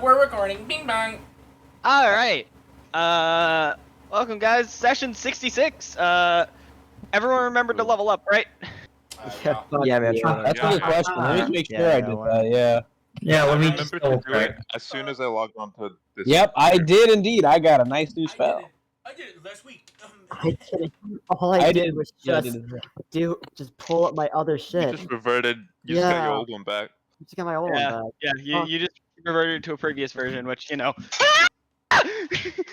We're recording. Bing bang. All right. Welcome guys. Session 66. Everyone remembered to level up, right? Yeah, man. That's a good question. Let me just make sure I did that. Yeah. Yeah, I let me remember just to double do it check. as soon as I logged on to this. Yep, I did indeed. I got a nice new spell. I did it last week. I did. All I did was Yeah, just pull up my other You shit. just reverted. You just got your Yeah. old one back. Just got my old one back. Yeah. You just reverted to a previous version, which Yeah.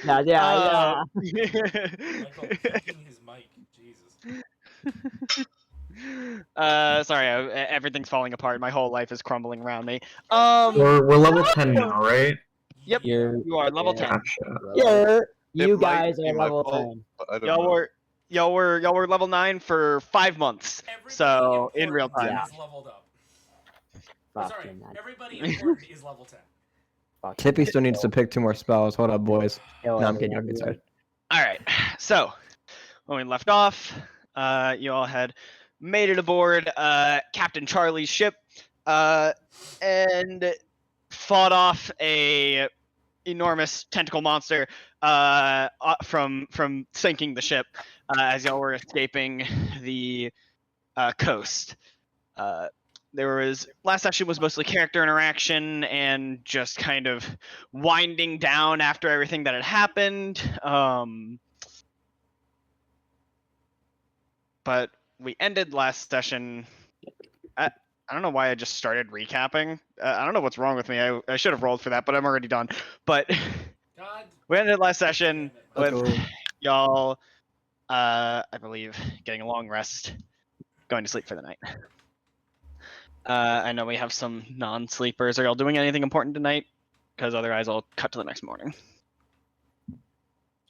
Michael kicking his mic. Jesus. Sorry, everything's falling apart. My whole life is crumbling around me. We're level 10 now, right? Yep. You're- You are level 10. Gotcha. You It might guys be are my level fault, 10. but I don't Y'all know. were level 9 for 5 months. So in real time. Yeah. Is leveled up. Fuck Sorry, you, man. everybody important is level 10. Fuck Tippy you. still needs to pick 2 more spells. Hold up, boys. Kill No, I'm kidding. I'm everyone. kidding. Sorry. All right. So when we left off, you all had made it aboard Captain Charlie's ship and fought off a enormous tentacle monster from sinking the ship as y'all were escaping the coast. There was last session was mostly character interaction and just kind of winding down after everything that had happened. But we ended last session. I don't know why I just started recapping. I don't know what's wrong with me. I should have rolled for that, but I'm already done. But God. we ended last session with Uh-oh. y'all, I believe, getting a long rest, going to sleep for the night. I know we have some non-sleepers. Are y'all doing anything important tonight? Because otherwise I'll cut to the next morning.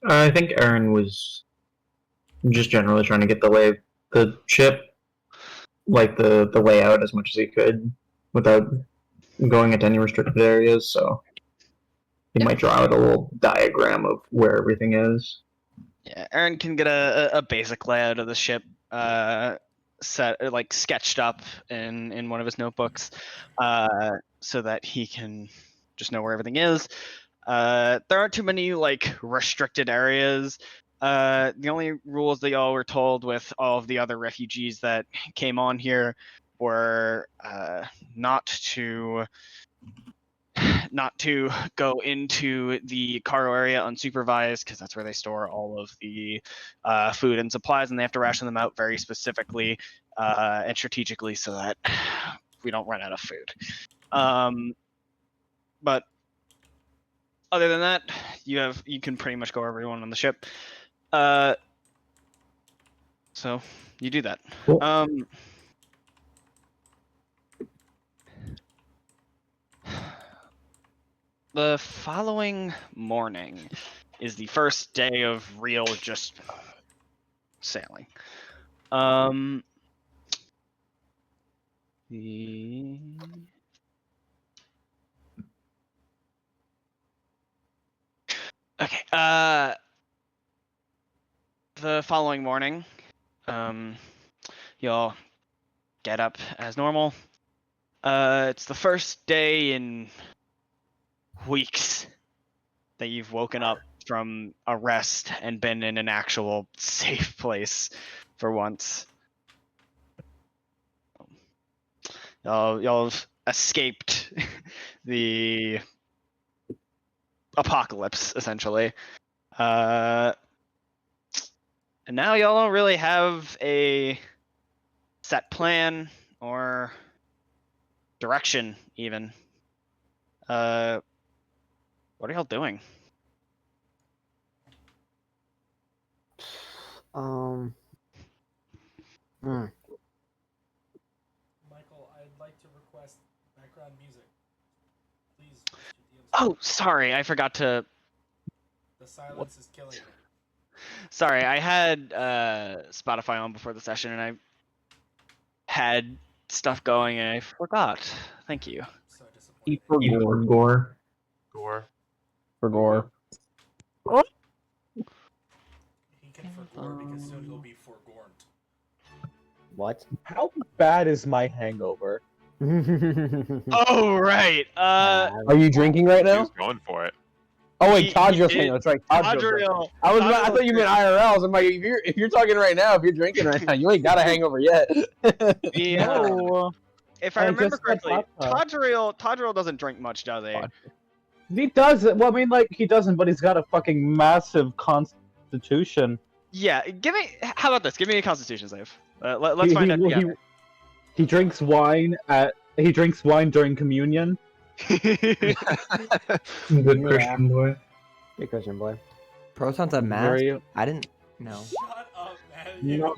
I think Erin was just generally trying to get the lay of the ship, like the layout as much as he could without going into any restricted areas, so he might draw out a little diagram of where everything is. Yeah, Erin can get a basic layout of the ship set like sketched up in one of his notebooks so that he can just know where everything is. There aren't too many like restricted areas. The only rules that y'all were told with all of the other refugees that came on here were not to go into the cargo area unsupervised, because that's where they store all of the food and supplies, and they have to ration them out very specifically and strategically so that we don't run out of food. But other than that, you can pretty much go everyone on the ship. So you do that. Cool. The following morning is the first day of real just sailing. Okay. The following morning, y'all get up as normal. It's the first day in weeks that you've woken up from a rest and been in an actual safe place for once. Y'all have escaped the apocalypse, essentially. And now y'all don't really have a set plan or direction, even. What are y'all doing? Michael, I'd like to request background music. Please. Oh, sorry, I forgot to. The silence is killing me. Sorry, I had Spotify on before the session, and I had stuff going, and I forgot. Thank you. So disappointing. For gore. Gore. For gore. He can forgore because soon he'll be forgorned. What? How bad is my hangover? Oh right. Are you drinking right He now? was going for it. Oh wait, He Tadriel's did- saying that's right. Tadriel's drinking. Tadriel. I thought you meant IRLs. I'm like, if you're talking right now, if you're drinking right now, you ain't got a hangover yet. No. If I remember just said correctly, vodka. Tadriel doesn't drink much, does he? He does. Well, I mean, like he doesn't, but he's got a fucking massive constitution. Yeah. Give me. How about this? Give me a Constitution save. Let's find out. together. He drinks wine He drinks wine during communion. Good Christian boy. Good Christian boy. Proton's a mask? Very- I didn't know. Shut up, man. No,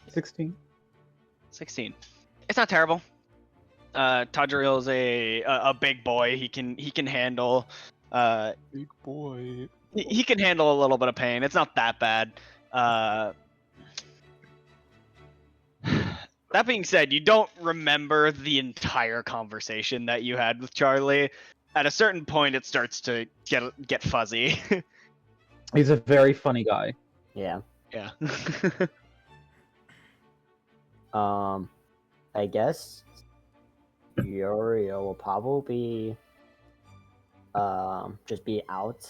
16. 16. It's not terrible. Tadriel is a big boy. He can handle. Big boy. He can handle a little bit of pain. It's not that bad. That being said, you don't remember the entire conversation that you had with Charlie. At a certain point, it starts to get fuzzy. He's a very funny guy. Yeah. Yeah. I guess Uriel will probably just be out.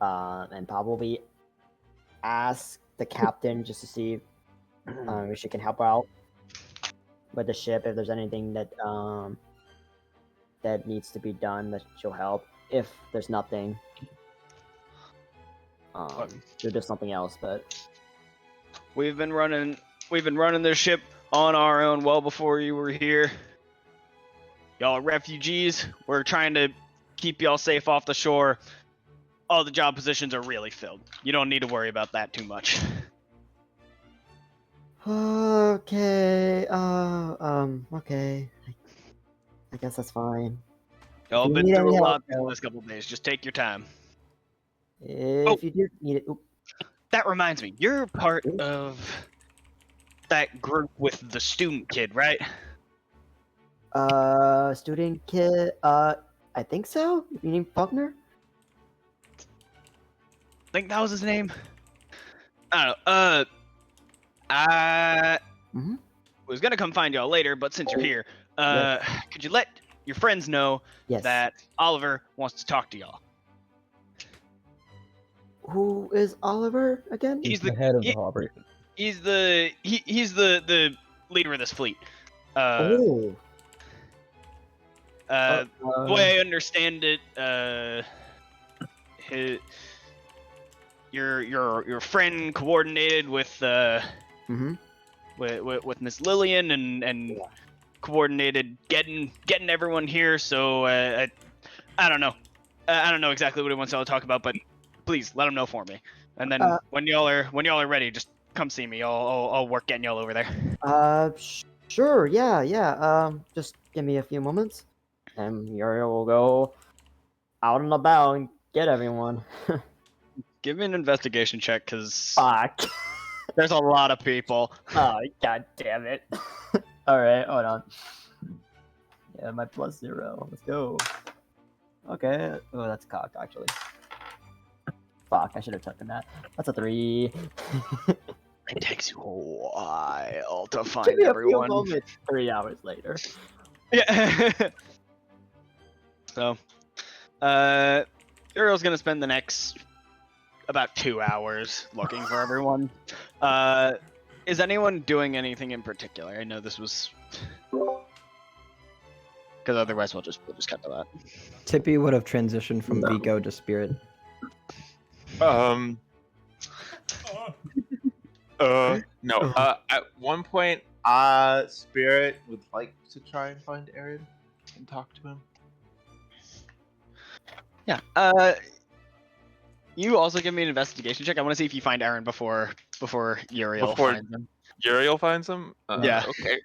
And probably ask the captain just to see if she can help out with the ship, if there's anything that that needs to be done, that she'll help. If there's nothing, there's just something else. But We've been running this ship on our own well before you were here. Y'all are refugees. We're trying to keep y'all safe off the shore. All the job positions are really filled. You don't need to worry about that too much. okay, okay. I guess that's fine. Y'all Do you been need through any a help, lot though? this couple days. Just take your time. If you do need it, oop, That reminds me, you're part of that group with the student kid, right? student kid. I think so. You mean Falknir? I think that was his name. I don't know. I Mhm. was gonna come find y'all later, but since you're here, Yes. could you let your friends know Yes. that Oliver wants to talk to y'all? Who is Oliver again? He's the head of he- the operation. He's the leader of this fleet. Oh. The way I understand it, your friend coordinated with Mhm. with Miss Lillian and coordinated getting everyone here. So I don't know. I don't know exactly what he wants y'all to talk about, but please let him know for me. And then when y'all are ready, just come see me. I'll work getting y'all over there. Sure. Yeah. Just give me a few moments, and Uriel will go out and about and get everyone. Give me an investigation check, cause Fuck. there's a lot of people. Oh, god damn it. Alright, hold on. Yeah, my +0. Let's go. Okay. Oh, that's cocked, actually. Fuck, I should have taken that. That's a 3. It takes you a while to Give find me a few everyone. moments. 3 hours later. Yeah. So, Uriel's gonna spend the next about 2 hours looking for everyone. Is anyone doing anything in particular? I know this was because otherwise we'll just cut to that. Tippy would have transitioned from Vico to Spirit. No. At one point, Spirit would like to try and find Erin and talk to him. Yeah. You also give me an investigation check. I want to see if you find Erin before Uriel Before- finds him. Uriel finds him? Yeah. Okay.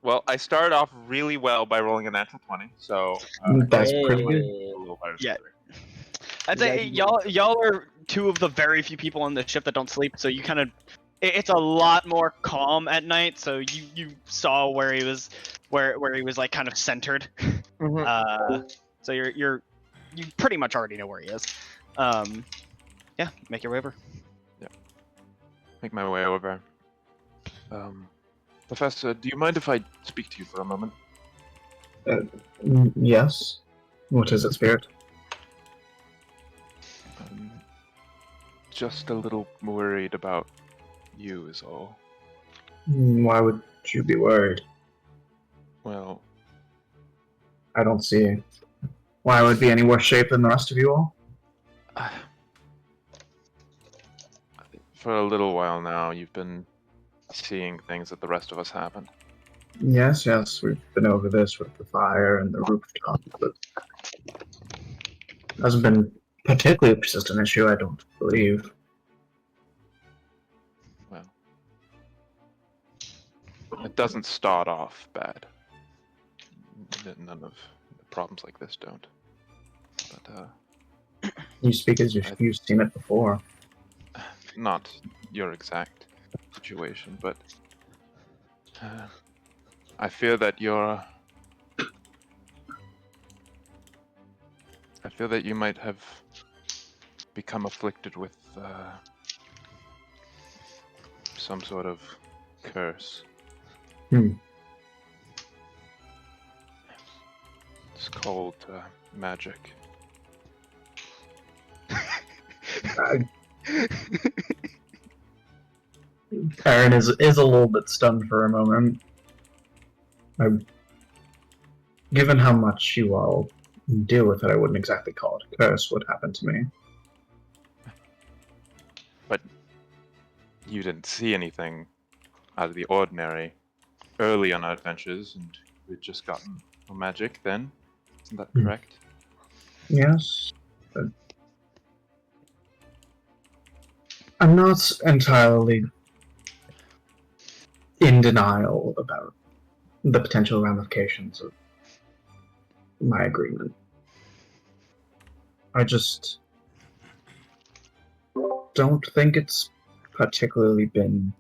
Well, I started off really well by rolling a natural 20, so... That's pretty good. Hey. a little better. Yeah. I'd say y'all are two of the very few people on the ship that don't sleep, so you kind of it's a lot more calm at night. So you saw where he was like kind of centered. So you pretty much already know where he is. Yeah, make your way over. make my way over. Professor, do you mind if I speak to you for a moment? Yes. What is it, Spirit? Just a little worried about you is all. Why would you be worried? Well, I don't see why I would be any worse shape than the rest of you all. For a little while now, you've been seeing things that the rest of us haven't. Yes, we've been over this with the fire and the rooftop, but it hasn't been particularly a persistent issue, I don't believe. Well, it doesn't start off bad. None of the problems like this don't. But, You speak as if you've seen it before. not your exact situation, but I fear that you might have become afflicted with some sort of curse. It's called magic. Erin is a little bit stunned for a moment. Given how much you all deal with it, I wouldn't exactly call it a curse. What happened to me? But you didn't see anything out of the ordinary early on our adventures, and we'd just gotten magic then. Isn't that correct? Yes. But I'm not entirely in denial about the potential ramifications of my agreement. I just don't think it's particularly been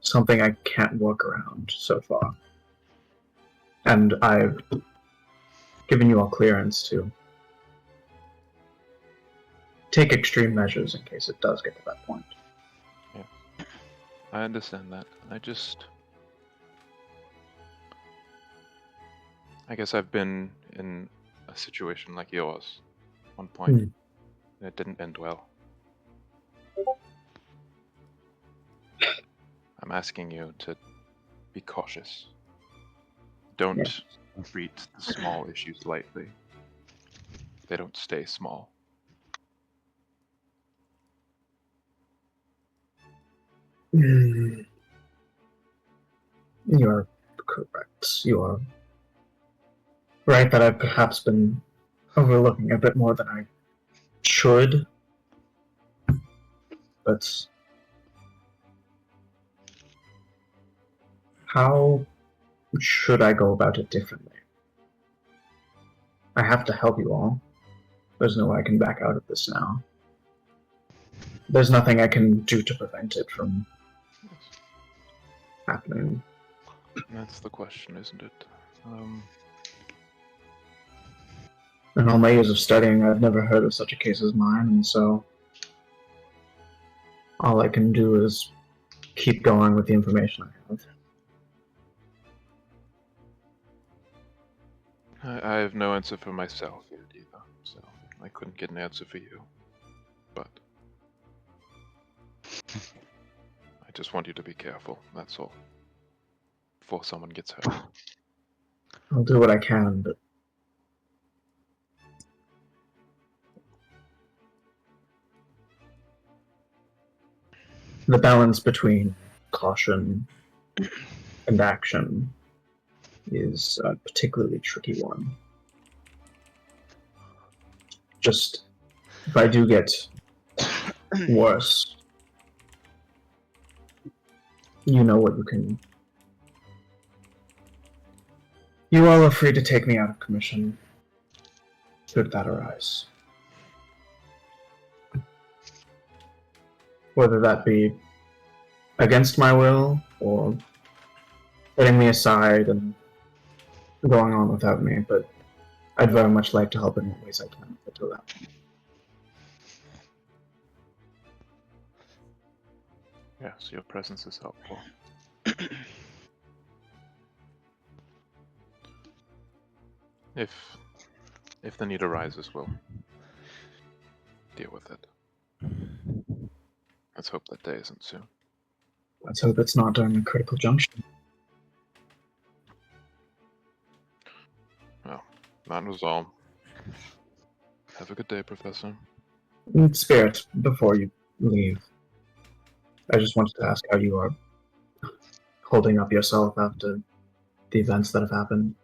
something I can't work around so far. And I've given you all clearance to take extreme measures in case it does get to that point. Yeah. I understand that. I guess I've been in a situation like yours at one point, and it didn't end well. I'm asking you to be cautious. Don't treat the small issues lightly. They don't stay small. You're correct. You are right that I've perhaps been overlooking a bit more than I should. But how should I go about it differently? I have to help you all. There's no way I can back out of this now. There's nothing I can do to prevent it from happening. That's the question, isn't it? In all my years of studying, I've never heard of such a case as mine, and so all I can do is keep going with the information I have. I have no answer for myself yet either, so I couldn't get an answer for you. But I just want you to be careful, that's all. Before someone gets hurt. I'll do what I can, but the balance between caution and action is a particularly tricky one. Just, if I do get worse, you know what you can... You all are free to take me out of commission, should that arise. Whether that be against my will, or putting me aside and going on without me, but I'd very much like to help in what ways I can until that point. Yes, your presence is helpful. If the need arises, we'll deal with it. Let's hope that day isn't soon. Let's hope it's not during a critical junction. Well, that was all. Have a good day, Professor. Spirit, before you leave, I just wanted to ask how you are holding up yourself after the events that have happened.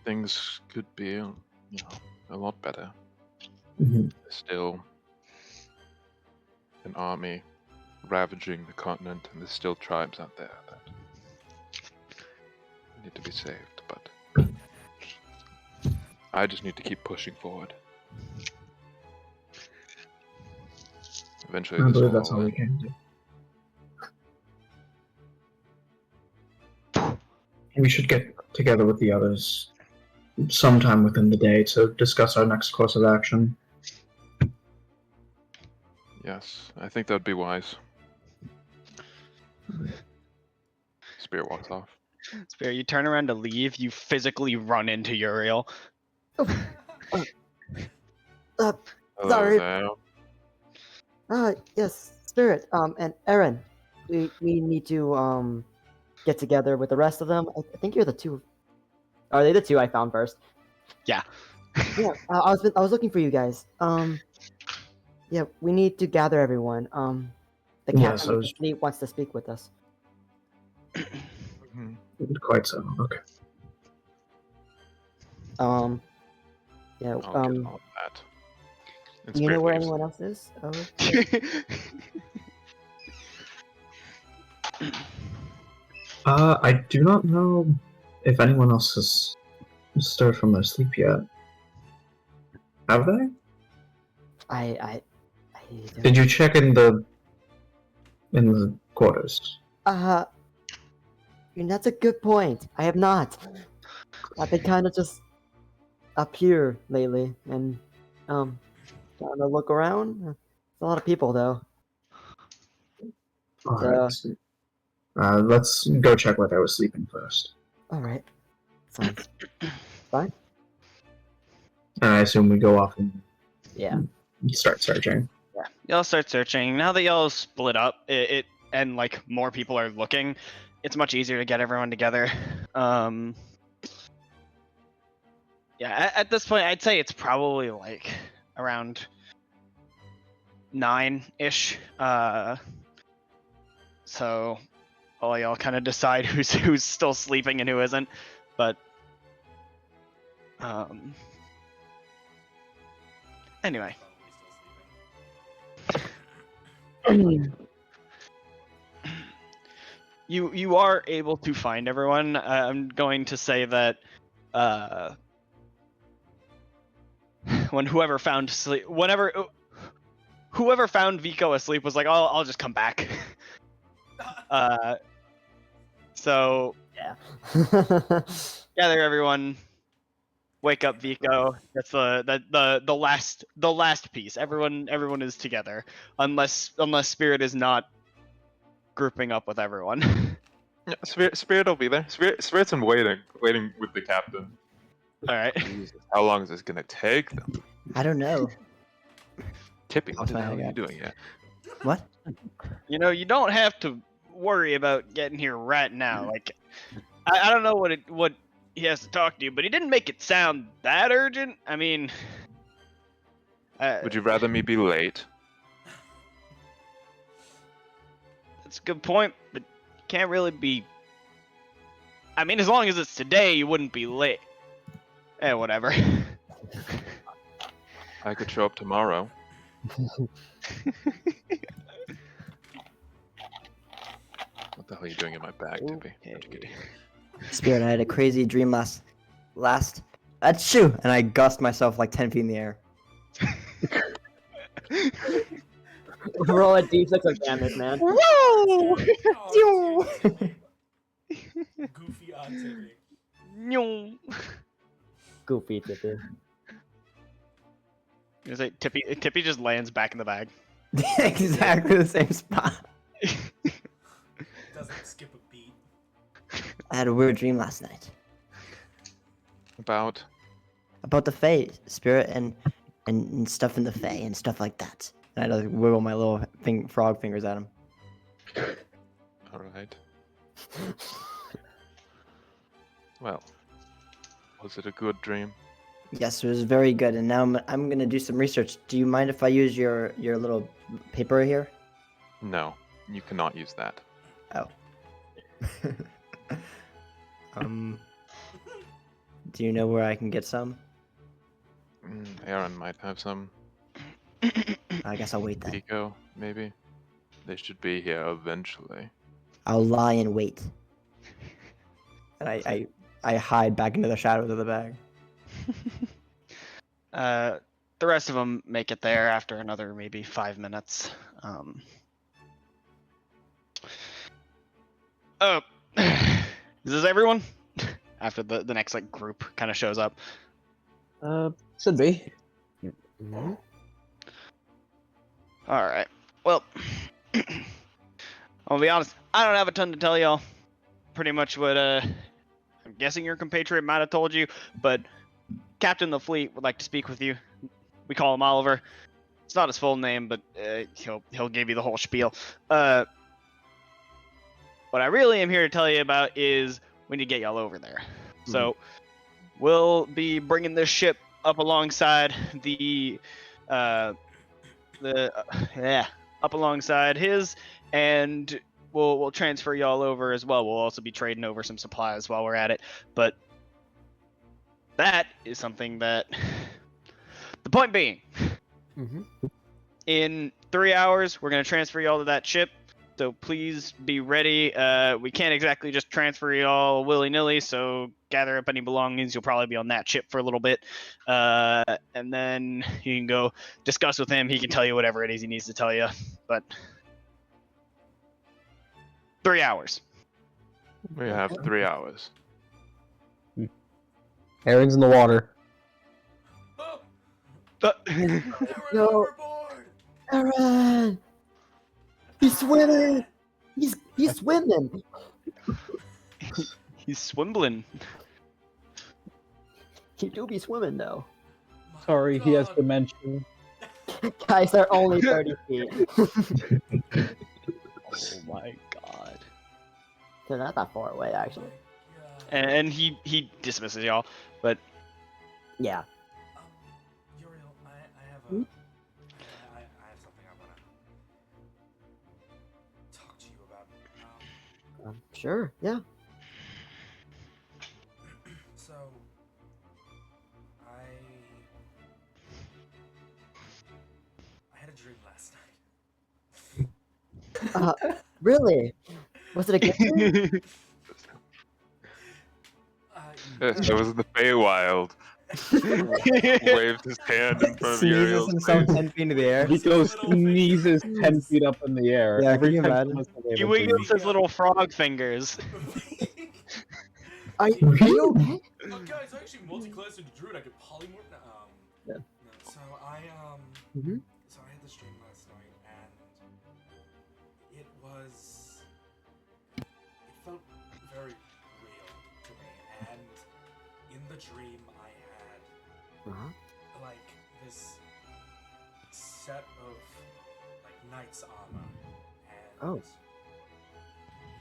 Things could be, a lot better. Mm-hmm. There's still an army ravaging the continent, and there's still tribes out there that need to be saved, but I just need to keep pushing forward. Eventually, I this believe will that's all we can do. We should get together with the others sometime within the day to discuss our next course of action. Yes, I think that'd be wise. Spirit walks off. Spirit, you turn around to leave, you physically run into Uriel. Hello Sorry. there. Yes, Spirit. And Erin, we need to get together with the rest of them. I think you're the two. Are they the two I found first? Yeah. Yeah. I was looking for you guys. Yeah, we need to gather everyone. The Yes, captain of the fleet wants to speak with us. Mhm. Quite so. Okay. Yeah. I'll get all of that. And You know Spirit where leaves. anyone else is? I do not know if anyone else has stirred from their sleep yet. Have they? I Did you check in the quarters? That's a good point. I have not. I've been kind of just up here lately, and trying to look around. There's a lot of people, though. All right. Let's go check where they were sleeping first. All right. Sounds fine. And I assume we go off and Yeah. start searching. Yeah, y'all start searching. Now that y'all split up, and like more people are looking, it's much easier to get everyone together. Yeah, at this point, I'd say it's probably like around 9-ish. So all y'all kind of decide who's still sleeping and who isn't. But anyway. You are able to find everyone. I'm going to say that whoever found Vico asleep was like, I'll just come back. So Yeah. gather everyone, wake up Vico. That's the last piece. Everyone is together, unless Spirit is not grouping up with everyone. Yeah, Spirit will be there. Spirit's in waiting with the captain. All right. Jesus, how long is this gonna take them? I don't know. Tippy, what That's the why I hell are you got- doing here? What? You know, you don't have to worry about getting here right now. Like, I don't know what he has to talk to you, but he didn't make it sound that urgent. I mean, Would you rather me be late? that's a good point, but can't really be. I mean, as long as it's today, you wouldn't be late. Whatever. I could show up tomorrow. What the hell are you doing in my bag, Tippy? How'd you get here? Spirit, I had a crazy dream last achoo, and I gushed myself like 10 feet in the air. Roll a d6 of damage, man. Woo! Oh, goofy on Tippy. Nyong. Goofy, Tippy. Is it Tippy just lands back in the bag. Exactly the same spot. Doesn't skip a beat. I had a weird dream last night About about the Fae spirit and stuff in the Fae and stuff like that. And I just wiggle my little frog fingers at him. all right. Well, was it a good dream? Yes, it was very good. And now I'm gonna do some research. Do you mind if I use your little paper here? No, you cannot use that. Oh. Do you know where I can get some? Erin might have some. I guess I'll wait then. Vico, maybe. They should be here eventually. I'll lie in wait. And I hide back into the shadows of the bag. The rest of them make it there after another maybe 5 minutes. Oh, is this everyone? After the next like group kind of shows up. Should be. All right. Well, I'll be honest. I don't have a ton to tell y'all. Pretty much what I'm guessing your compatriot might have told you, but Captain of the Fleet would like to speak with you. We call him Oliver. It's not his full name, but he'll give you the whole spiel. What I really am here to tell you about is we need to get y'all over there. So we'll be bringing this ship up alongside up alongside his, and we'll transfer y'all over as well. We'll also be trading over some supplies while we're at it. But that is something that the point being, in 3 hours, we're going to transfer y'all to that ship. So please be ready. We can't exactly just transfer y'all willy-nilly, so gather up any belongings. You'll probably be on that ship for a little bit. And then you can go discuss with him. He can tell you whatever it is he needs to tell you. But 3 hours. We have 3 hours. Erin's in the water. No. Aaron! He's swimming! He's swimming! He's swimbling. He do be swimming though. Sorry, he has dementia. Guys, they're only 30 feet. Oh my god. They're not that far away, actually. And he dismisses y'all, but Yeah. Uriel, I have something I want to talk to you about. Sure, yeah. So, I had a dream last night. Really? Was it a good dream? Yes, that was the Feywild. Waved his hand in front of Uriel's himself face. 10 feet into the air. Vico sneezes 10 feet up in the air. Yeah, Every can you time imagine? someone says they he have a dream. wiggles his little frog fingers. Are you okay? Oh, guys, I actually multi-classed into druid. I could polymorph. Yeah. No, so I Mhm. so I had this dream last night, and it felt very real to me. And in the dream, I had like this set of like knight's armor, and Oh.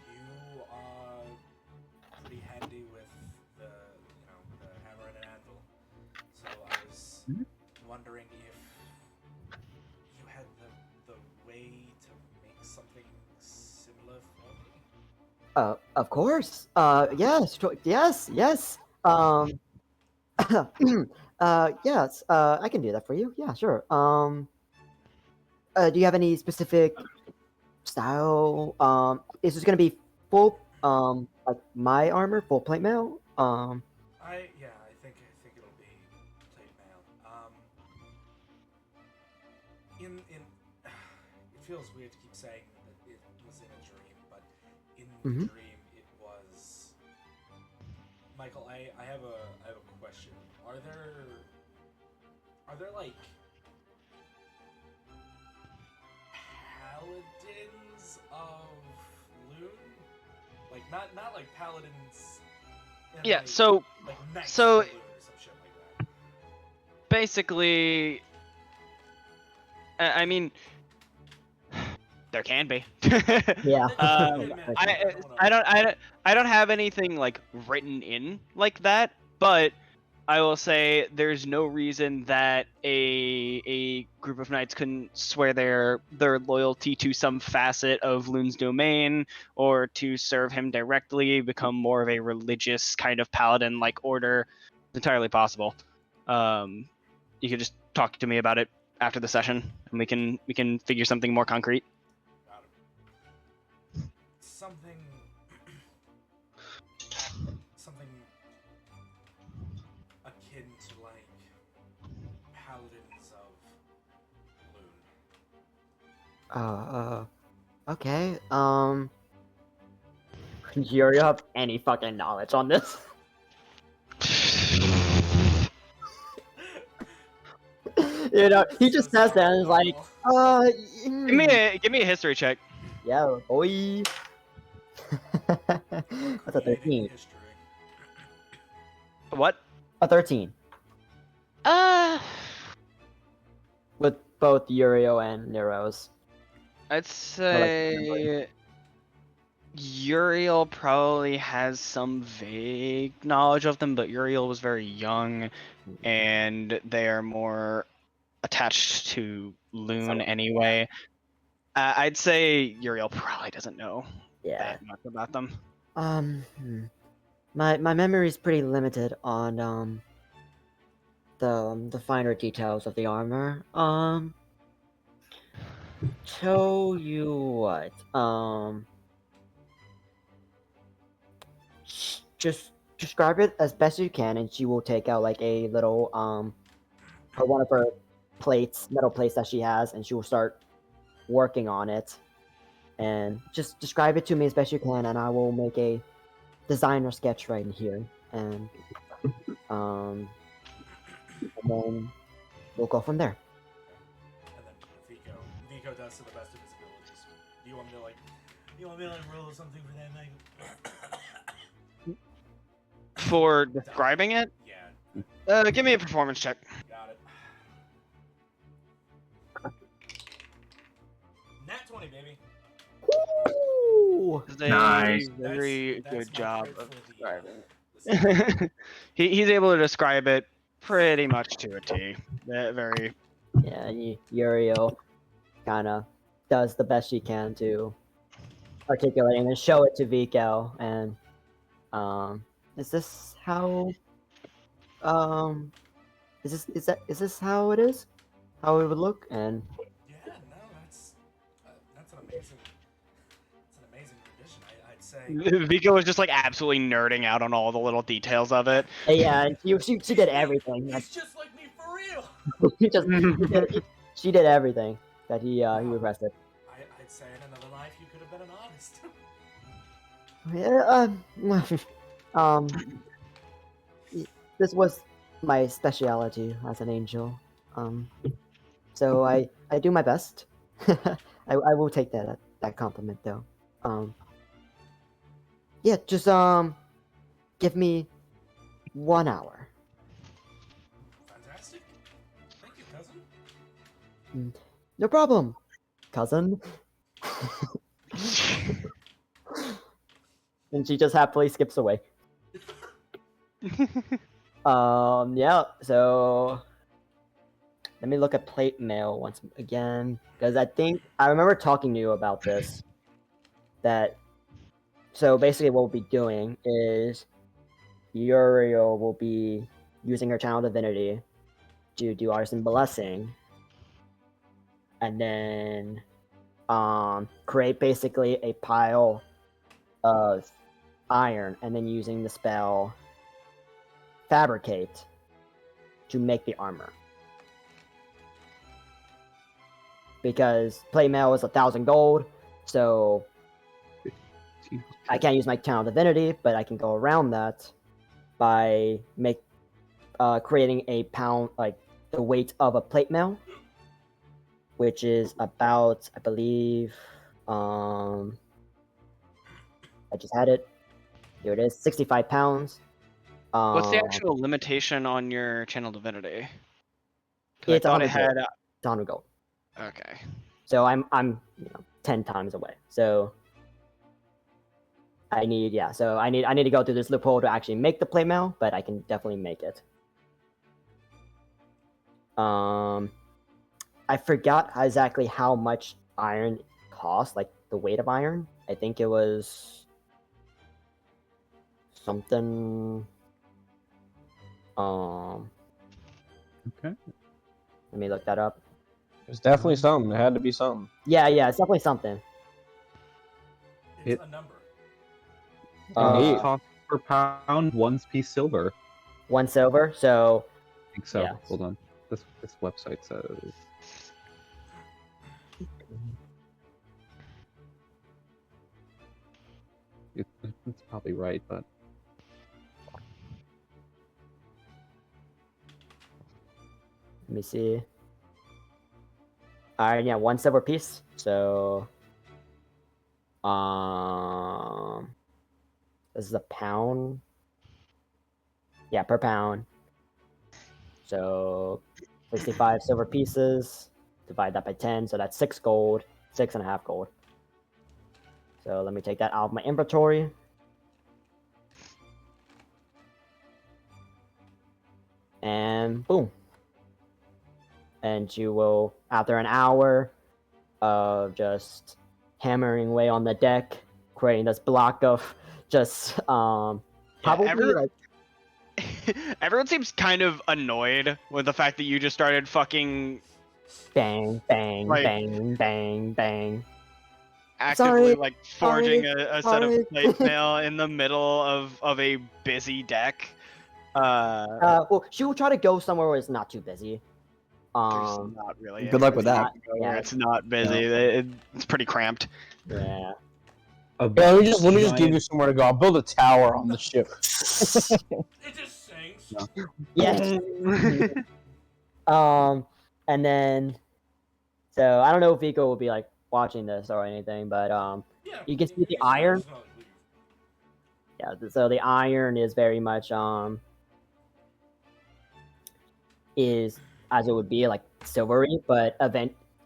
you are pretty handy with the hammer and an anvil. So I was wondering if you had the way to make something similar for me. Of course. Yes, yes. Yes. I can do that for you. Yeah, sure. Do you have any specific style? Is this gonna be full, like my armor, full plate mail? I think it'll be plate mail. It feels weird to keep saying that it was in a dream, but in the dream it was. Michael, I have a question. Are there like of Loon? Like not like paladins. In Yeah, like, so like knights so- of Loon or some shit like that. basically, I mean, there can be. Yeah. Um, I I don't have anything like written in like that, but I will say there's no reason that a group of knights couldn't swear their loyalty to some facet of Loon's domain, or to serve him directly, become more of a religious kind of paladin like order. It's entirely possible. You could just talk to me about it after the session, and we can figure something more concrete. Got him. Something akin to like paladins of Loon. Okay. Do you have any fucking knowledge on this? You know, he just says that and is like, Give me a history check. yeah, boy. That's a 13. History. What? A 13. With both Uriel and Nero's. I'd say Uriel probably has some vague knowledge of them, but Uriel was very young, and they are more attached to Loon anyway. I'd say Uriel probably doesn't know Yeah. that much about them. My memory's pretty limited on the finer details of the armor. Tell you what, just describe it as best you can, and she will take out like a little one of her metal plates that she has, and she will start working on it. And just describe it to me as best you can, and I will make a designer sketch right in here, and then we'll go from there. And then Vico does to the best of his abilities. Do you want me to roll something for that, Mike? For describing it, Yeah. give me a performance check. Got it. Nat 20, baby. Woo! Does a Nice. very That's good my job card of for describing the, it. He's able to describe it pretty much to a T. Very. Yeah, and Uriel kind of does the best she can to articulate and then show it to Vico. And is this how? Is this how it is? How it would look? And Yeah, no, that's an amazing rendition. I'd say. Vico was just like absolutely nerding out on all the little details of it. yeah, she did everything. He's just like me for real. She did everything that he requested. I'd say in another life you could have been an artist. This was my speciality as an angel. So I do my best. I will take that compliment though. Yeah, just give me 1 hour. Fantastic. Thank you, cousin. No problem, cousin. And she just happily skips away. Yeah, so let me look at plate mail once again, because I remember talking to you about this. So basically what we'll be doing is Uriel will be using her channel divinity to do artisan blessing, and then create basically a pile of iron, and then using the spell fabricate to make the armor. Because plate mail is 1,000 gold, so I can't use my channel divinity, but I can go around that by creating a pound, like the weight of a plate mail, which is about, I believe, I just had it. Here it is, 65 pounds. What's the actual limitation on your channel divinity? 'Cause It's I thought it 100 had. gold. It's 100 gold. Okay. So I'm 10 times away. So I need to go through this loophole to actually make the playmail, but I can definitely make it. I forgot exactly how much iron cost, like the weight of iron. I think it was something. Okay. Let me look that up. It was definitely something. It had to be something. Yeah, it's definitely something. It's a number. Indeed. Cost per pound, 1 piece silver. 1 silver. So I think so. Yeah. Hold on. This website says. It's probably right, but let me see. Alright, yeah, 1 silver piece. So this is a pound. Yeah, per pound. So 65 silver pieces. Divide that by 10, so that's 6 gold, 6.5 gold. So let me take that out of my inventory. And boom. And you will, after an hour of just hammering away on the deck, creating this block of just probably like Everyone seems kind of annoyed with the fact that you just started fucking bang, bang, Like- bang, bang, bang. actively Sorry, like forging sorry, a set of sorry. plate mail in the middle of a busy deck. Well, she will try to go somewhere where it's not too busy. There's not really. Good luck with anywhere that. to go where Yeah. it's not busy. It's pretty cramped. Yeah. a Yeah, let me just give giant- you somewhere to go. I'll build a tower on the ship. It just sinks. No. Yes. And then, so I don't know if Vico will be like watching this or anything, but Yeah, you can see the he's iron. not- he's not leaving. Yeah, so the iron is very much is as it would be like silvery, but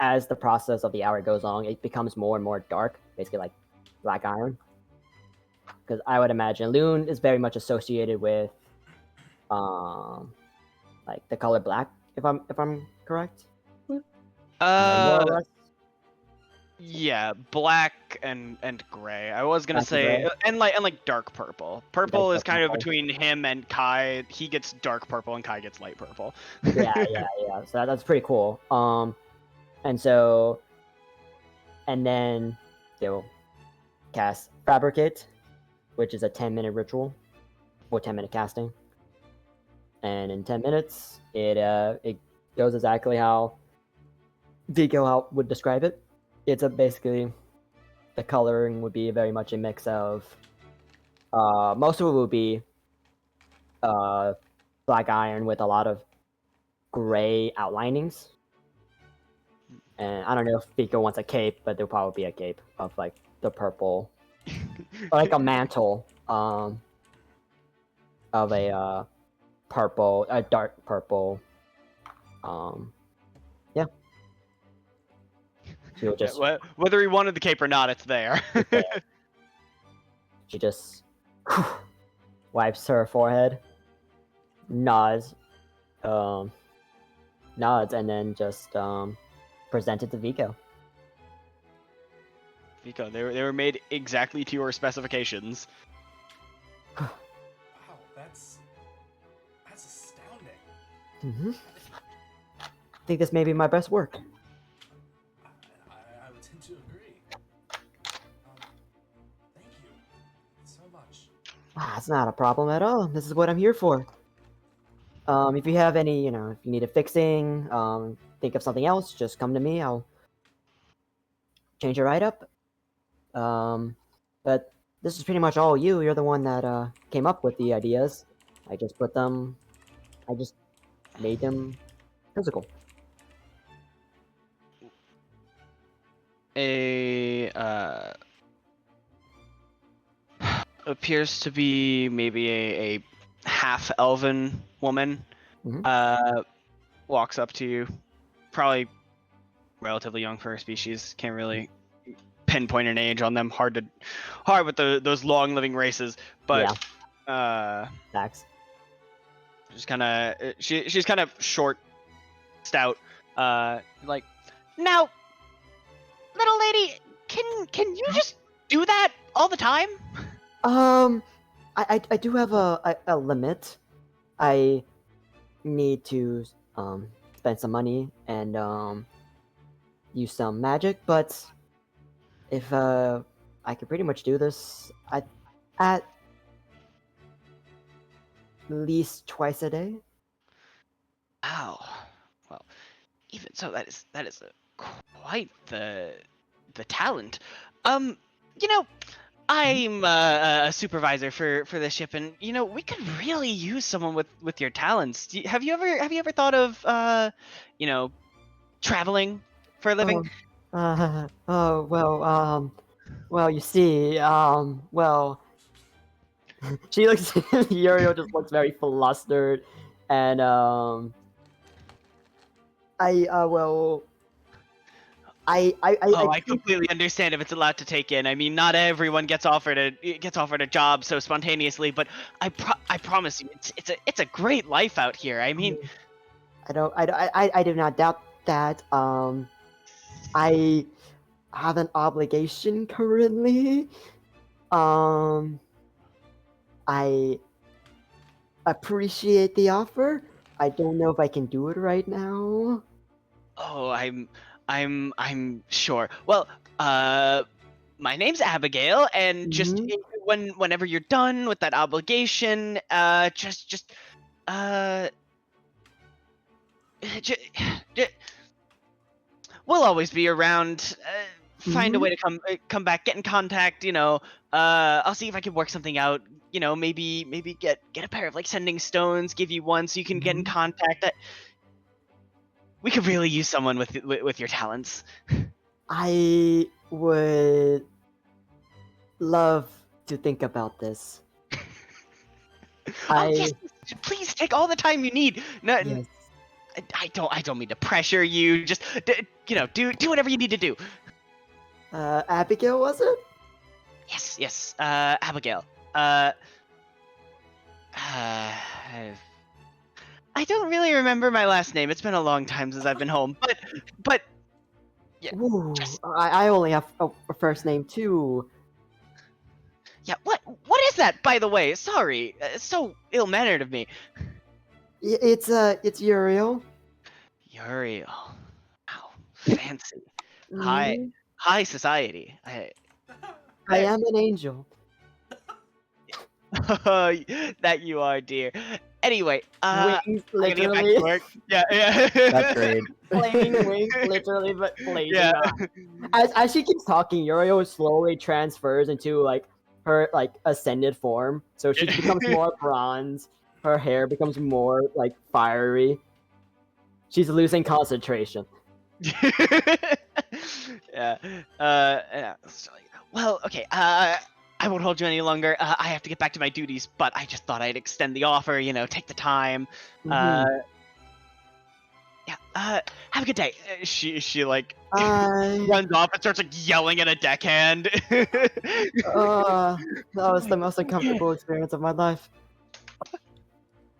as the process of the hour goes on, it becomes more and more dark, basically like black iron. Because I would imagine Loon is very much associated with like the color black, if I'm correct. More or less. Yeah, black and gray. I was gonna Black and say gray. and like dark purple. Purple Like is kind of purple. between him and Kai. He gets dark purple and Kai gets light purple. yeah. So that's pretty cool. And so, and then they'll cast Fabricate, which is a 10-minute ritual, or 10-minute casting. And in 10 minutes, it goes exactly how Vico would describe it. It's basically the coloring would be very much a mix of most of it will be black iron with a lot of gray outlinings. And I don't know if Vico wants a cape, but there'll probably be a cape of like the purple, or like a mantle of a dark purple. Yeah. She'll just Whether he wanted the cape or not, it's there. she just wipes her forehead, nods, and then just present it to Vico. Vico, they were made exactly to your specifications. Wow, that's astounding. Mm-hmm. I think this may be my best work. I would tend to agree. Thank you so much. It's not a problem at all. This is what I'm here for. If you have any, if you need a fixing, think of something else, just come to me. I'll change it right up. But this is pretty much all you. You're the one that came up with the ideas. I just made them physical. a appears to be maybe a half elven woman Mhm. walks up to you, probably relatively young for her species. Can't really pinpoint an age on them. Hard with those long living races, but Facts. just kind of she's kind of short, stout, like, now, little lady, can you just do that all the time? I do have a limit. I need to spend some money and use some magic, but if I could pretty much do this at least twice a day. Wow. Well, even so, that is quite the talent. You know, I'm a supervisor for the ship, and you know we could really use someone with your talents. Have you ever thought of you know, traveling for a living? Well, you see, well, she looks. Uriel just looks very flustered, and I completely understand if it's a lot to take in. I mean, not everyone gets offered a job so spontaneously, but I promise you, it's a great life out here. I mean, I do not doubt that. I have an obligation currently. I appreciate the offer. I don't know if I can do it right now. oh, I'm sure. Well, my name's Abigail, and just whenever you're done with that obligation, just j- we'll always be around. Find a way to come back, get in contact. You know, I'll see if I can work something out. You know, maybe get a pair of like sending stones, give you one so you can get in contact. We could really use someone with your talents. I would love to think about this. Yes, please take all the time you need. No, Yes. I don't mean to pressure you. Just you know, do whatever you need to do. Abigail, was it? Yes. Abigail. I don't really remember my last name. It's been a long time since I've been home. But yeah. Ooh, I only have a first name too. Yeah. What is that, by the way? Sorry. It's so ill-mannered of me. It's Uriel. Uriel. Wow. Fancy. High society. I am an angel. That you are, dear. Anyway, Wings, I'm gonna get back literally. to work. Yeah. That's great. Flaming wings, literally, but blazing Yeah. up. As she keeps talking, Uriel slowly transfers into like her like ascended form. So she becomes more bronze. Her hair becomes more like fiery. She's losing concentration. Yeah. Well, okay. I won't hold you any longer. I have to get back to my duties, but I just thought I'd extend the offer. You know, take the time. Yeah. Have a good day. She like runs off and starts like yelling at a deckhand. That was the most uncomfortable experience of my life.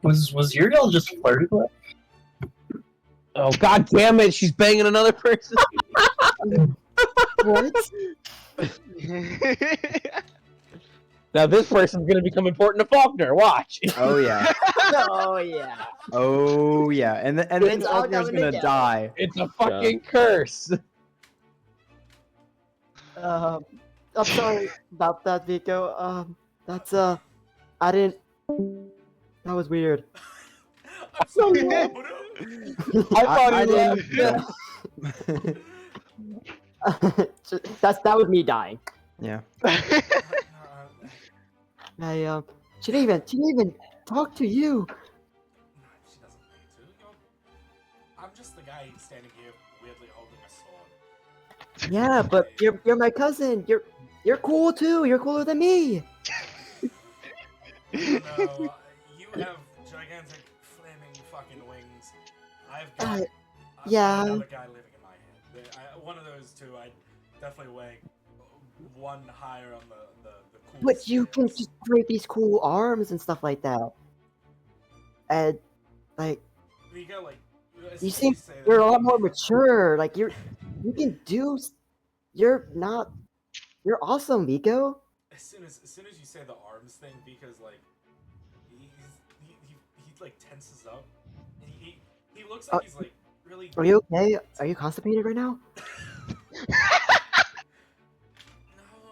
Was Uriel just flirting with? Oh god damn it! She's banging another person. What? Now this person's gonna become important to Falknir. Watch. Oh yeah. Oh yeah. Oh yeah. And then It's all Falknir's coming gonna together. die. It's a fucking curse. I'm sorry about that, Vico. That's I didn't. That was weird. I thought he didn't. That was me dying. Yeah. She didn't even talk to you. She doesn't need to. I'm just the guy standing here weirdly holding a sword. Yeah, but you're my cousin. You're cool too. You're cooler than me. No, you have gigantic flaming fucking wings. I've got yeah. another guy living in my head. One of those two, I definitely weigh one higher on the cool. But you can scales. just create these cool arms and stuff like that. And like, Vico, like, as you soon seem as say that, you're a lot more mature. Like you can do. You're awesome, Vico. As soon as you say the arms thing, Vico's like, he like tenses up. And he looks like he's like really. Are you okay? Are you constipated right now? No,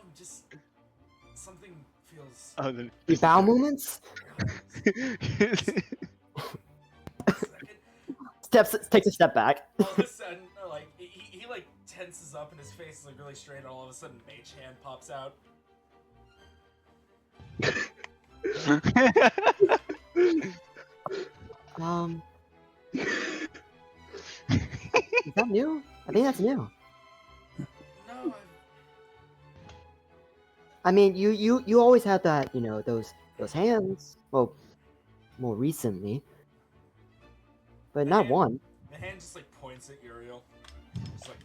I'm just something feels. Oh, the... Your bowel movements? Takes a step back. All of a sudden, like he like tenses up and his face is like really straight. And all of a sudden, Mage Hand pops out. Is that new? I think that's new. No, I mean, you always had that, those hands. Well, more recently, but not one. The hand just like points at Uriel. Just like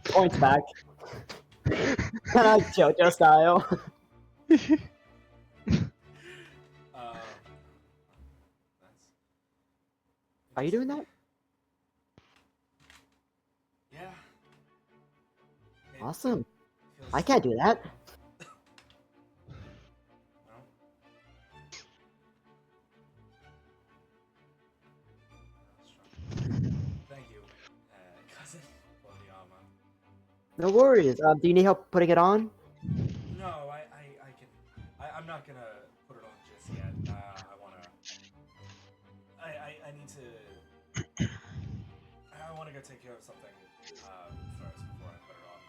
Points back. JoJo style. Are you doing that? Yeah. Awesome. I can't do that. Well. Thank you, cousin, for the armor. No worries. Do you need help putting it on? No, I can. I'm not gonna put it on just yet. I need to. I want to go take care of something first before I put it on.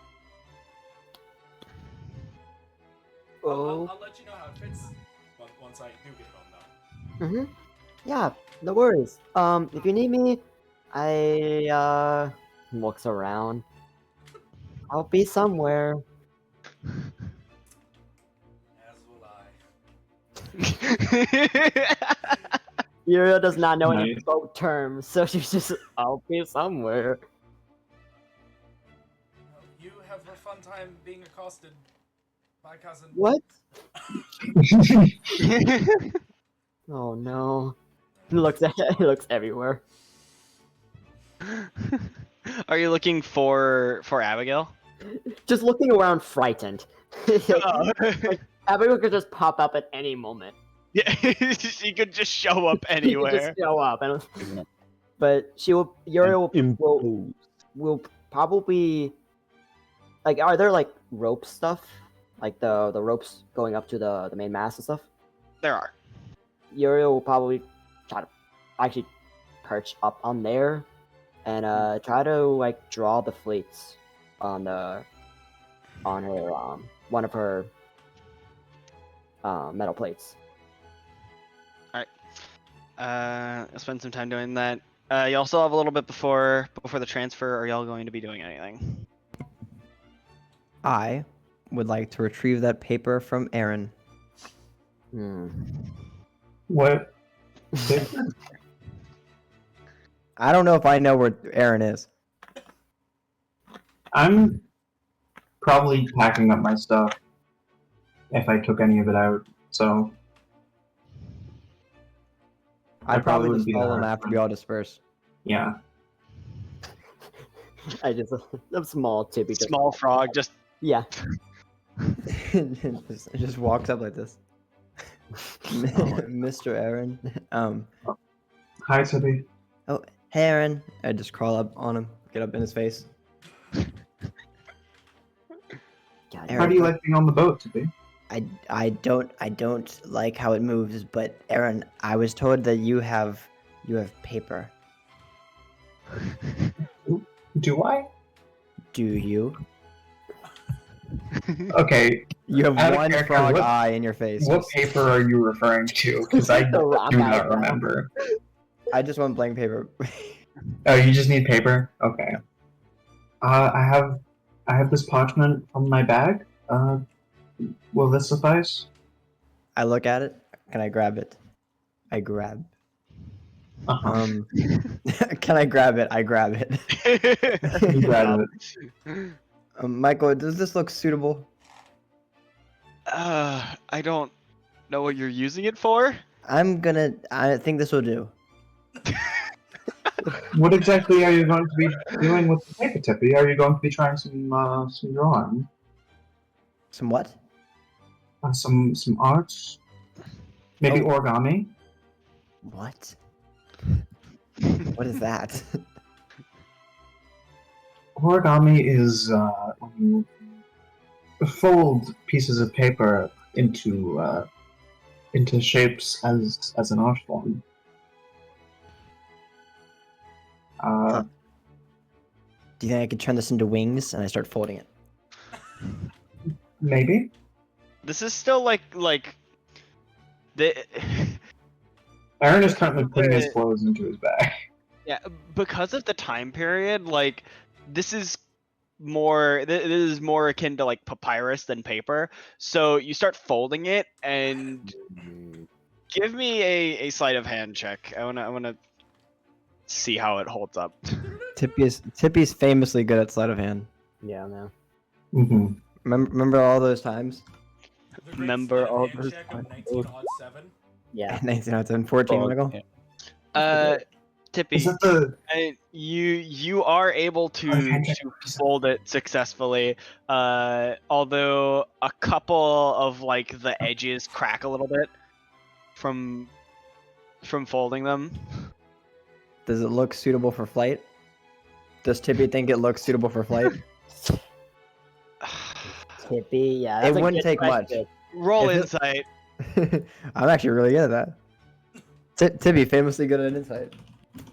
Oh. I'll let you know how it fits once I do get it on, though. Yeah, no worries. If you need me, I looks around. I'll be somewhere. As will I. Uriel does not know any Nice. folk terms, so she's just, I'll be somewhere. Well, you have a fun time being accosted by cousin. What? Oh no. He looks everywhere. Are you looking for Abigail? Just looking around frightened. Oh. Abigail could just pop up at any moment. Yeah, she could just show up She could anywhere. just show up. But Uriel will probably, like, are there like rope stuff? Like the ropes going up to the main mast and stuff? There are. Uriel will probably try to actually perch up on there and try to like draw the fleets on her one of her metal plates. I'll spend some time doing that. You also have a little bit before the transfer. Are y'all going to be doing anything? I would like to retrieve that paper from Erin. What? I don't know if I know where Erin is. I'm probably packing up my stuff if I took any of it out, so I'd probably wouldn't just be that follow them hard after for we all disperse. yeah. I just a small Tippy. Small frog, just Yeah. just walks up like this. Mr. Aaron. Hi, Tippy. Oh, hey, Aaron. I just crawl up on him, get up in his face. How do you like being on the boat, Tippy? I don't like how it moves, but Aaron, I was told that you have paper. Do I? Do you? Okay. You have Out of one character, frog what- eye in your face. What paper are you referring to? Because I The rock do not eyebrow. remember. I just want blank paper. Oh, you just need paper? Okay. I have this parchment from my bag. Will this suffice? I look at it. Can I grab it? I grab. Can I grab it? I grab it. You grab it. Michael, does this look suitable? I don't know what you're using it for. I think this will do. What exactly are you going to be doing with the paper, Tippy? Are you going to be trying some drawing? Some what? Some arts? Maybe origami? What? What is that? Origami is when you fold pieces of paper into shapes as an art form. Do you think I could turn this into wings and I start folding it? Maybe. This is still like the. Erin is currently putting his clothes into his bag. Yeah, because of the time period, like this is more akin to like papyrus than paper. So you start folding it and give me a sleight of hand check. I wanna see how it holds up. Tippy's famously good at sleight of hand. Yeah, man. Mm-hmm. Remember all those times? The great Remember sleight of all hand those check of 1907. Yeah. 1914, Michael. Tippy, Is that you are able to fold it successfully, although a couple of like the edges crack a little bit from folding them. Does it look suitable for flight? Does Tippy think it looks suitable for flight? Tippy, yeah. It That's a wouldn't good take question. Roll Is it- insight. I'm actually really good at that. Tippy, famously good at insight.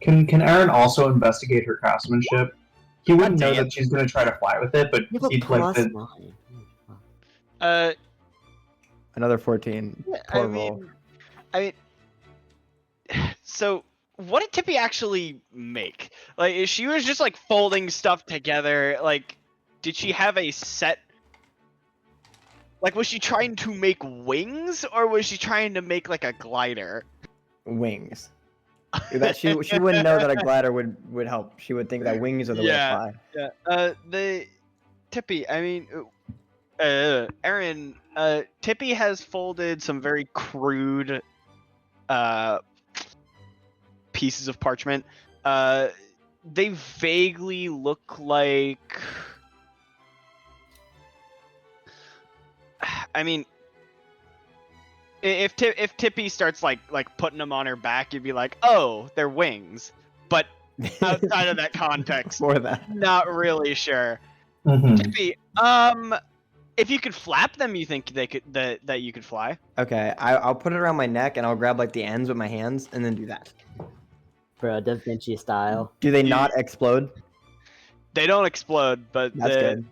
Can Erin also investigate her craftsmanship? He wouldn't know dang that she's going to try to fly with it, but You have a he'd like to. +9. Another 14. Poor roll. So what did Tippy actually make? Like, she was just like folding stuff together. Like, did she have a set? Like, was she trying to make wings, or was she trying to make like a glider? Wings. That she wouldn't know that a glider would help. She would think that wings are the way to fly. Yeah. The Tippy. I mean, Erin. Tippy has folded some very crude pieces of parchment. They vaguely look like. I mean, if Tippy starts like putting them on her back, you'd be like, oh, they're wings. But outside of that context, For that. not really sure. Mm-hmm. Tippy, if you could flap them, you think they could that you could fly? Okay, I'll put it around my neck and I'll grab like the ends with my hands and then do that. Bro, Da Vinci style. Do they not explode? They don't explode, but That's good.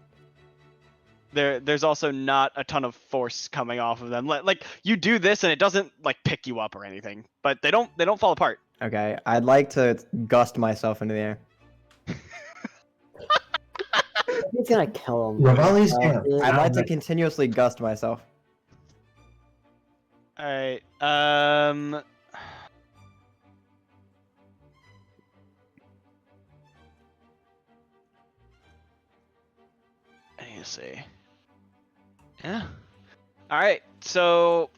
there's also not a ton of force coming off of them. Like you do this and it doesn't like pick you up or anything, but they don't fall apart. Okay, I'd like to gust myself into the air. He's gonna kill him. Ravali's I'd like to continuously gust myself. All right. I need to see. Yeah. All right. So,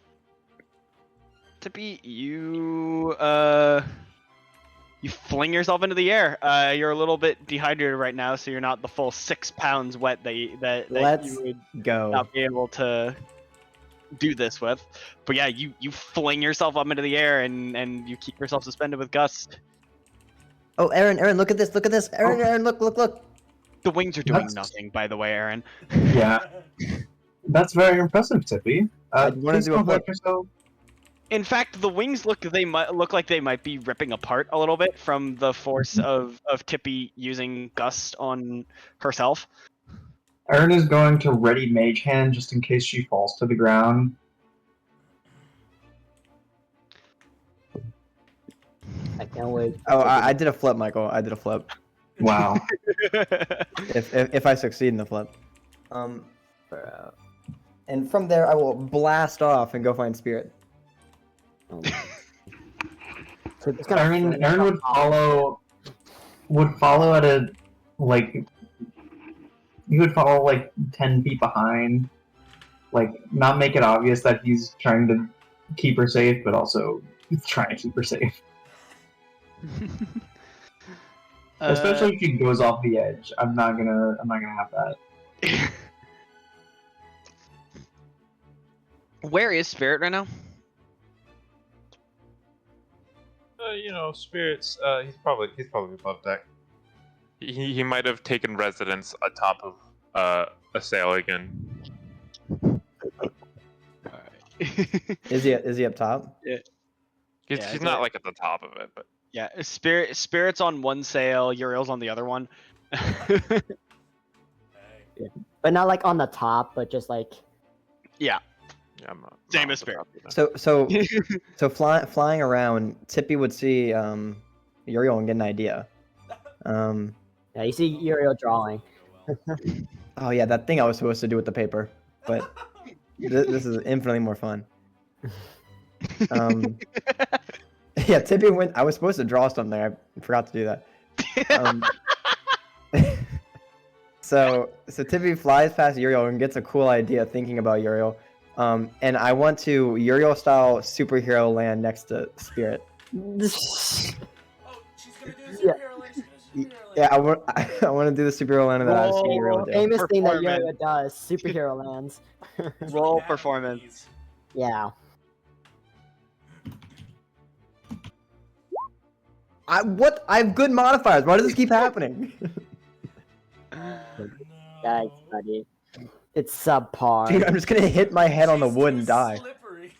Tippy, you fling yourself into the air. You're a little bit dehydrated right now, so you're not the full 6 pounds wet that Let's you would go. not be able to do this with. But yeah, you fling yourself up into the air and you keep yourself suspended with gusts. Oh, Erin, look at this, Erin, look. The wings are doing That's- nothing, by the way, Erin. Yeah. That's very impressive, Tippy. I wanna Please do a comport flip. yourself. In fact, the wings look like they might be ripping apart a little bit from the force of Tippy using gust on herself. Erin is going to ready Mage Hand just in case she falls to the ground. I can't wait. Oh, I did a flip, Michael. I did a flip. Wow. if I succeed in the flip. And from there I will blast off and go find Spirit. So it's gonna Erin finish up would follow at a like he would follow like 10 feet behind. Like not make it obvious that he's trying to keep her safe, but also trying to keep her safe. Especially if she goes off the edge. I'm not gonna have that. Where is Spirit right now? Spirits. He's probably above deck. He might have taken residence atop of a sail again. Is he up top? Yeah. He's not like at the top of it, but Yeah, Spirit's on one sail, Uriel's on the other one. Hey. but not like on the top, but just like Yeah. yeah, I'm not. Same not as at the Spirit. top either. So flying around, Tippy would see Uriel and get an idea. yeah, you see Uriel drawing. Oh yeah, that thing I was supposed to do with the paper, but this is infinitely more fun. Yeah, Tippy went. I was supposed to draw something. I forgot to do that. So Tippy flies past Uriel and gets a cool idea thinking about Uriel. And I want to Uriel style superhero land next to Spirit. Oh, she's gonna do the Yeah. superhero land. She's gonna do superhero Yeah, land. I want to do the superhero land that I've seen Uriel do. Famous thing that Performance. Uriel does, superhero lands. Roll Bad performance. movies. Yeah. I have good modifiers. Why does this keep happening? Yikes, buddy. It's subpar. Dude, I'm just gonna hit my head on the She's wood too and die. Slippery.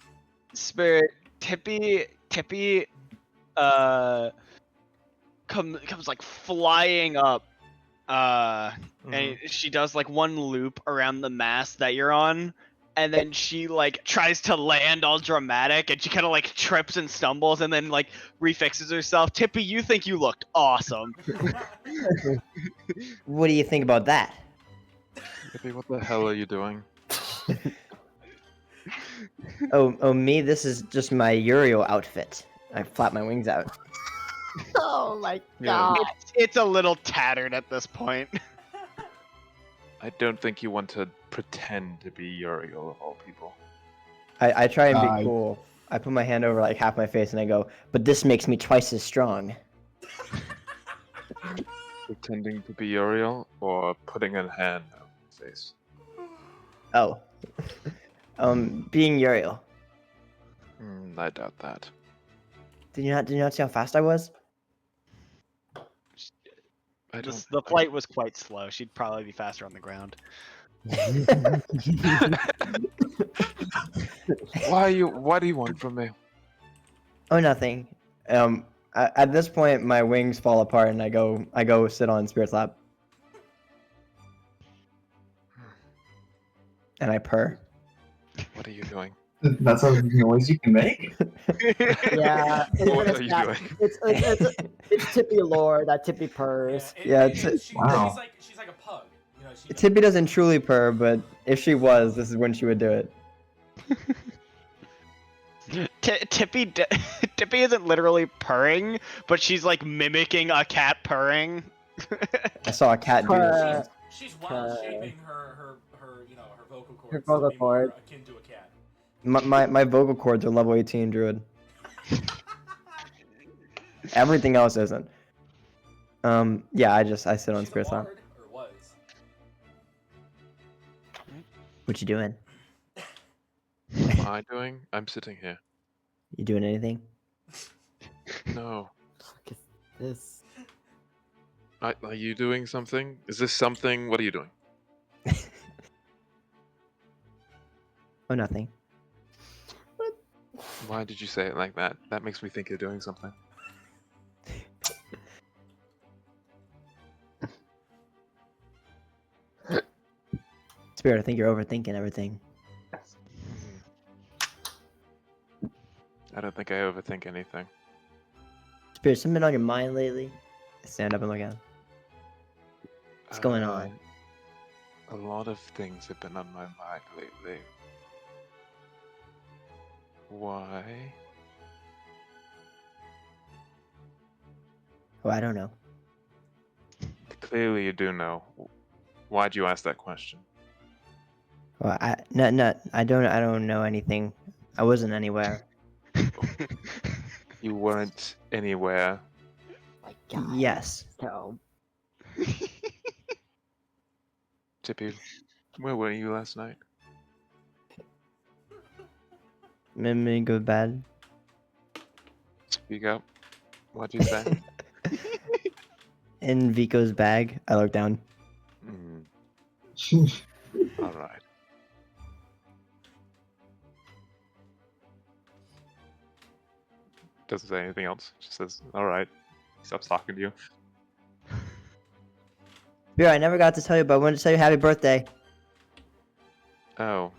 Spirit, Tippy, comes like flying up, and she does like one loop around the mast that you're on, and then she like tries to land all dramatic, and she kind of like trips and stumbles, and then like refixes herself. Tippy, you think you looked awesome? What do you think about that? Tippy, what the hell are you doing? Oh, me. This is just my Uriel outfit. I flap my wings out. Oh my Yeah. god. It's a little tattered at this point. I don't think you want to pretend to be Uriel of all people. I try and be Aye. cool. I put my hand over like half my face and I go, but this makes me twice as strong. Pretending to be Uriel or putting a hand on your face. Oh. Being Uriel. I doubt that. Did you not see how fast I was? I don't. The flight was quite slow. She'd probably be faster on the ground. Why do you want from me? Oh, nothing. At this point, my wings fall apart and I go sit on Spirit's lap. And I purr. What are you doing? That's a noise you can make. Yeah. What are you doing? It's Tippy lore, that Tippy purrs. Yeah, Wow. She's like a pug. You know, she Tippy doesn't truly purr, but if she was, this is when she would do it. Tippy isn't literally purring, but she's like mimicking a cat purring. I saw a cat do this. she's wild shaping her vocal cords. Her vocal to be more cords. akin to a cat. My vocal cords are level 18 druid. Everything else isn't. Yeah, I sit on She's a Spirit's lap. bard, or was. What you doing? What am I doing? I'm sitting here. You doing anything? No. Fuck is this? Are you doing something? Is this something? What are you doing? Oh, nothing. Why did you say it like that? That makes me think you're doing something. Spirit, I think you're overthinking everything. I don't think I overthink anything. Spirit, something been on your mind lately? Stand up and look at him. What's going on? A lot of things have been on my mind lately. Why? Oh, I don't know. Clearly you do know. Why'd you ask that question? Well, I don't know anything. I wasn't anywhere. You weren't anywhere. My God. Yes. No. Tippy, where were you last night? Made me go bad. Speak up. What'd you say? In Vico's bag. I look down. Alright. Doesn't say anything else. Just says, alright. Stops talking to you. Yeah, I never got to tell you, but I wanted to tell you happy birthday. Oh.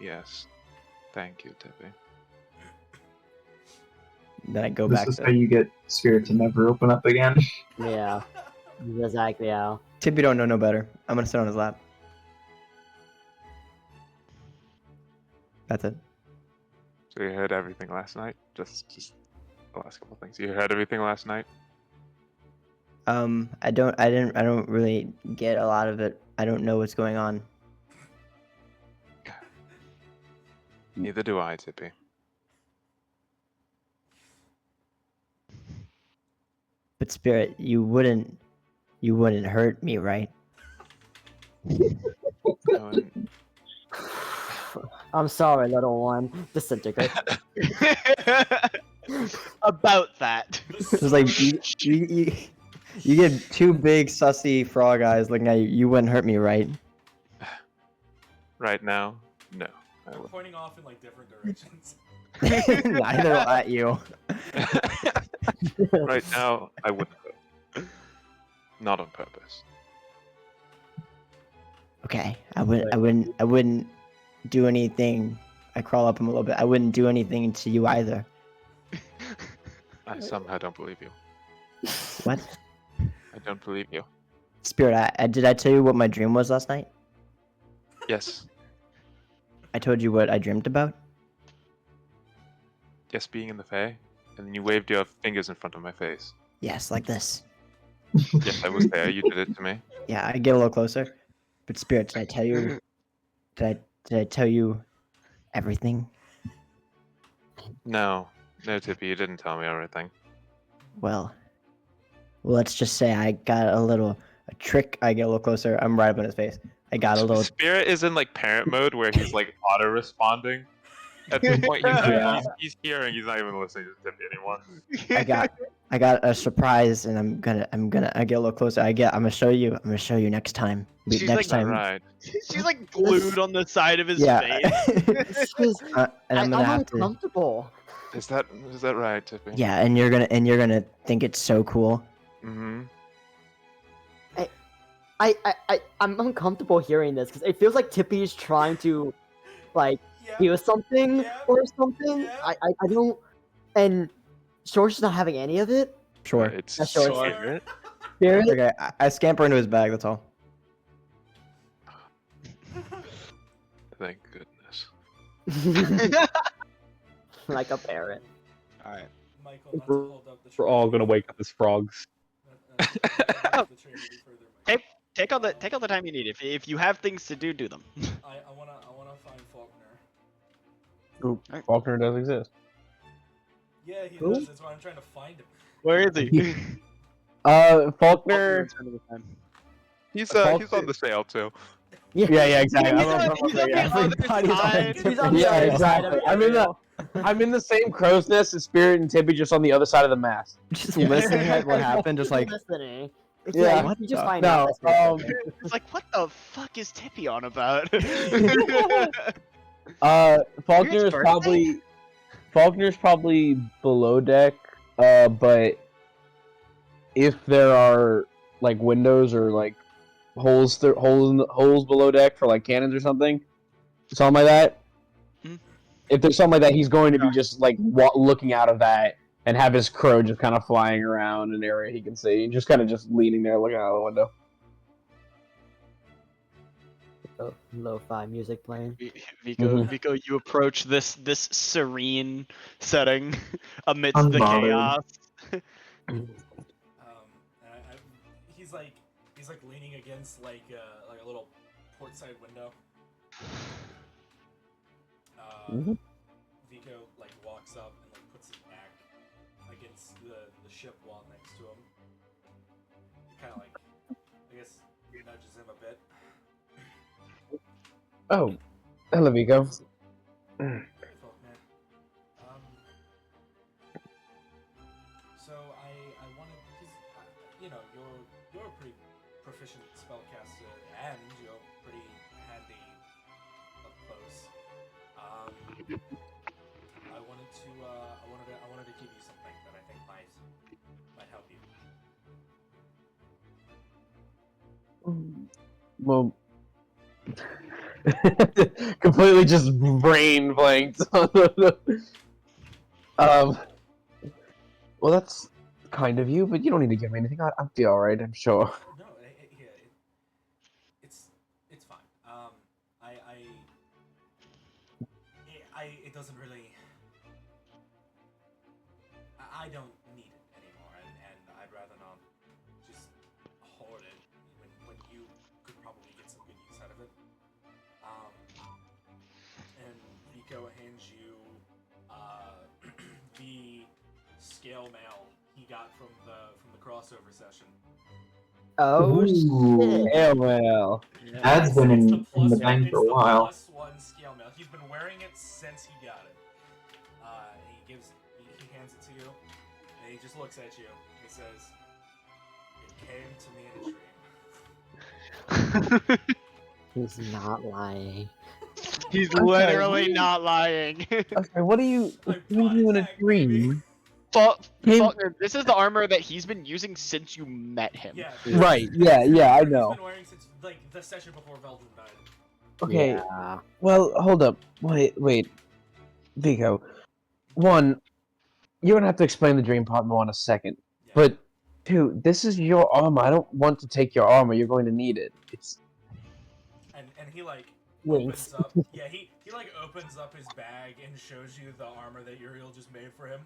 Yes. Thank you, Tippy. Then I go This back is to how you get Spirit to never open up again. Yeah. Exactly how. Tippy don't know no better. I'm gonna sit on his lap. That's it. So you heard everything last night? Just the last couple things. You heard everything last night? I don't really get a lot of it. I don't know what's going on. Neither do I, Tippy. But Spirit, you wouldn't hurt me, right? No, I'm sorry, little one. Disintegrate. About that. It's like you get two big sussy frog eyes looking at you. You wouldn't hurt me, right? right now, no. I We're wouldn't. pointing off in like different directions. Neither at you. Right now, I wouldn't hurt. Not on purpose. Okay, I wouldn't do anything. I crawl up him a little bit. I wouldn't do anything to you either. I somehow don't believe you. What? I don't believe you. Spirit, did I tell you what my dream was last night? Yes. I told you what I dreamed about? Yes, being in the Fae. And then you waved your fingers in front of my face. Yes, like this. Yes, I was there. You did it to me. Yeah, I get a little closer. But Spirit, did I tell you? Did I tell you everything? No. No, Tippy, you didn't tell me everything. Well, let's just say I got a trick. I get a little closer. I'm right up in his face. I got a little. Spirit is in like parent mode where he's like auto-responding. At this point, he's hearing. He's not even listening to Tippy anymore. I got a surprise, and I get a little closer. I'm gonna show you next time. She's Next like, time. Right. She's like glued on the side of his Yeah. face. And I'm gonna have to. uncomfortable. Is that right, Tippy? Yeah, and you're gonna think it's so cool. Mm-hmm. I'm uncomfortable hearing this because it feels like Tippy is trying to, like, Yeah. do something Yeah. or something. Yeah. I don't. And George's not having any of it. Sure. It's That's yours. Spirit. Spirit? Okay, I scamper into his bag. That's all. Thank goodness. Like a parent. Alright. Michael, not to hold up the We're all gonna wake up as frogs. the train any further, Michael. Take all the time you need. If you have things to do them. I wanna find Falkner. Falkner does exist. Yeah, he Who? does. That's why I'm trying to find him. Where is he? Faulkner. He's Falk- on the sale too. Yeah, exactly. He's I'm on the Everybody's other side. He's on the Yeah, other side of exactly. it. I'm in the same crow's nest as Spirit and Tippy, just on the other side of the mast. Just listening at what happened, just like listening. Yeah. You just find No, out. That's It's like, what the fuck is Tippy on about? Faulkner's probably below deck. But if there are like windows or like holes below deck for like cannons or something like that. Hmm. If there's something like that, he's going to be just like looking out of that and have his crow just kind of flying around an area he can see, and just kind of just leaning there looking out of the window. Lo-fi music playing. Vico, you approach this serene setting amidst the Unbothered. chaos. And he's like leaning against like a little port side window. Vico like walks up and like puts his back against the ship wall next to him. Kind of like, I guess, nudges him a bit. Oh, hello, Vico. Hey, Falknir. So I wanted, cause you know you're a pretty proficient spellcaster and you're pretty handy up close. I wanted to give you something that I think might help you. Well, completely just brain blanked. Well, that's kind of you, but you don't need to give me anything. I'll be all right, I'm sure. No, it's fine. It doesn't really. I don't need it anymore, and I'd rather not just hoard it when you could probably get some good use out of it. And Vico hands you the scale mail he got from the crossover session. Oh shit! Yeah, well. That's been It's in the bank for a while. It's the +1 scale mail. He's been wearing it since he got it. He hands it to you, and he just looks at you. And he says, "It came to me in a dream." He's not lying. He's Okay. literally not lying. Okay, what do you Like, do in a body tag, baby. dream? Falknir, this is the armor that he's been using since you met him. Yeah. Right, yeah, I know. He's been wearing since like the session before Veldrin died. Okay, Yeah. well, hold up. Wait. Vico. One, you're gonna have to explain the dream part more in a second. Yeah. But, two, this is your armor. I don't want to take your armor. You're going to need it. It's... And he like Winks. opens up. Yeah, he like opens up his bag and shows you the armor that Uriel just made for him.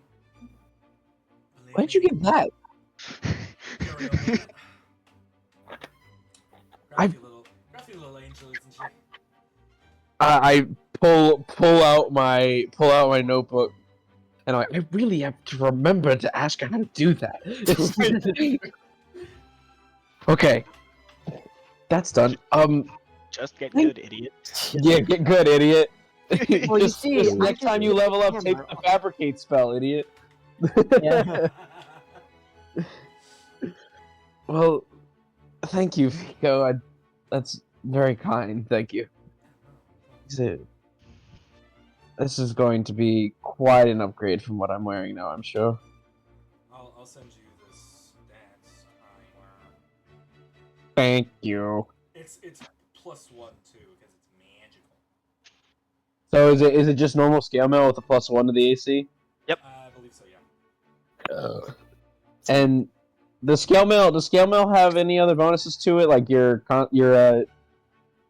Where'd you get that? Uriel made it. Crafty little angel, isn't she? I pull out my notebook, and I really have to remember to ask her how to do that. Okay, that's done. Just get good, idiot. Yeah, get good, idiot. Well, you just, see, just I next just time you did level the up, take camera. the fabricate spell, idiot. Yeah. Well, thank you, Vico. That's very kind. Thank you. This is going to be quite an upgrade from what I'm wearing now, I'm sure. I'll send you this dance I wear. Thank you. It's +1 too because it's magical. So is it just normal scale mail with a +1 to the AC? I believe so, yeah. And the scale mail have any other bonuses to it? Like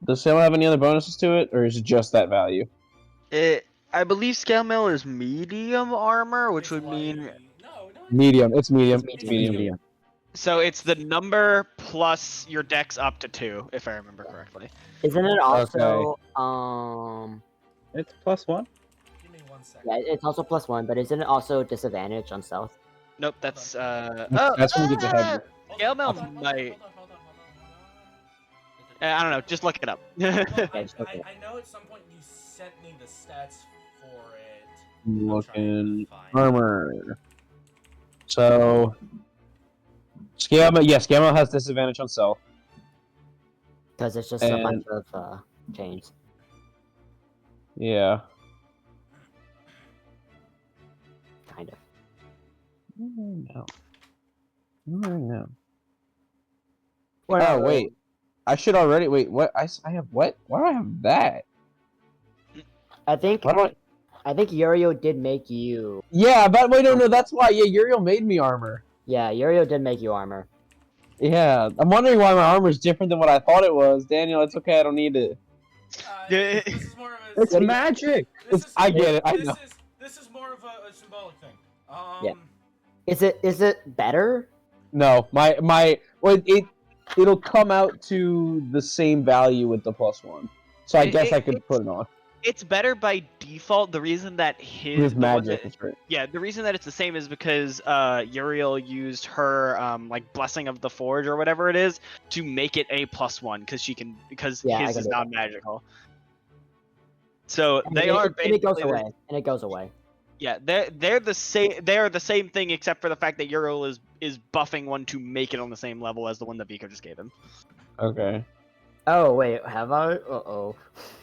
does scale mail have any other bonuses to it, or is it just that value? I believe scale mail is medium armor, which It's would mean like- no, Medium. It's medium. It's It's medium. so it's the number plus your dex up to 2, if I remember correctly. Isn't it also It's +1. Give me 1 second. yeah, it's also +1, but isn't it also disadvantage on stealth? Nope, that's That's when you get the head. Scale mail might. I don't know. Just look it up. I know at some point you sent me the stats for it. Looking Fine. armor. So scale mail has disadvantage on stealth. Because it's just a And- bunch of chains. Yeah. Kind of. No. No. Whatever. Oh wait, I should already wait. What I have what? Why do I have that? I think Why do I? Uriel did make you. Yeah, but wait, no, that's why. Yeah, Uriel made me armor. Yeah, Uriel did make you armor. Yeah, I'm wondering why my armor is different than what I thought it was. Daniel, it's okay. I don't need it. Yeah. This is more of a. It's magic. I get it. I know. This is more of a symbolic thing. Yeah. Is it better? No, it'll come out to the same value with the +1. So I guess I could put it on. It's better by default. The reason that His magic is great. yeah, the reason that it's the same is because Uriel used her like blessing of the forge or whatever it is to make it a +1 because his is not magical. So they are and it goes away. And it goes away. Yeah, they're the same. They are the same thing except for the fact that Uriel is buffing one to make it on the same level as the one that Vico just gave him. Okay. Oh wait, have I? Uh-oh.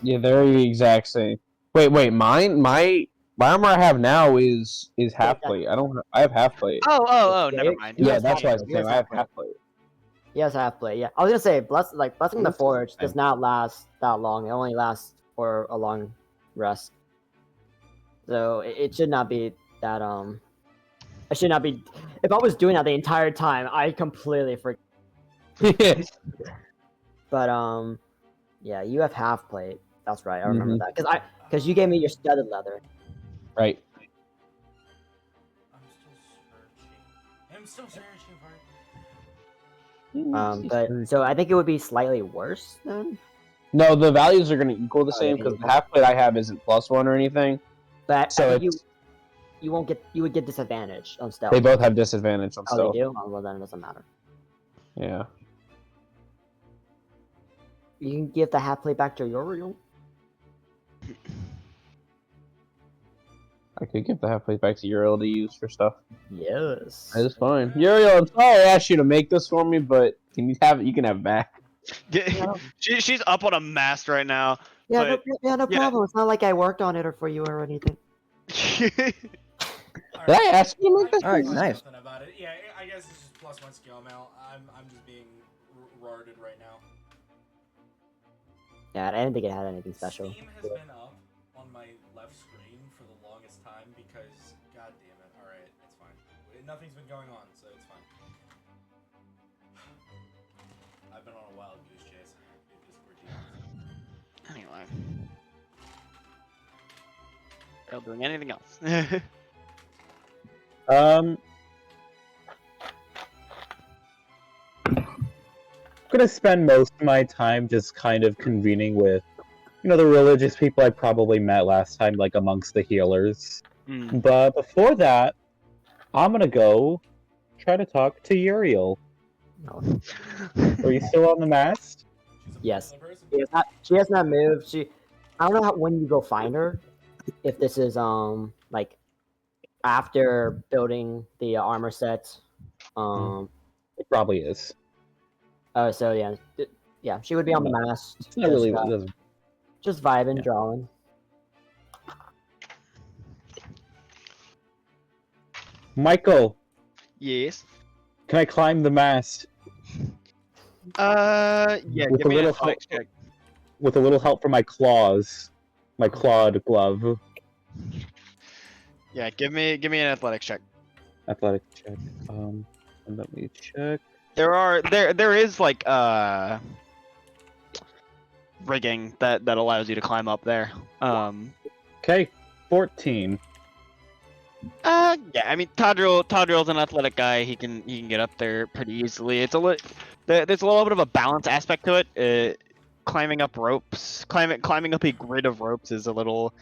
Yeah, they're the exact same. Wait, my armor I have now is half plate. I have half plate. Oh, never mind. Yeah, that's why I said I have half plate. Yes, half plate. Yeah, I was gonna say blessing the forge does not last that long. It only lasts for a long rest. So it should not be that It should not be. If I was doing that the entire time, I completely forget. But yeah, you have half plate. That's right. I remember that because you gave me your studded leather. Right. I'm still searching for it. But so I think it would be slightly worse then. No, the values are going to equal the same because the half plate I have isn't +1 or anything. But so you won't get. You would get disadvantage on stealth. They both have disadvantage on stealth. Oh, they do. Oh, well, then it doesn't matter. Yeah. You can give the half plate back to Uriel. I could give the half plate back to Uriel to use for stuff. Yes. That is fine. Uriel, I'm sorry I asked you to make this for me, but you can have it back. She's up on a mast right now. Yeah, no problem. It's not like I worked on it or for you or anything. Did I ask you to make this? All right, nice. About it. Yeah, I guess it's just +1 skill mail. I'm just being rarded right now. Yeah, I didn't think it had anything special. Steam has been up on my left screen for the longest time because, god damn it. All right, it's fine. Nothing's been going on, so it's fine. I've been on a wild goose chase. Anyway. Not doing anything else. I'm gonna spend most of my time just kind of convening with, the religious people I probably met last time, like amongst the healers. But before that, I'm gonna go try to talk to Uriel. Are you still on the mast? Yes. She has not moved. I don't know when you go find her. If this is like after building the armor set. It probably is. Oh, so yeah, she would be on the mast. It's not really just vibing, drawing. Michael. Yes. Can I climb the mast? Yeah. With give me an athletics check. With a little help from my claws, my clawed glove. Yeah, give me an athletics check. Athletic check. Let me check. There is like rigging that allows you to climb up there. Okay, 14. Yeah, I mean Tadriel's an athletic guy. He can get up there pretty easily. There's a little bit of a balance aspect to it. Climbing up ropes, climbing up a grid of ropes is a little.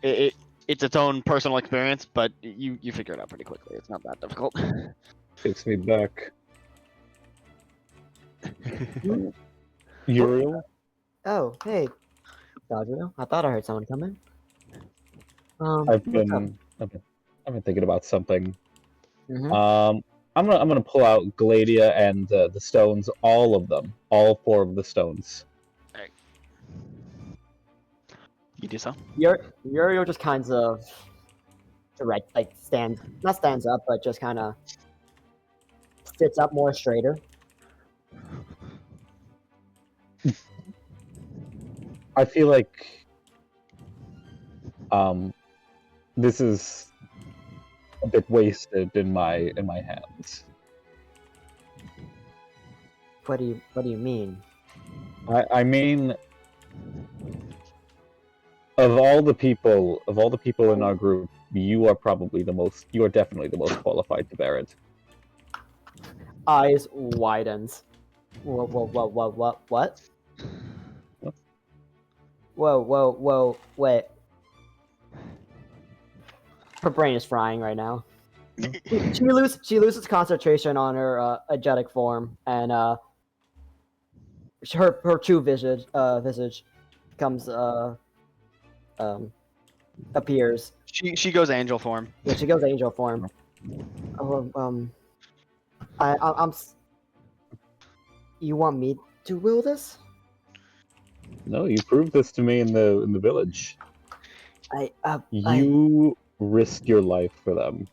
It's its own personal experience, but you figure it out pretty quickly. It's not that difficult. Takes me back. Uriel? Oh, hey, Tadriel. I thought I heard someone come in. I've been thinking about something. Mm-hmm. I'm gonna pull out Gladia and the stones, all of them, all 4 of the stones. Alright. You do so. Uriel just kind of stands up, but just kind of sits up more straighter. I feel like this is a bit wasted in my hands. What do you mean? I mean, Of all the people in our group, you are definitely the most qualified to bear it. Eyes widens. What? What? Whoa, wait. Her brain is frying right now. She loses concentration on her agetic form, and her true visage comes appears. She goes angel form. Yeah, she goes angel form. I'm. You want me to will this? No, you proved this to me in the village. You risked your life for them,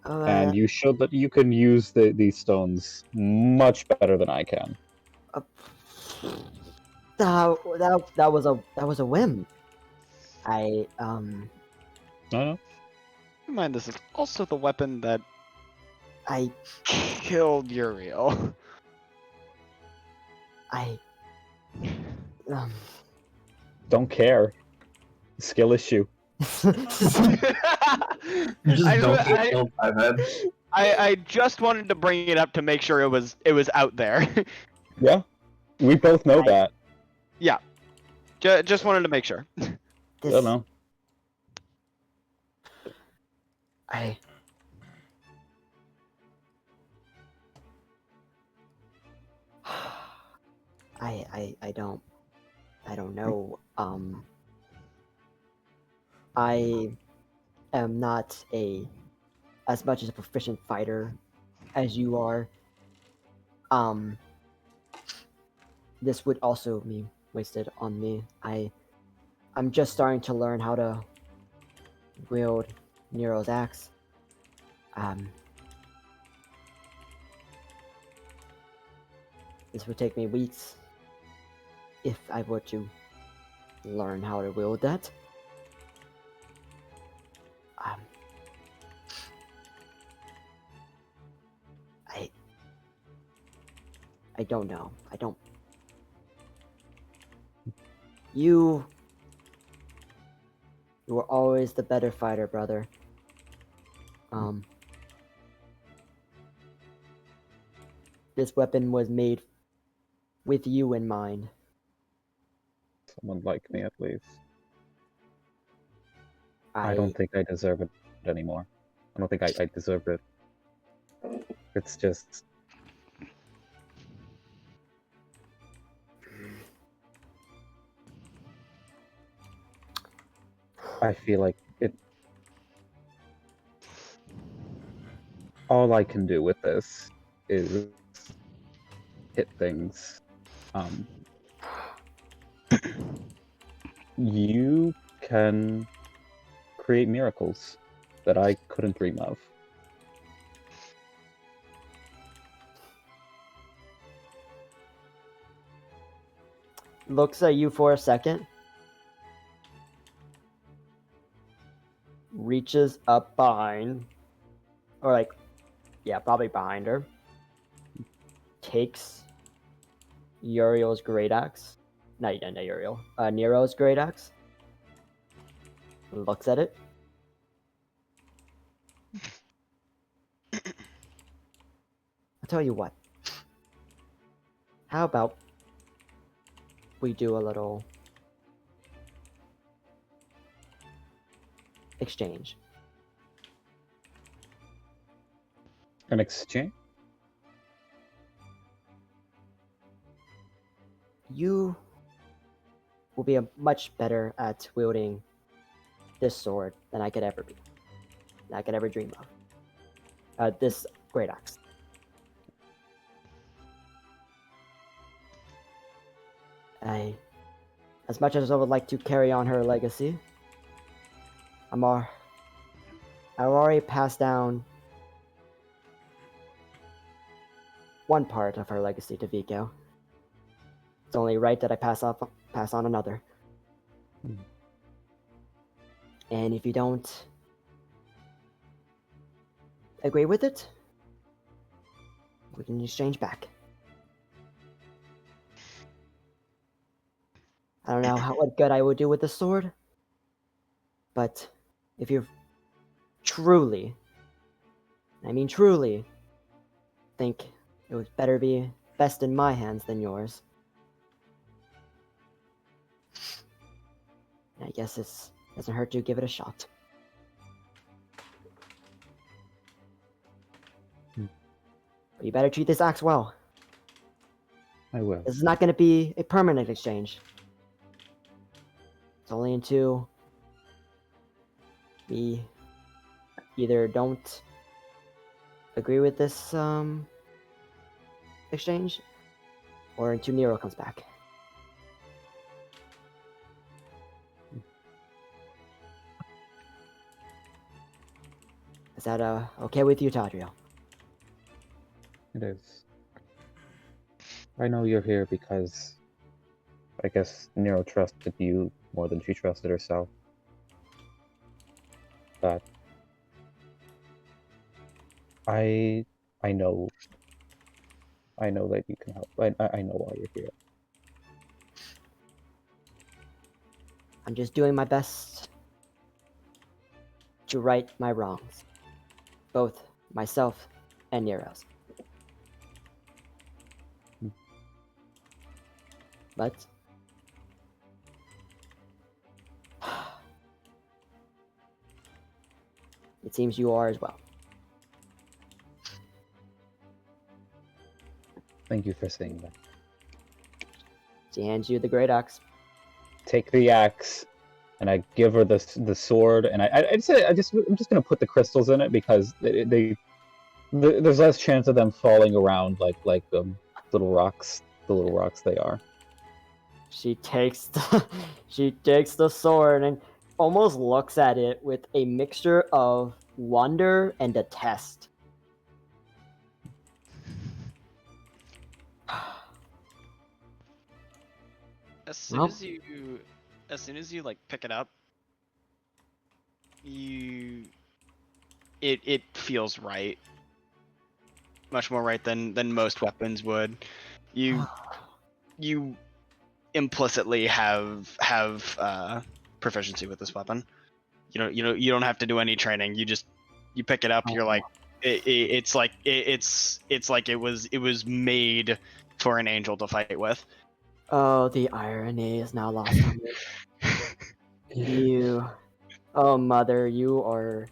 and you showed that you can use these stones much better than I can. That was a whim. I No. Mind, this is also the weapon that I killed Uriel. Don't care. Skill issue. I just wanted to bring it up to make sure it was out there. Yeah, we both know that. Yeah, just wanted to make sure. Don't know. I don't know. I am not as much as a proficient fighter as you are. This would also be wasted on me. I'm just starting to learn how to wield Nero's axe. This would take me weeks if I were to learn how to wield that. I don't know. You were always the better fighter, brother. This weapon was made with you in mind. Someone like me, at least. I don't think I deserve it anymore. I don't think I deserve it. It's just... I feel like it... All I can do with this is hit things. You can create miracles that I couldn't dream of. Looks at you for a second. Reaches up behind. Or like, yeah, probably behind her. Takes Uriel's great axe. Not Uriel. Nero's great axe. Looks at it. I'll tell you what. How about we do a little exchange? An exchange? You will be much better at wielding this sword than I could ever be. Than I could ever dream of. This great axe. As much as I would like to carry on her legacy, I've already passed down one part of her legacy to Vico. It's only right that I pass on another. And if you don't agree with it, we can exchange back. I don't know what good I would do with the sword, but if you truly, I mean truly, think it would better be best in my hands than yours, I guess it doesn't hurt to give it a shot. But you better treat this axe well. I will. This is not going to be a permanent exchange. It's only until we either don't agree with this exchange, or until Nero comes back. Is that okay with you, Tadriel? It is. I know you're here because I guess Nero trusted you more than she trusted herself. But I know that you can help. I know why you're here. I'm just doing my best to right my wrongs, both myself and Nero's. But it seems you are as well. Thank you for saying that. She hands you the great axe. Take the axe, and I give her the sword, and I'm just gonna put the crystals in it because there's less chance of them falling around like little rocks, the little rocks they are. She takes the sword and almost looks at it with a mixture of wonder and detest. As soon as you like pick it up, it feels right. Much more right than most weapons would. You implicitly have proficiency with this weapon. You don't have to do any training. You pick it up. You're like it's like it was made for an angel to fight with. Oh, the irony is now lost on me. Oh mother, you are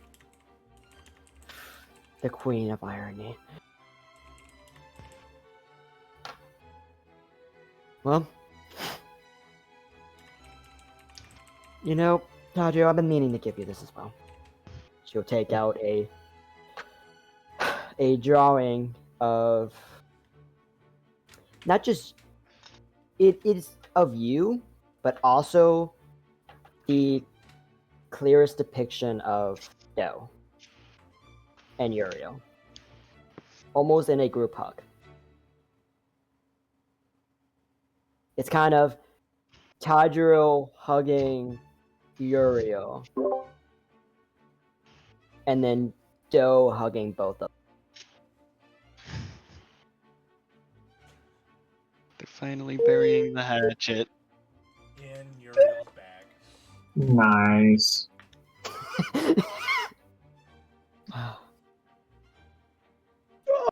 the queen of irony. Well, Tadriel, I've been meaning to give you this as well. She'll take out a drawing of not just it is of you, but also the clearest depiction of Do and Uriel, almost in a group hug. It's kind of Tadriel hugging Uriel, and then Do hugging both of them. They're finally burying the hatchet. In Uriel's bag. Nice.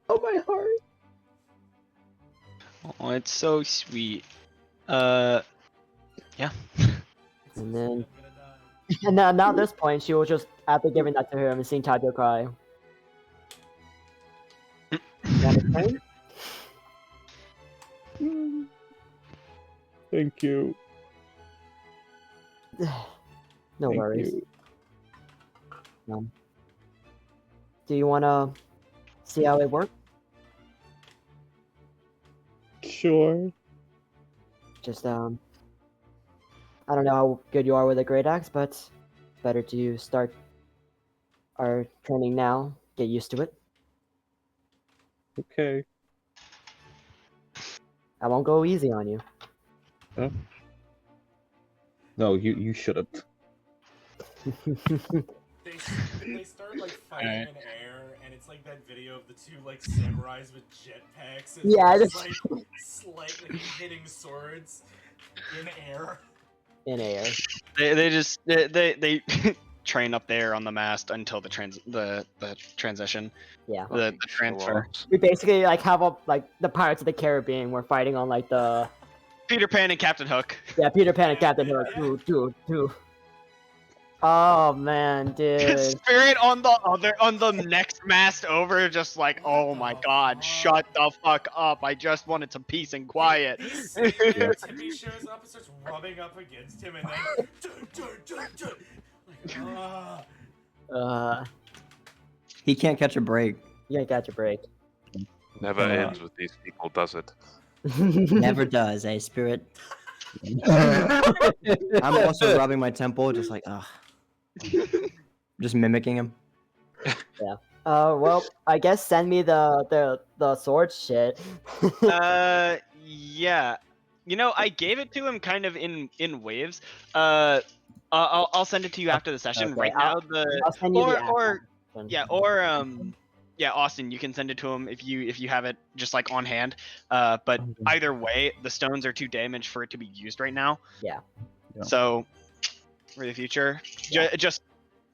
Oh, my heart. Oh, it's so sweet. Yeah. And then, and now at this point, she will just, after giving that to him and seeing Tadriel cry. Thank you. No Thank worries. you. Do you want to see how it works? Sure. Just, I don't know how good you are with a great axe, but better to start our training now. Get used to it. Okay. I won't go easy on you. Huh? No, you shouldn't. They start like fighting in air, and it's like that video of the two like samurais with jetpacks and Yeah, just like slightly hitting swords in air. in air. They train up there on the mast until the transition. Yeah. The transfer. We basically like have like the Pirates of the Caribbean. We're fighting on like the Peter Pan and Captain Hook. Yeah, Peter Pan and Captain Hook. Dude. Oh man, dude. Spirit on the next mast over, just like, oh my god, shut the fuck up! I just wanted some peace and quiet. Tippy shows up and starts rubbing up against him, and then He can't catch a break. You can't catch a break. Never ends with these people, does it? Never does, eh, Spirit? I'm also rubbing my temple, just like, ugh. Just mimicking him. Yeah. Well, I guess send me the sword shit. Yeah. You know, I gave it to him kind of in waves. I'll send it to you after the session. Okay, Right now, I'll send you yeah, Austin, you can send it to him if you have it just like on hand. But either way, the stones are too damaged for it to be used right now. Yeah. So for the future, just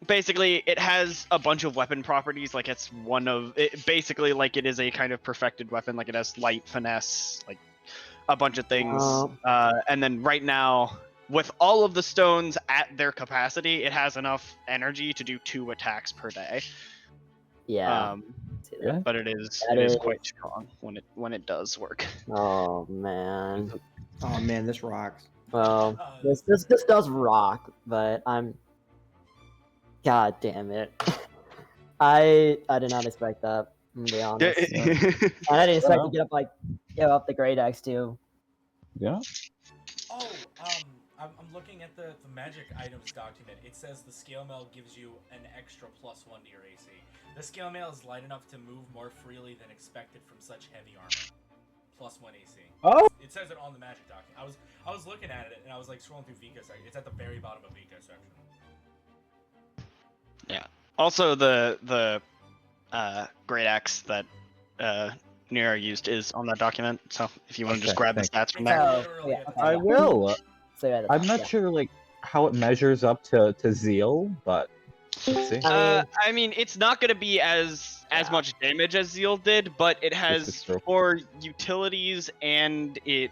basically, it has a bunch of weapon properties. Like it's one of it, basically like it is a kind of perfected weapon. Like it has light, finesse, like a bunch of things. And then right now, with all of the stones at their capacity, it has enough energy to do 2 attacks per day. Yeah. But it is quite strong when it does work. Oh man. Oh man, this rocks. Well, this does rock, but I'm. God damn it! I did not expect that. I'm gonna be honest. And I didn't expect to get up the great X too. Yeah. Oh, I'm looking at the magic items document. It says the scale mail gives you an extra +1 to your AC. The scale mail is light enough to move more freely than expected from such heavy armor. +1 AC. Oh. It says it on the magic document. I was looking at it and I was like scrolling through Vico section. It's at the very bottom of Vico section. Yeah. Also, the great axe that Nero used is on that document. So if you want to just grab the stats from there, I will. So I'm not sure like how it measures up to Zeal, but let's see. I mean, it's not going to be as much damage as Zeal did, but it has 4 utilities, and it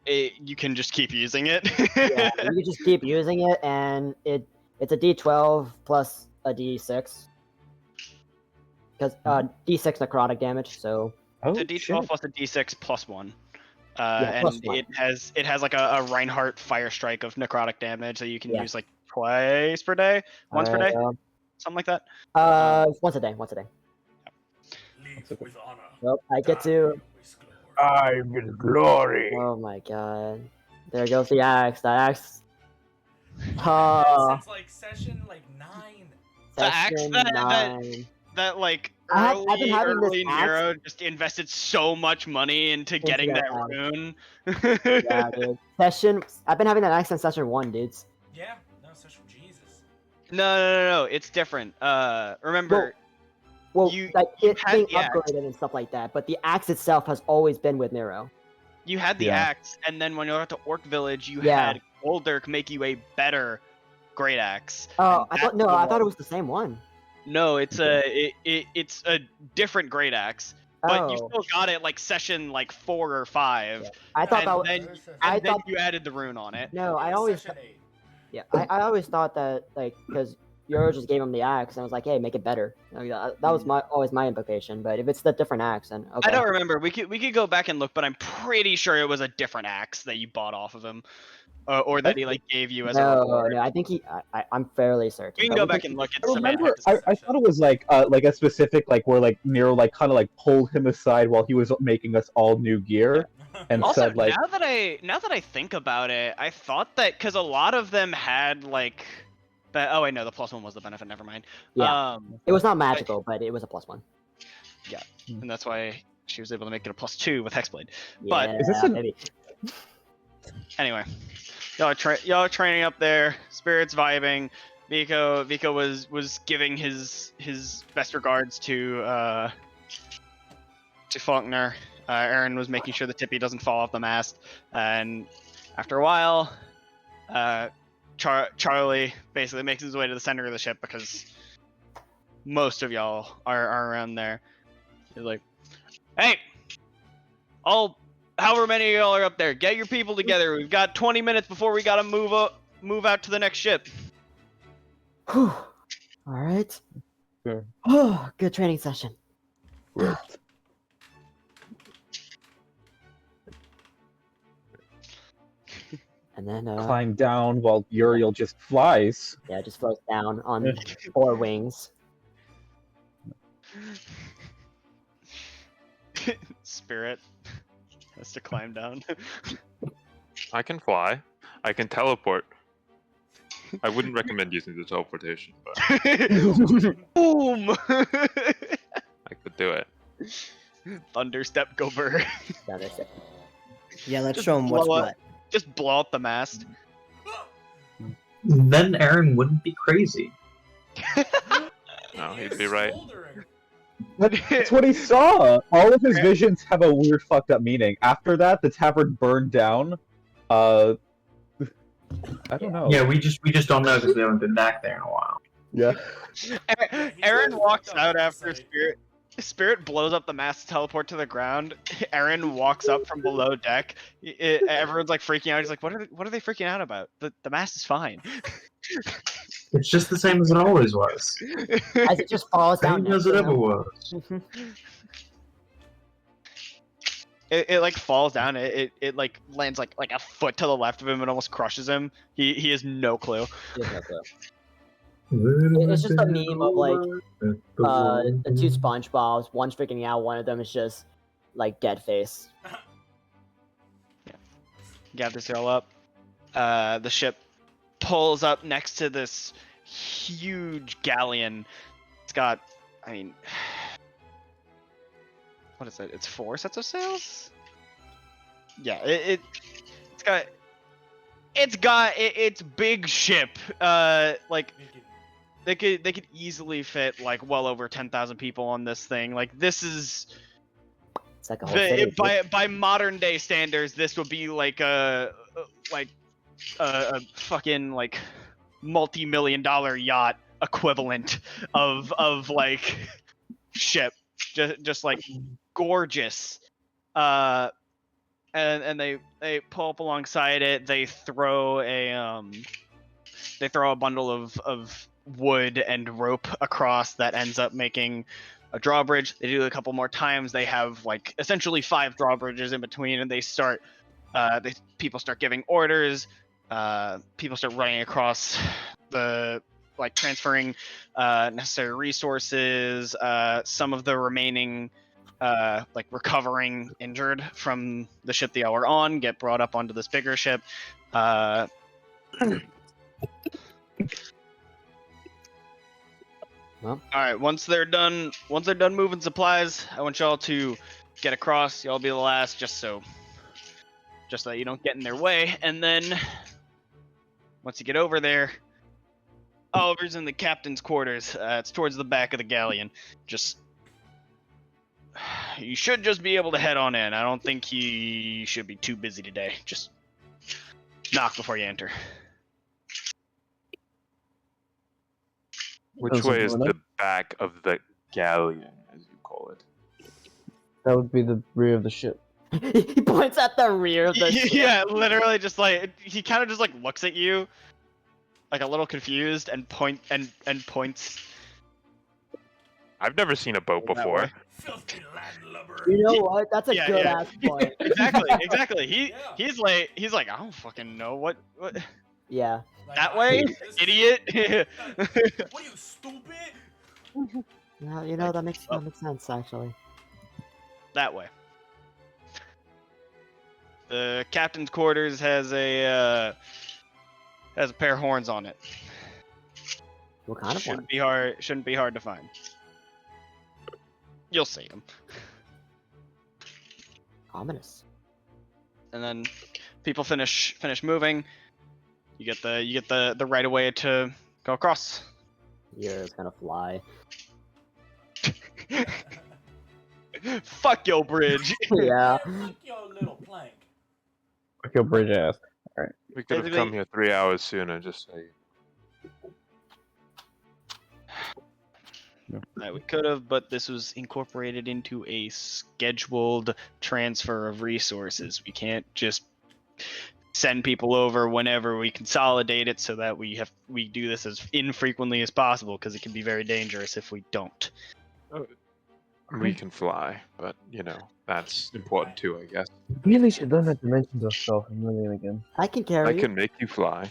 you can just keep using it. Yeah, you can just keep using it, and it's a D12 plus a D6. Because D6 necrotic damage, so. It's a D12 plus a D6 plus 1. And it has like a Reinhardt fire strike of necrotic damage that you can use like twice per day, once per day, something like that. Once a day. Leave with honor. Well, I get to. I get glory. Oh my god! There goes the axe. The axe. Since like session 9. The axe that like early Nero just invested so much money into getting that rune. Yeah, dude. I've been having that axe since session 1, dudes. Yeah, no, session Jesus. No, it's different. Remember, being upgraded and stuff like that, but the axe itself has always been with Nero. You had the axe, and then when you went to Orc Village, you had Goldirk make you a better great axe. Oh, I thought it was the same one. No, it's it's a different great axe, but you still got it like session 4 or 5. Yeah. I thought then you added the rune on it. No, I always thought that because Uriel just gave him the axe and I was like, hey, make it better. That was always my implication. But if it's the different axe, then okay. I don't remember. We could go back and look, but I'm pretty sure it was a different axe that you bought off of him. Or that he gave you as a reward. No, I think I'm fairly certain. We can go back and look at. I remember. I thought it was like a specific where Nero kind of pulled him aside while he was making us all new gear, and also, said now that I think about it, I thought that because a lot of them had that. Oh, I know the +1 was the benefit. Never mind. Yeah. It was not magical, but it was a +1. Yeah, and that's why she was able to make it a +2 with Hexblade. Yeah, but is this maybe. Anyway. Y'all are training up there. Spirits vibing. Vico was giving his best regards to Falknir. Erin was making sure the Tippy doesn't fall off the mast, and After a while, Charlie basically makes his way to the center of the ship because most of y'all are around there. He's like, "Hey, however many of y'all are up there, get your people together. We've got 20 minutes before we gotta move out to the next ship." Whew. All right. Sure. Oh, good training session. Right. And then Climb down while Uriel just flies. yeah, just floats down on 4 wings. Spirit has to climb down. I can fly. I can teleport. I wouldn't recommend using the teleportation, but Boom! I could do it. Thunderstep go bird. Yeah, that's it. Yeah, let's Just show him what's blow what. Just blow up the mast. Then Erin wouldn't be crazy. No, he'd be right. That's what he saw. All of his visions have a weird, fucked up meaning. After that, the tavern burned down. I don't know. Yeah, we just don't know because we haven't been back there in a while. Yeah. Erin walks out after Spirit. Spirit blows up the mast to teleport to the ground. Erin walks up from below deck. Everyone's like freaking out. He's like, "What are they freaking out about? The mast is fine." It's just the same as it always was. As it just falls down. Same as it ever was. It like falls down. It like lands like a foot to the left of him and almost crushes him. He has no clue. It's just a meme of like the 2 SpongeBobs. One's freaking out. One of them is just like dead face. Gathers it all up. The ship pulls up next to this huge galleon. It's got, I mean, what is it? It's 4 sets of sails. Yeah, it's big ship. Like they could easily fit like well over 10,000 people on this thing. Like this is. It's like a whole city. By modern day standards, this would be like a fucking like multi-million-dollar yacht equivalent of like ship, just like gorgeous. And they pull up alongside it. They throw a bundle of wood and rope across that ends up making a drawbridge. They do it a couple more times. They have like essentially 5 drawbridges in between, and they start. People start giving orders. People start running across the like transferring necessary resources. Some of the remaining like recovering injured from the ship they all were on get brought up onto this bigger ship. Well. All right. Once they're done moving supplies, I want y'all to get across. Y'all be the last, just so that you don't get in their way. And then once you get over there, Oliver's in the captain's quarters. It's towards the back of the galleon. You should just be able to head on in. I don't think he should be too busy today. Just knock before you enter. Which way is the back of the galleon, as you call it? That would be the rear of the ship. He points at the rear of the ship. Yeah, literally, just like he kind of just like looks at you, like a little confused, and points. I've never seen a boat before. You know what? That's a good ass point. Exactly. He's like, I don't fucking know what. Yeah. That way, idiot. What are you, stupid? Yeah, you know that makes sense actually. That way. The captain's quarters has a pair of horns on it. What kind of horn? Shouldn't be hard to find. You'll see them. Ominous. And then people finish moving. You get the right of way to go across. Yeah, it's gonna fly. Fuck your bridge. Yeah. Fuck your little plank. Fuck your bridge ass. We could have come here 3 hours sooner, just say. We could have, but this was incorporated into a scheduled transfer of resources. We can't just send people over whenever. We consolidate it so that we do this as infrequently as possible, because it can be very dangerous if we don't. We can fly, but that's important too, I guess. Really should learn that dimension door spell from Lillian again. I can carry I you. can make you fly.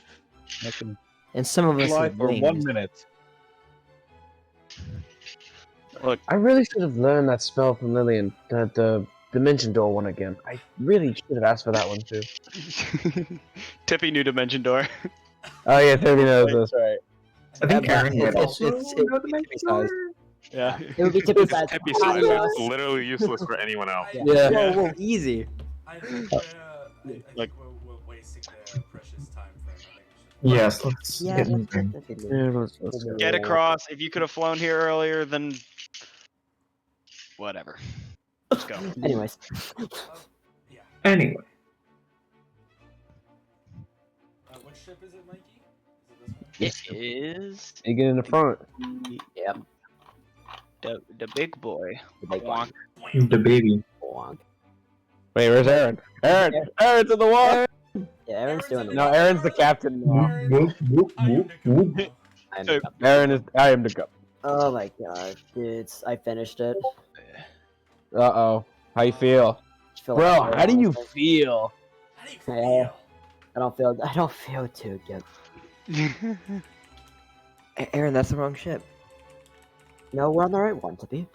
I can And some of us fly have for wings. 1 minute. Look, I really should have learned that spell from Lillian, the dimension door one again. I really should have asked for that one too. Tippy new dimension door. Oh yeah, 30 knows that's right. I think Yeah, Erin might also it's know the Tippy size. Yeah. It would be Tippy size. Tippy size is literally useless for anyone else. Yeah. Whoa, easy. I think, Like- we're wasting the precious time frame. I think we should. Yes, let's Yeah, get moving. let's go. Get across. If you could have flown here earlier, then whatever. Let's go. Anyways, Yeah. Anyway, Which ship is it, Mikey? Is it this one? It is You get in the front. yep. the big boy. The big one. the baby. Bonk. Wait, where's Aaron? Aaron's in the water. Yeah, Aaron's doing it. No, Aaron's the captain now. Whoop, whoop, I am whoop, the whoop. captain. I'm the captain. I am the captain. Oh my god, dudes! I finished it. Uh-oh. How you feel? Feel Bro, like- how do you feel? How do you Yeah. feel? I don't feel too good. Aaron, that's the wrong ship. No, we're on the right one, Tippy.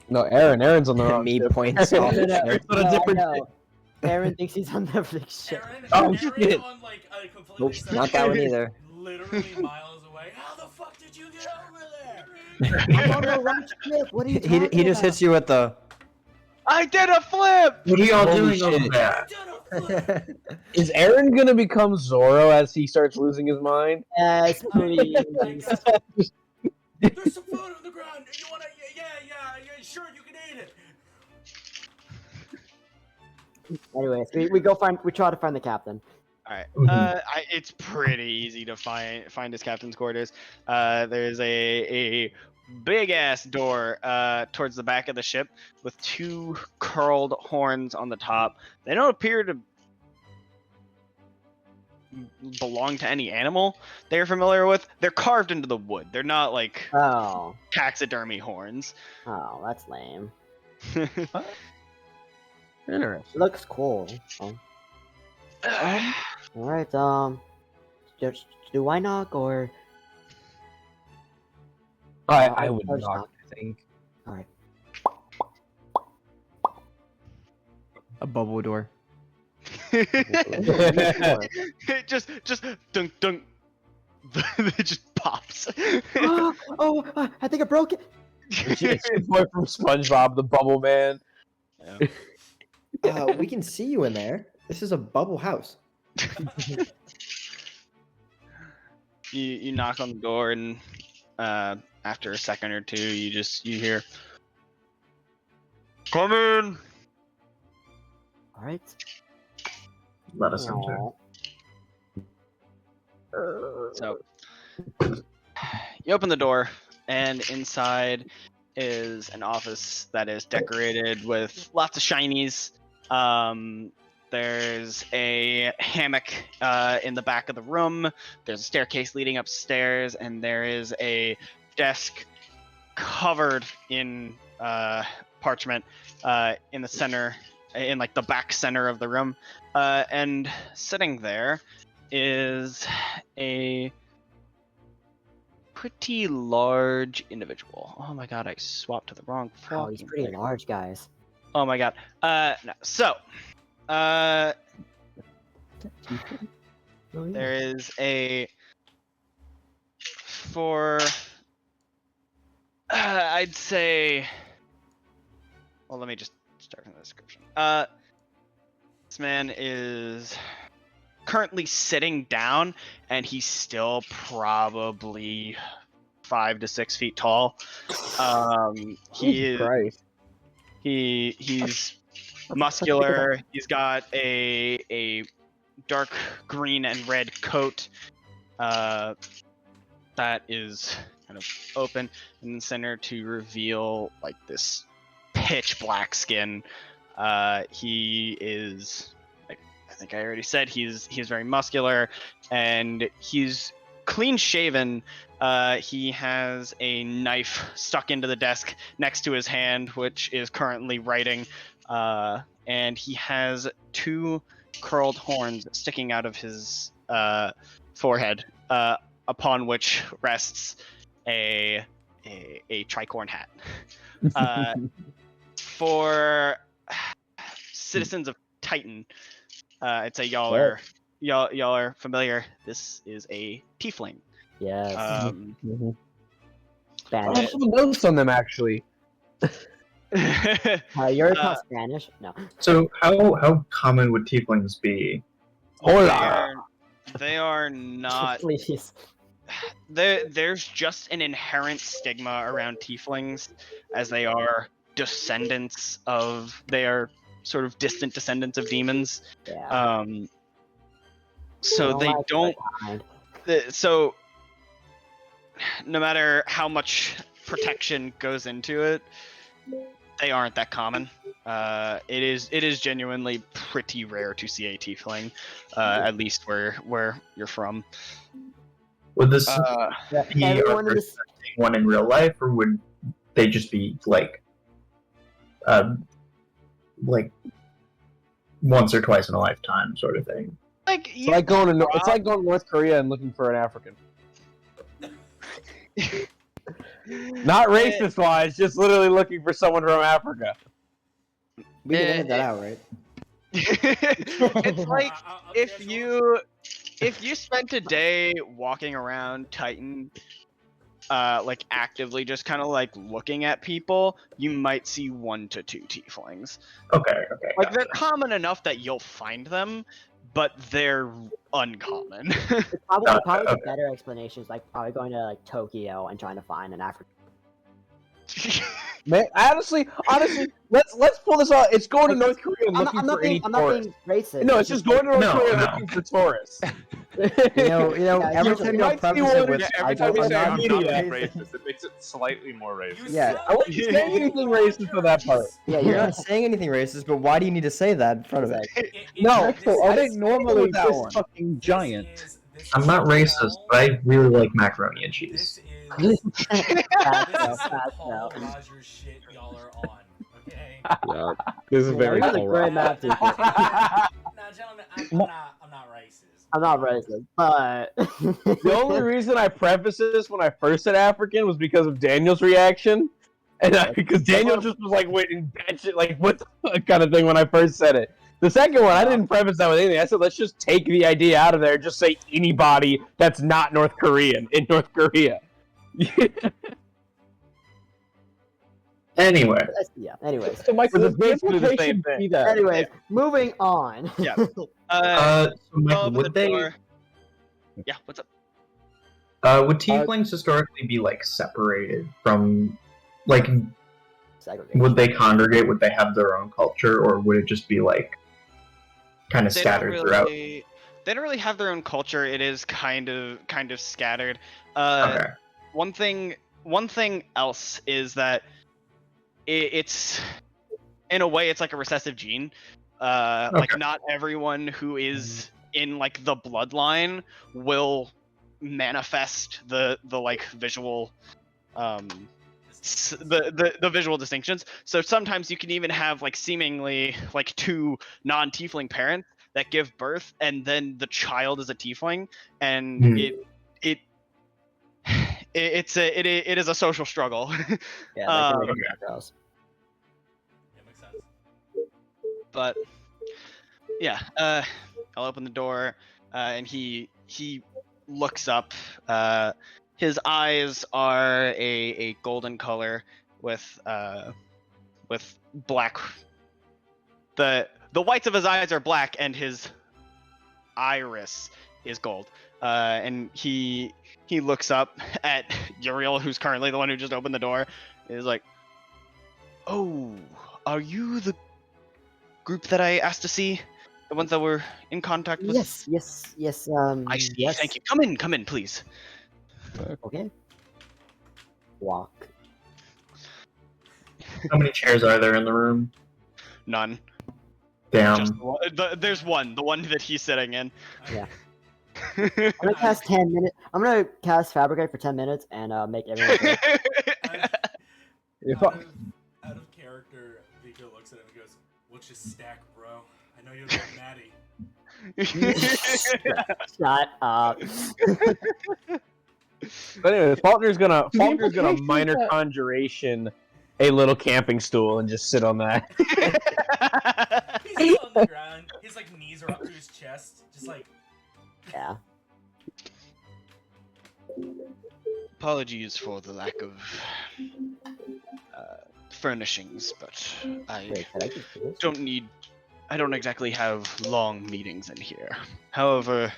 No, Aaron's on the wrong Me ship. points off. It's on a different ship. Aaron thinks he's on the big ship. Oh, Aaron shit. on like a completely Nope, separate not that one ship, either. literally miles away. How the fuck did you get over there? I'm on the right ship. What are you talking He just hits you with the. I did a flip. What are y'all Holy doing over shit. there? You did a flip. Is Aaron gonna become Zoro as he starts losing his mind? Yes, please. There's some food on the ground. You wanna? Yeah. Sure, you can eat it. Anyways, we try to find the captain. All right. Mhm. It's pretty easy to find his captain's quarters. There's a big ass door towards the back of the ship with two curled horns on the top. They don't appear to belong to any animal they're familiar with. They're carved into the wood. They're not like Oh, taxidermy horns. that's lame. Interesting. It looks cool. Alright, do I knock or? I would I'll just not think. Alright. A bubble door. It just dunk dunk. It just pops. I think I broke it. It's the boy from SpongeBob, the Bubble Man. We can see you in there. This is a bubble house. You knock on the door, and after a second or two, you hear, "Come in." Alright. Let us enter. So you open the door, and inside is an office that is decorated with lots of shinies. There's a hammock in the back of the room. There's a staircase leading upstairs, and there is a desk covered in parchment in the center, in like the back center of the room. And sitting there is a pretty large individual. Oh my god, I swapped to the wrong Oh, he's fucking pretty thing. large, guys. Oh my god. No. So, there is a I'd say. Well, let me just start from the description. This man is currently sitting down, and he's still probably 5 to 6 feet tall. He's muscular. He's got a dark green and red coat that is kind of open in the center to reveal like this pitch black skin. He is, like I think I already said, he's very muscular and he's clean shaven. He has a knife stuck into the desk next to his hand, which is currently writing, and he has 2 curled horns sticking out of his forehead, upon which rests a tricorn hat. For citizens of Titan, I'd say y'all are familiar. This is a tiefling. Yes. I Spanish. have some notes on them actually. You're not Spanish? No. So how common would tieflings be? They are not. Please. There's just an inherent stigma around tieflings, as they are descendants of. They are sort of distant descendants of demons. Yeah. So they like don't. that kind. So no matter how much protection goes into it, they aren't that common. It is genuinely pretty rare to see a tiefling, at least where you're from. Would this be Everyone a in this. one in real life, or would they just be like once or twice in a lifetime sort of thing? It's like going to North Korea and looking for an African. Not racist wise, just literally looking for someone from Africa. We can edit that out, right? It's like if Okay, you spent a day walking around Titan, like actively just kind of like looking at people, you might see 1 to 2 tieflings. Okay. Like they're common enough that you'll find them, but they're uncommon. Probably the better explanation is like probably going to like Tokyo and trying to find an African. Man, honestly, let's pull this out. It's going to North Korea and looking for any I'm not tourists. being racist. No, it's just going to North Korea No. looking for tourists. You know, every you time you might see preface one it of with, the- Every I time you don't- say I'm I'm not not meaning racist, it makes it slightly more racist. Yeah. I wasn't saying anything racist for that part. yeah, you're not saying anything racist, but why do you need to say that in front of it? No, Are they I normally with that this one. fucking giant? I'm not racist, but I really like macaroni and cheese. This That's is no. Paul Rogers shit y'all are on. Okay. Yeah, this is Yeah, very you're the full great math teacher. Now, gentlemen, I'm not racist. I'm not racist, but The only reason I prefaced this when I first said African was because of Daniel's reaction, and because Daniel just was like waiting, like what the fuck kind of thing when I first said it. The second one, I didn't preface that with anything. I said let's just take the idea out of there, just say anybody that's not North Korean in North Korea. Anyway, yeah. Anyways, So, Michael, It's would the basically the same implication thing. be that? anyways, moving on. Yeah. so Michael, Open would the they? door. Yeah. What's up? Would tieflings historically be like separated from, like, Segregation. would they congregate? Would they have their own culture, or would it just be like kind of They scattered don't throughout? really. They don't really have their own culture. It is kind of scattered. Okay. One thing else is that it's in a way it's like a recessive gene. Like not everyone who is in like the bloodline will manifest the like visual the visual distinctions. So sometimes you can even have like seemingly like 2 non-tiefling parents that give birth, and then the child is a tiefling, and it is a social struggle. Yeah, like Um, American girls. Yeah, makes sense. But yeah, I'll open the door, and he looks up. His eyes are a golden color with black. The whites of his eyes are black, and his iris is gold. And he looks up at Uriel, who's currently the one who just opened the door. And is like, "Oh, are you the group that I asked to see?" The ones that were in contact with. Yes. I see. Yes. Thank you. Come in, please. Okay. Walk. How many chairs are there in the room? None. Damn. Just there's one. The one that he's sitting in. Yeah. I'm gonna cast 10 minutes. I'm gonna cast Fabricate for 10 minutes and make everyone go. Out of character, Vico looks at him and goes, "What's your stack, bro? I know you're like Maddie." Shut up. But anyway, Falkner's gonna minor conjuration a little camping stool and just sit on that. He's just on the ground. His like knees are up to his chest, just like. Yeah. Apologies for the lack of furnishings, but I don't exactly have long meetings in here. However,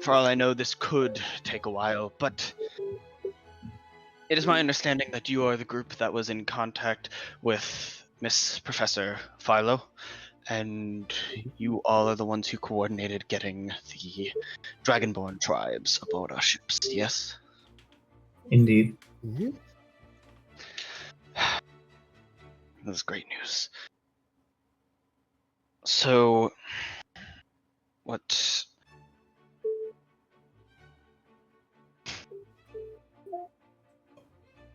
for all I know, this could take a while, but it is my understanding that you are the group that was in contact with Miss Professor Philo, and you all are the ones who coordinated getting the Dragonborn tribes aboard our ships, yes? Indeed. Mm-hmm. That's great news. So, what...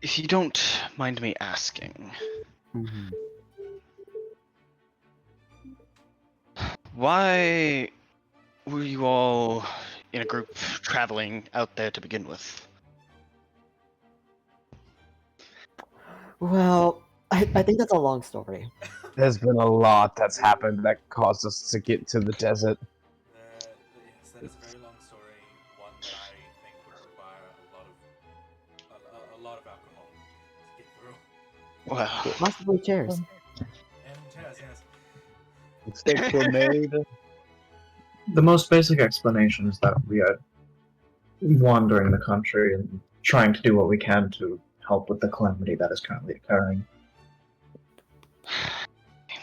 If you don't mind me asking, why were you all in a group traveling out there to begin with? Well, I think that's a long story. There's been a lot that's happened that caused us to get to the desert. Yes, that is a very long story. One that I think would require a lot of alcohol to get through. Well, Multiple chairs. And chairs, yes. Mistakes were made. The most basic explanation is that we are wandering the country and trying to do what we can to help with the calamity that is currently occurring.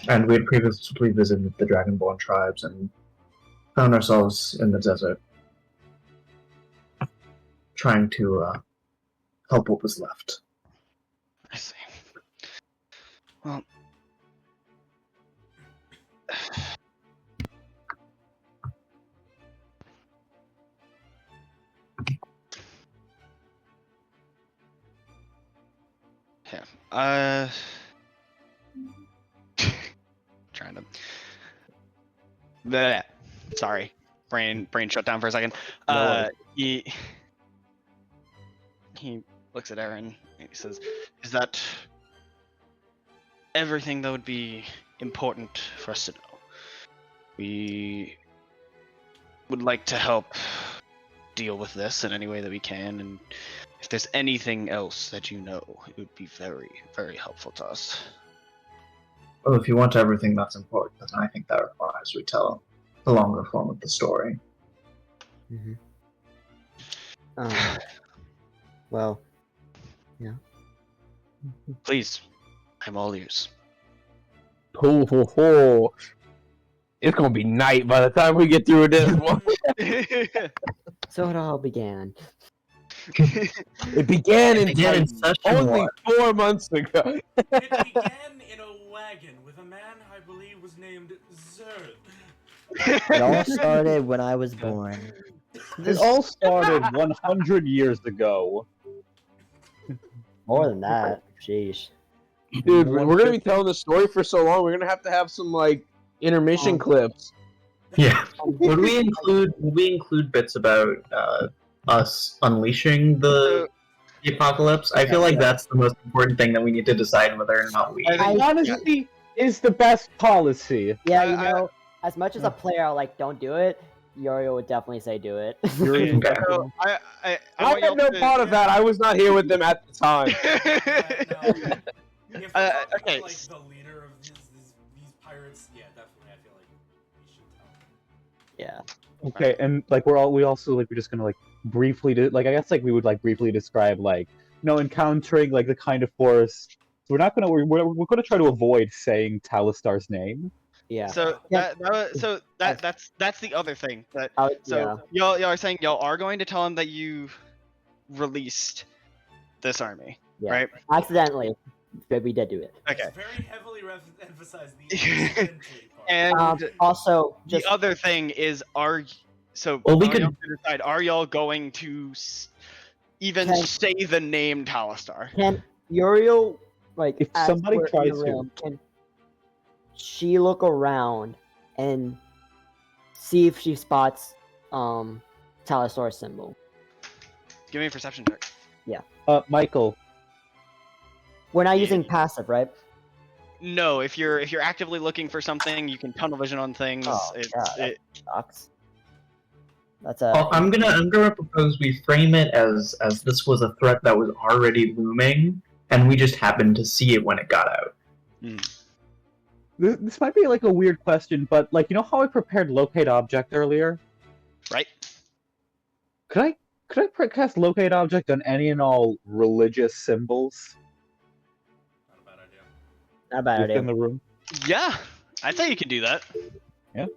And we had previously visited the Dragonborn tribes and found ourselves in the desert, trying to help what was left. I see. Well... Yeah, trying to... Bleh. Sorry. Brain shut down for a second. He looks at Erin and he says, "Is that everything that would be important for us to know? We would like to help deal with this in any way that we can, and if there's anything else that you know, it would be very, very helpful to us." Well, if you want everything that's important, then I think that requires we tell the longer form of the story. Mm-hmm. Well, yeah. Please, I'm all ears. Ho ho ho! It's gonna be night by the time we get through this one. So it all began. It began in session only 1. 4 months ago. It began in a wagon with a man I believe was named Zerd. It all started when I was born. It all started 100 years ago. More than that. Sheesh. Dude, we're gonna be telling the story for so long. We're gonna have some like intermission clips. Yeah. Would we include bits about us unleashing the apocalypse? I feel like that's the most important thing that we need to decide whether or not we. Honesty is the best policy. Yeah, you know, as much as a player, like, don't do it, Uriel would definitely say do it. So, I I had no part of that. I was not here with them at the time. If okay. like the leader of these pirates, yeah, definitely. I feel like we should tell him. Yeah. Okay, and like we're just gonna like briefly I guess like we would like briefly describe like encountering like the kind of force. So we're gonna try to avoid saying Talistar's name. Yeah. So Yeah. that's the other thing. That Yeah. y'all are saying y'all are going to tell him that you released this army, Yeah. right? Accidentally, but we did do it. Okay. It's very heavily emphasized the accidentally part. And Also, the just other thing is, Well, we y'all could- to decide, are y'all going to even Can- say the name Talistar? can Uriel, like, If as somebody we're in tries the to- room, can she look around and see if she spots Talistar's symbol? Give me a perception check. Michael, We're not Yeah. using passive, right? No, if you're actively looking for something, you can tunnel vision on things. Oh, God. Sucks. That's a. Well, I'm gonna propose we frame it as this was a threat that was already looming, and we just happened to see it when it got out. this might be like a weird question, but like, you know how I prepared locate object earlier? Right? Could I cast locate object on any and all religious symbols Not a bad idea. Not a bad within idea. the room? Yeah, I'd say you can do that. You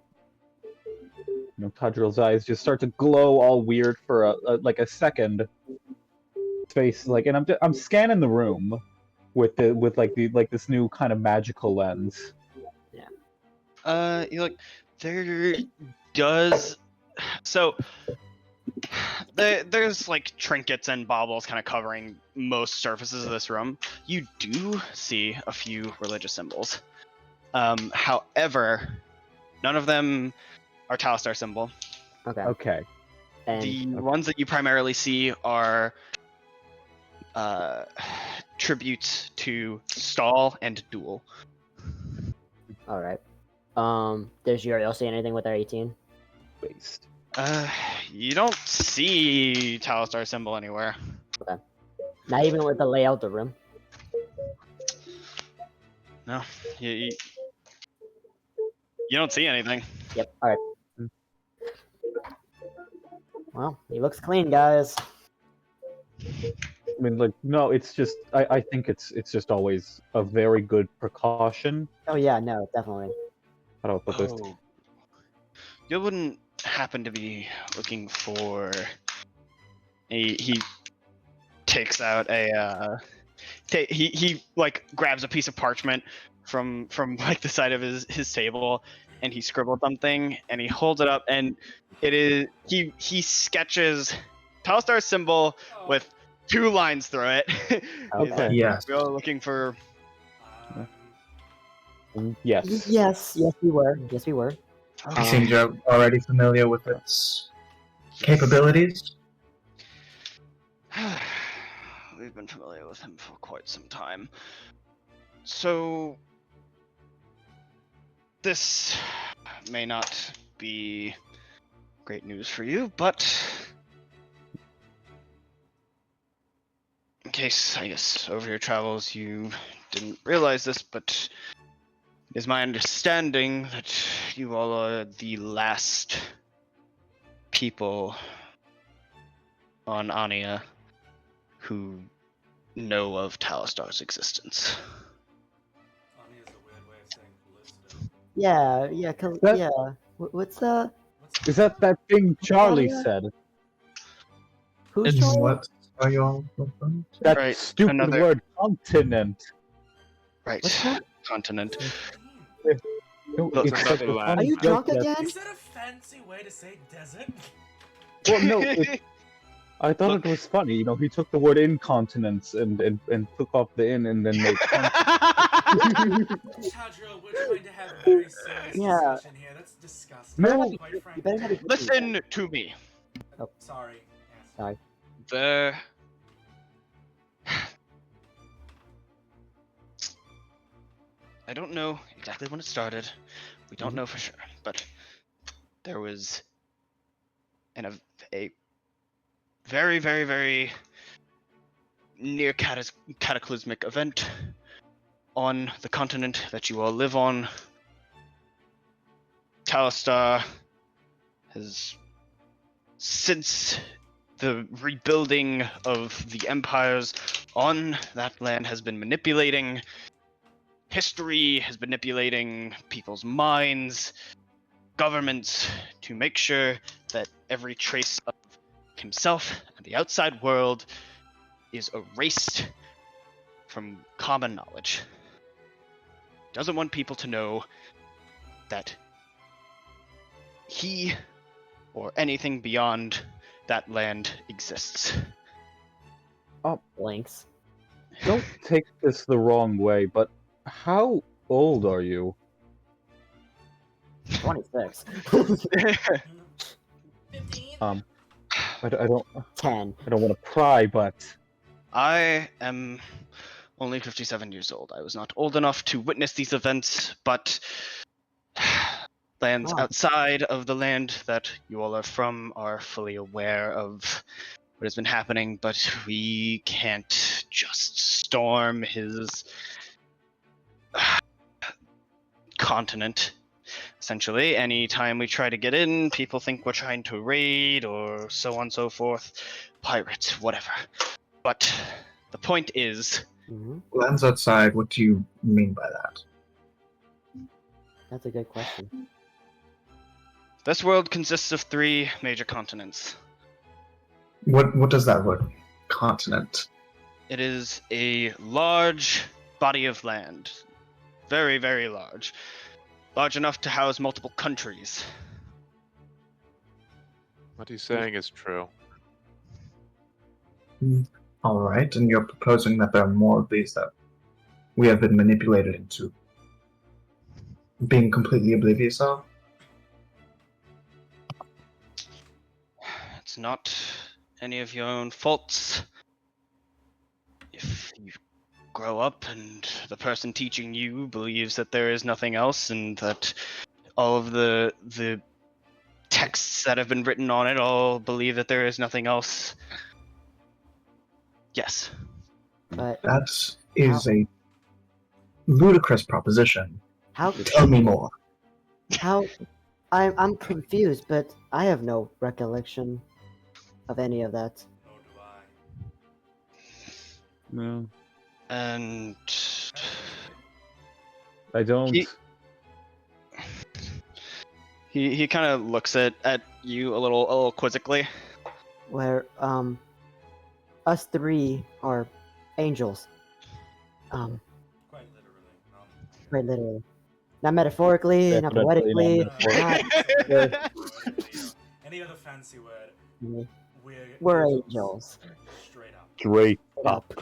know, Tadriel's eyes just start to glow all weird for a second. Face like, and I'm scanning the room with this new kind of magical lens. You look, there does so there's like trinkets and baubles kind of covering most surfaces of this room. You do see a few religious symbols. However, none of them are Talistar symbol. Okay. Okay. And The ones that you primarily see are tributes to Stall and Duel. all right. Does Uriel see anything with our 18? Based. You don't see Talistar symbol anywhere. Not even with the layout of the room. No, you don't see anything. Yep. All right. Well, he looks clean, guys. I mean, like, no, it's just I think it's just always a very good precaution. Oh yeah, no, definitely. How do I put this? Oh. You wouldn't happen to be looking for he takes out a he like grabs a piece of parchment from like the side of his table, and he scribbled something and he holds it up, and it is he sketches Talistar's symbol with 2 lines through it. He's Okay. like, Yes. we're all looking for Yes. Yes, we were. Yes, we were. He seems you're already familiar with its capabilities. We've been familiar with him for quite some time. So, this may not be great news for you, but in case, I guess, over your travels you didn't realize this, but it is my understanding that you all are the last people on Ania who know of Talistar's existence. Ani is a weird way of saying Callisto. Yeah, That- yeah. What's that? Is that thing Charlie Yeah. said? Who's It's- Charlie? What are you all referring to? That Right, stupid another- word, continent. Right. What's that? Continent. No, Look, it's another such a land. funny Are you joke drunk that- again? Is that a fancy way to say desert? Well, no, I thought it was funny. You know, he took the word incontinence and took off the in and then made. Tadriel, we're trying to have a very serious Yeah. discussion here. That's disgusting. No. Quite You frankly. better have a Listen to me. Sorry. Yes. Sorry. The I don't know exactly when it started. We don't know for sure, but there was a very, very, very near cataclysmic event on the continent that you all live on. Talistar has, since the rebuilding of the empires on that land, has been manipulating history, is manipulating people's minds, governments, to make sure that every trace of himself and the outside world is erased from common knowledge. Doesn't want people to know that he or anything beyond that land exists. Blinks. Don't take this the wrong way, but how old are you? 26. 15? I don't 10. want to pry, but I am only 57 years old. I was not old enough to witness these events, but lands Wow. outside of the land that you all are from are fully aware of what has been happening, but we can't just storm his continent. Essentially, anytime we try to get in, people think we're trying to raid or so on and so forth. Pirates, whatever. But the point is, Lands outside, what do you mean by that? That's a good question. this world consists of 3 major continents. What does that look? Continent. It is a large body of land. Very, very large. Large enough to house multiple countries. What he's saying is true. Alright, and you're proposing that there are more of these that we have been manipulated into being completely oblivious of? It's not any of your own faults. If you grow up and the person teaching you believes that there is nothing else and that all of the texts that have been written on it all believe that there is nothing else. Yes. But That is a ludicrous proposition. how? Tell me more. How? I'm confused, but I have no recollection of any of that. Nor do I. no, And I don't. he kind of looks at you a little quizzically. Where us 3 are angels. Quite literally. Quite literally. Not metaphorically, not Definitely poetically. not metaphorically. not- Any other fancy word? We're angels. Straight up. Straight up.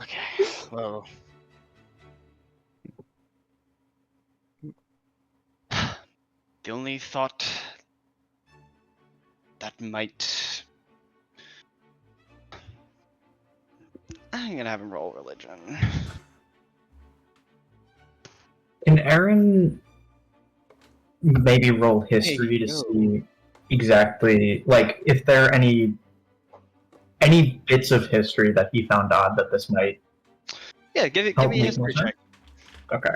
Okay. Well. The only thought that might... I'm gonna have him roll religion. Can Erin maybe roll history to see exactly, like, if there are any bits of history that he found odd that this might Yeah, give me a make more history sense? check. Okay.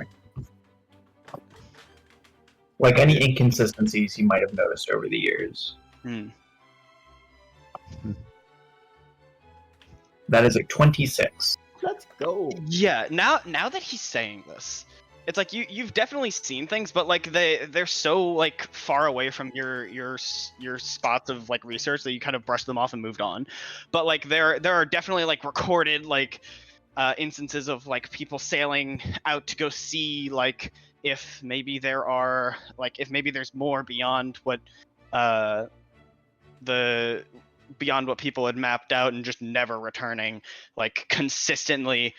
Like any inconsistencies he might have noticed over the years. Hmm. That is a 26. Let's go. Yeah, now that he's saying this, it's like you've definitely seen things, but like they're so like far away from your spots of like research that you kind of brush them off and moved on. But like there are definitely like recorded like instances of like people sailing out to go see like if maybe there's more beyond what beyond what people had mapped out and just never returning. Like consistently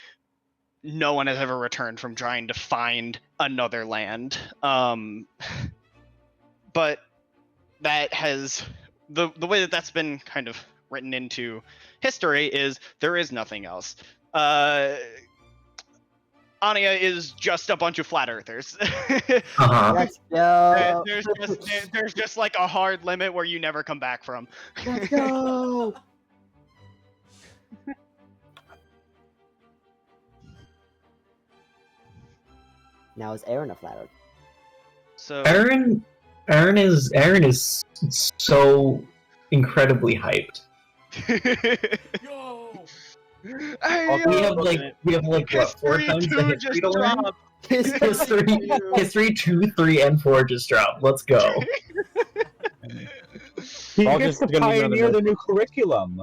no one has ever returned from trying to find another land. But that has the way that's been kind of written into history is there is nothing else. Anya is just a bunch of flat earthers. Uh-huh. Let's go. There's just like a hard limit where you never come back from. Let's go. Now is Erin a flat earth? So Erin is so incredibly hyped. Yo! Hey, We yo, have like what 4 history times the 2 history just to learn? dropped. History 2, 3, and 4 just dropped. Let's go. He I'll gets just to gonna need another pioneer note. the new curriculum.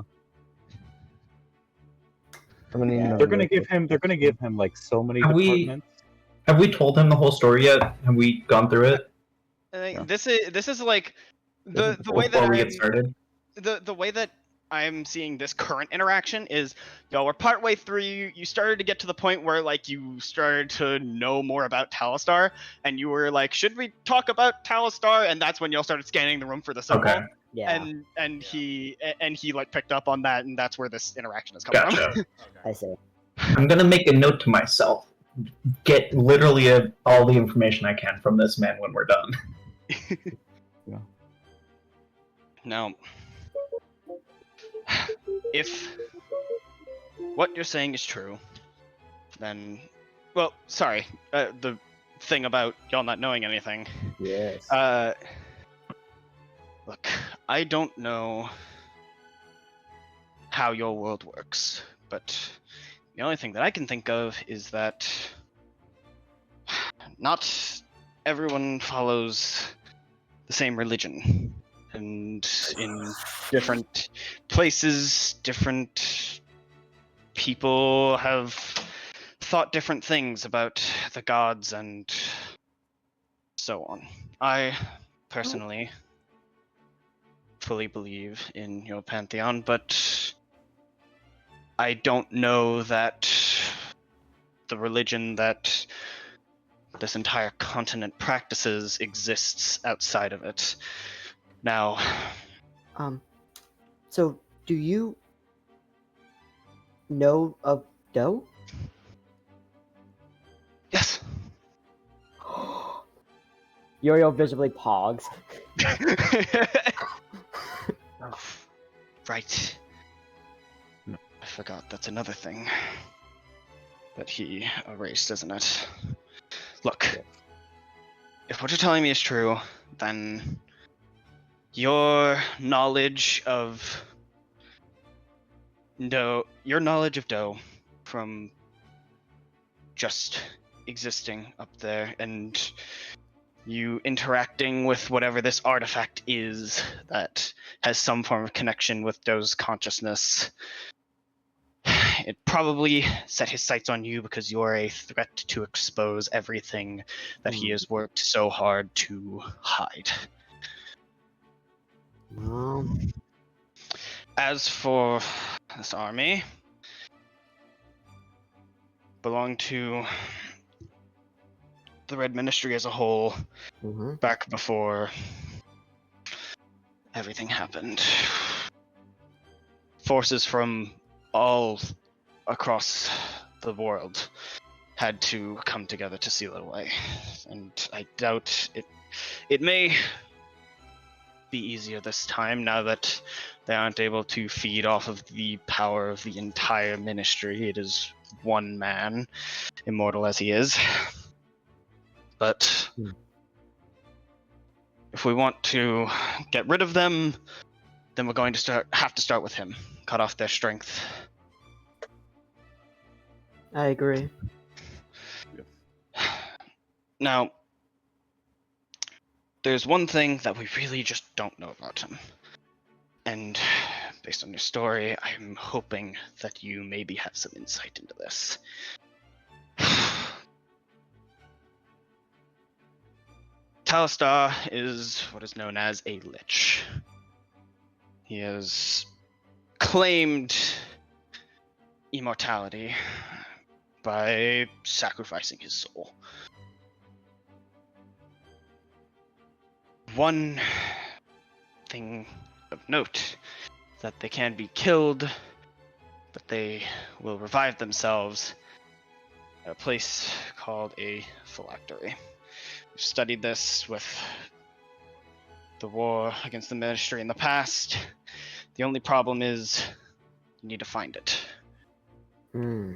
I'm gonna need Yeah. another They're gonna notebook. give him like so many Have departments. we told him the whole story yet? Have we gone through it I think Yeah. this is like the way that before we I'm get started? the way that I'm seeing this current interaction is, y'all were partway through. You started to get to the point where like you started to know more about Talistar, and you were like, "Should we talk about Talistar?" And that's when y'all started scanning the room for the symbol. Okay, Yeah, And he like picked up on that, and that's where this interaction is coming from. gotcha. I see. I'm gonna make a note to myself. Get literally all the information I can from this man when we're done. Now, if what you're saying is true, then, well, sorry, the thing about y'all not knowing anything. Yes. Look, I don't know how your world works, but the only thing that I can think of is that not everyone follows the same religion, and in different places, different people have thought different things about the gods and so on. I personally fully believe in your pantheon, but I don't know that the religion that this entire continent practices exists outside of it. Now, So do you know of Doe? yes. Uriel visibly pogs. Right. I forgot that's another thing that he erased, isn't it? Look, if what you're telling me is true, then your knowledge of Doe from just existing up there and you interacting with whatever this artifact is that has some form of connection with Doe's consciousness, it probably set his sights on you because you're a threat to expose everything that he has worked so hard to hide. Well, As for this army, belonged to the Red Ministry as a whole back before everything happened. Forces from all across the world had to come together to seal it away, and I doubt it may be easier this time now that they aren't able to feed off of the power of the entire ministry. It is one man, immortal as he is. But if we want to get rid of them, then we're going to have to start with him. Cut off their strength. I agree. Now, there's one thing that we really just don't know about him. And based on your story, I'm hoping that you maybe have some insight into this. Talistar is what is known as a lich. He has claimed immortality by sacrificing his soul. One thing of note is that they can be killed, but they will revive themselves at a place called a phylactery. We've studied this with the war against the ministry in the past. The only problem is you need to find it. Hmm.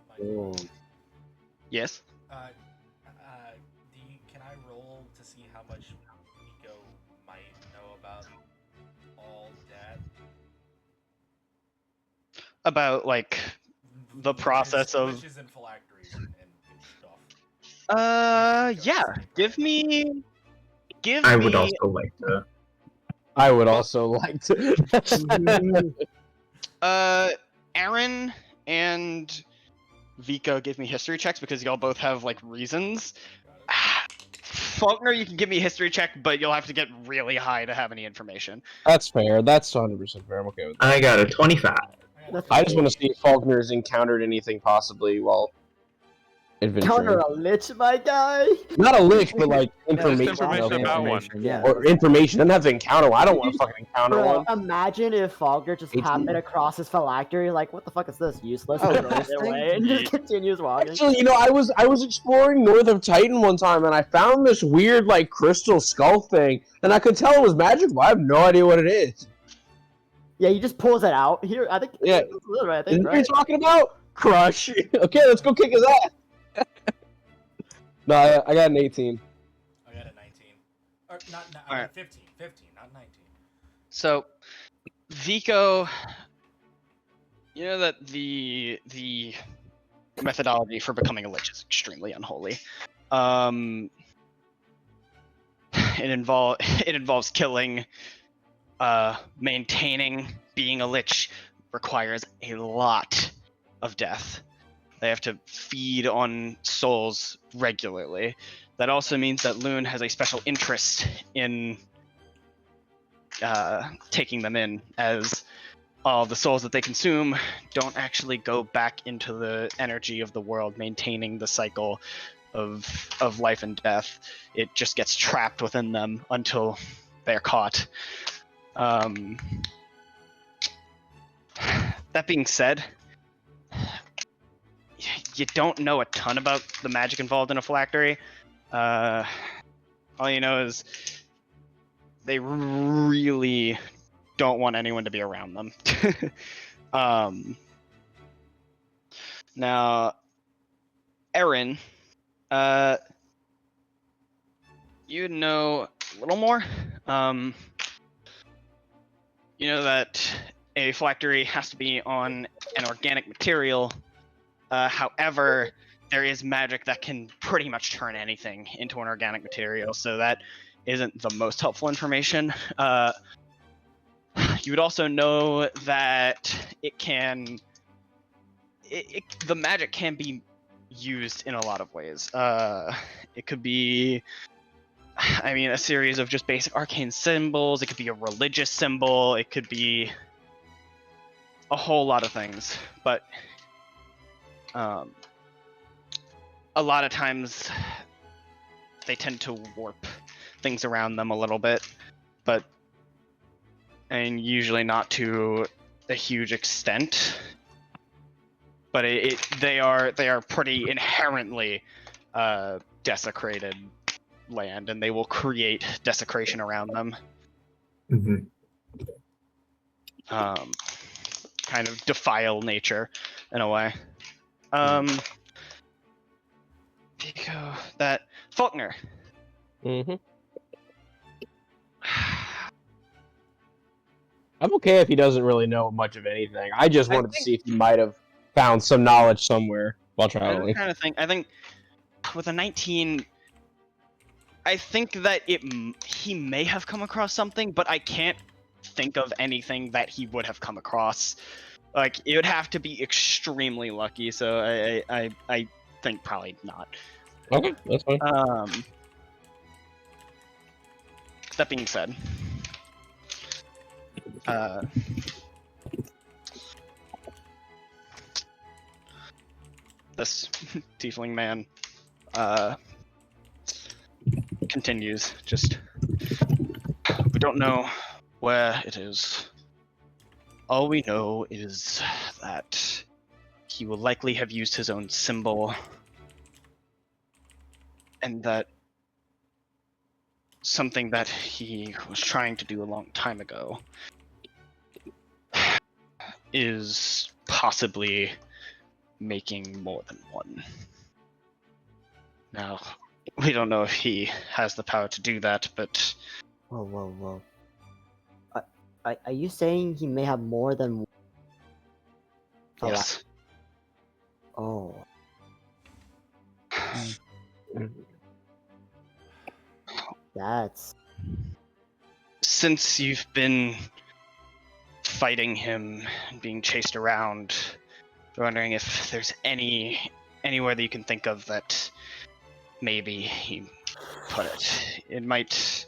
Michael, Yes? can I roll to see how much Vico might know about all that? about like the process of witches and phylacteries and stuff. yeah. Give I would me also like to. I would also like to. Erin and Vico give me history checks because y'all both have like reasons. Falknir, you can give me a history check, but you'll have to get really high to have any information. That's fair. That's 100% fair. I'm okay with that. I got a 25. I just want to see if Falkner's encountered anything possibly while Counter adventuring. a lich, my guy. Not a lich, but like information. information about one. Yeah. Or information. Doesn't have to encounter one. I don't want to fucking encounter Bro, one. imagine if Falkner just 18. happened across his phylactery, like, what the fuck is this? Useless. Oh, And throws it away and just continues walking. Actually, you know, I was exploring north of Titan one time, and I found this weird like crystal skull thing, and I could tell it was magical. I have no idea what it is. Yeah, he just pulls it out. Here, I think. Yeah. This is it, right? I Is think, what you're right? talking about? Crush. Okay, let's go kick his ass. No, I got an 18. I got a 19. Or not, I Alright. got 15, not 19. So, Vico, you know that the methodology for becoming a lich is extremely unholy. It involves killing, maintaining. Being a lich requires a lot of death. They have to feed on souls regularly. That also means that Loon has a special interest in taking them in, as all the souls that they consume don't actually go back into the energy of the world, maintaining the cycle of life and death. It just gets trapped within them until they're caught. That being said, you don't know a ton about the magic involved in a phylactery. All you know is they really don't want anyone to be around them. Now, Erin, you know a little more. You know that a phylactery has to be on an organic material. However, there is magic that can pretty much turn anything into an organic material, so that isn't the most helpful information. You would also know that the magic can be used in a lot of ways. It could be, a series of just basic arcane symbols. It could be a religious symbol. It could be a whole lot of things. But a lot of times they tend to warp things around them a little bit, and usually not to a huge extent. But they are pretty inherently desecrated land, and they will create desecration around them. Mm-hmm. Kind of defile nature in a way. Vico, that Falknir. Mm-hmm. I'm okay if he doesn't really know much of anything. I just wanted to see if he might have found some knowledge somewhere while traveling. I think with a 19, I think that he may have come across something, but I can't think of anything that he would have come across. Like, it would have to be extremely lucky, so I think probably not. Okay, that's fine. That being said, this tiefling man continues. We don't know where it is. All we know is that he will likely have used his own symbol, and that something that he was trying to do a long time ago is possibly making more than one. Now, we don't know if he has the power to do that, but... Whoa. Are you saying he may have more than one? Yes. Oh. That's Since you've been fighting him and being chased around, I'm wondering if there's anywhere that you can think of that maybe he put it. It might.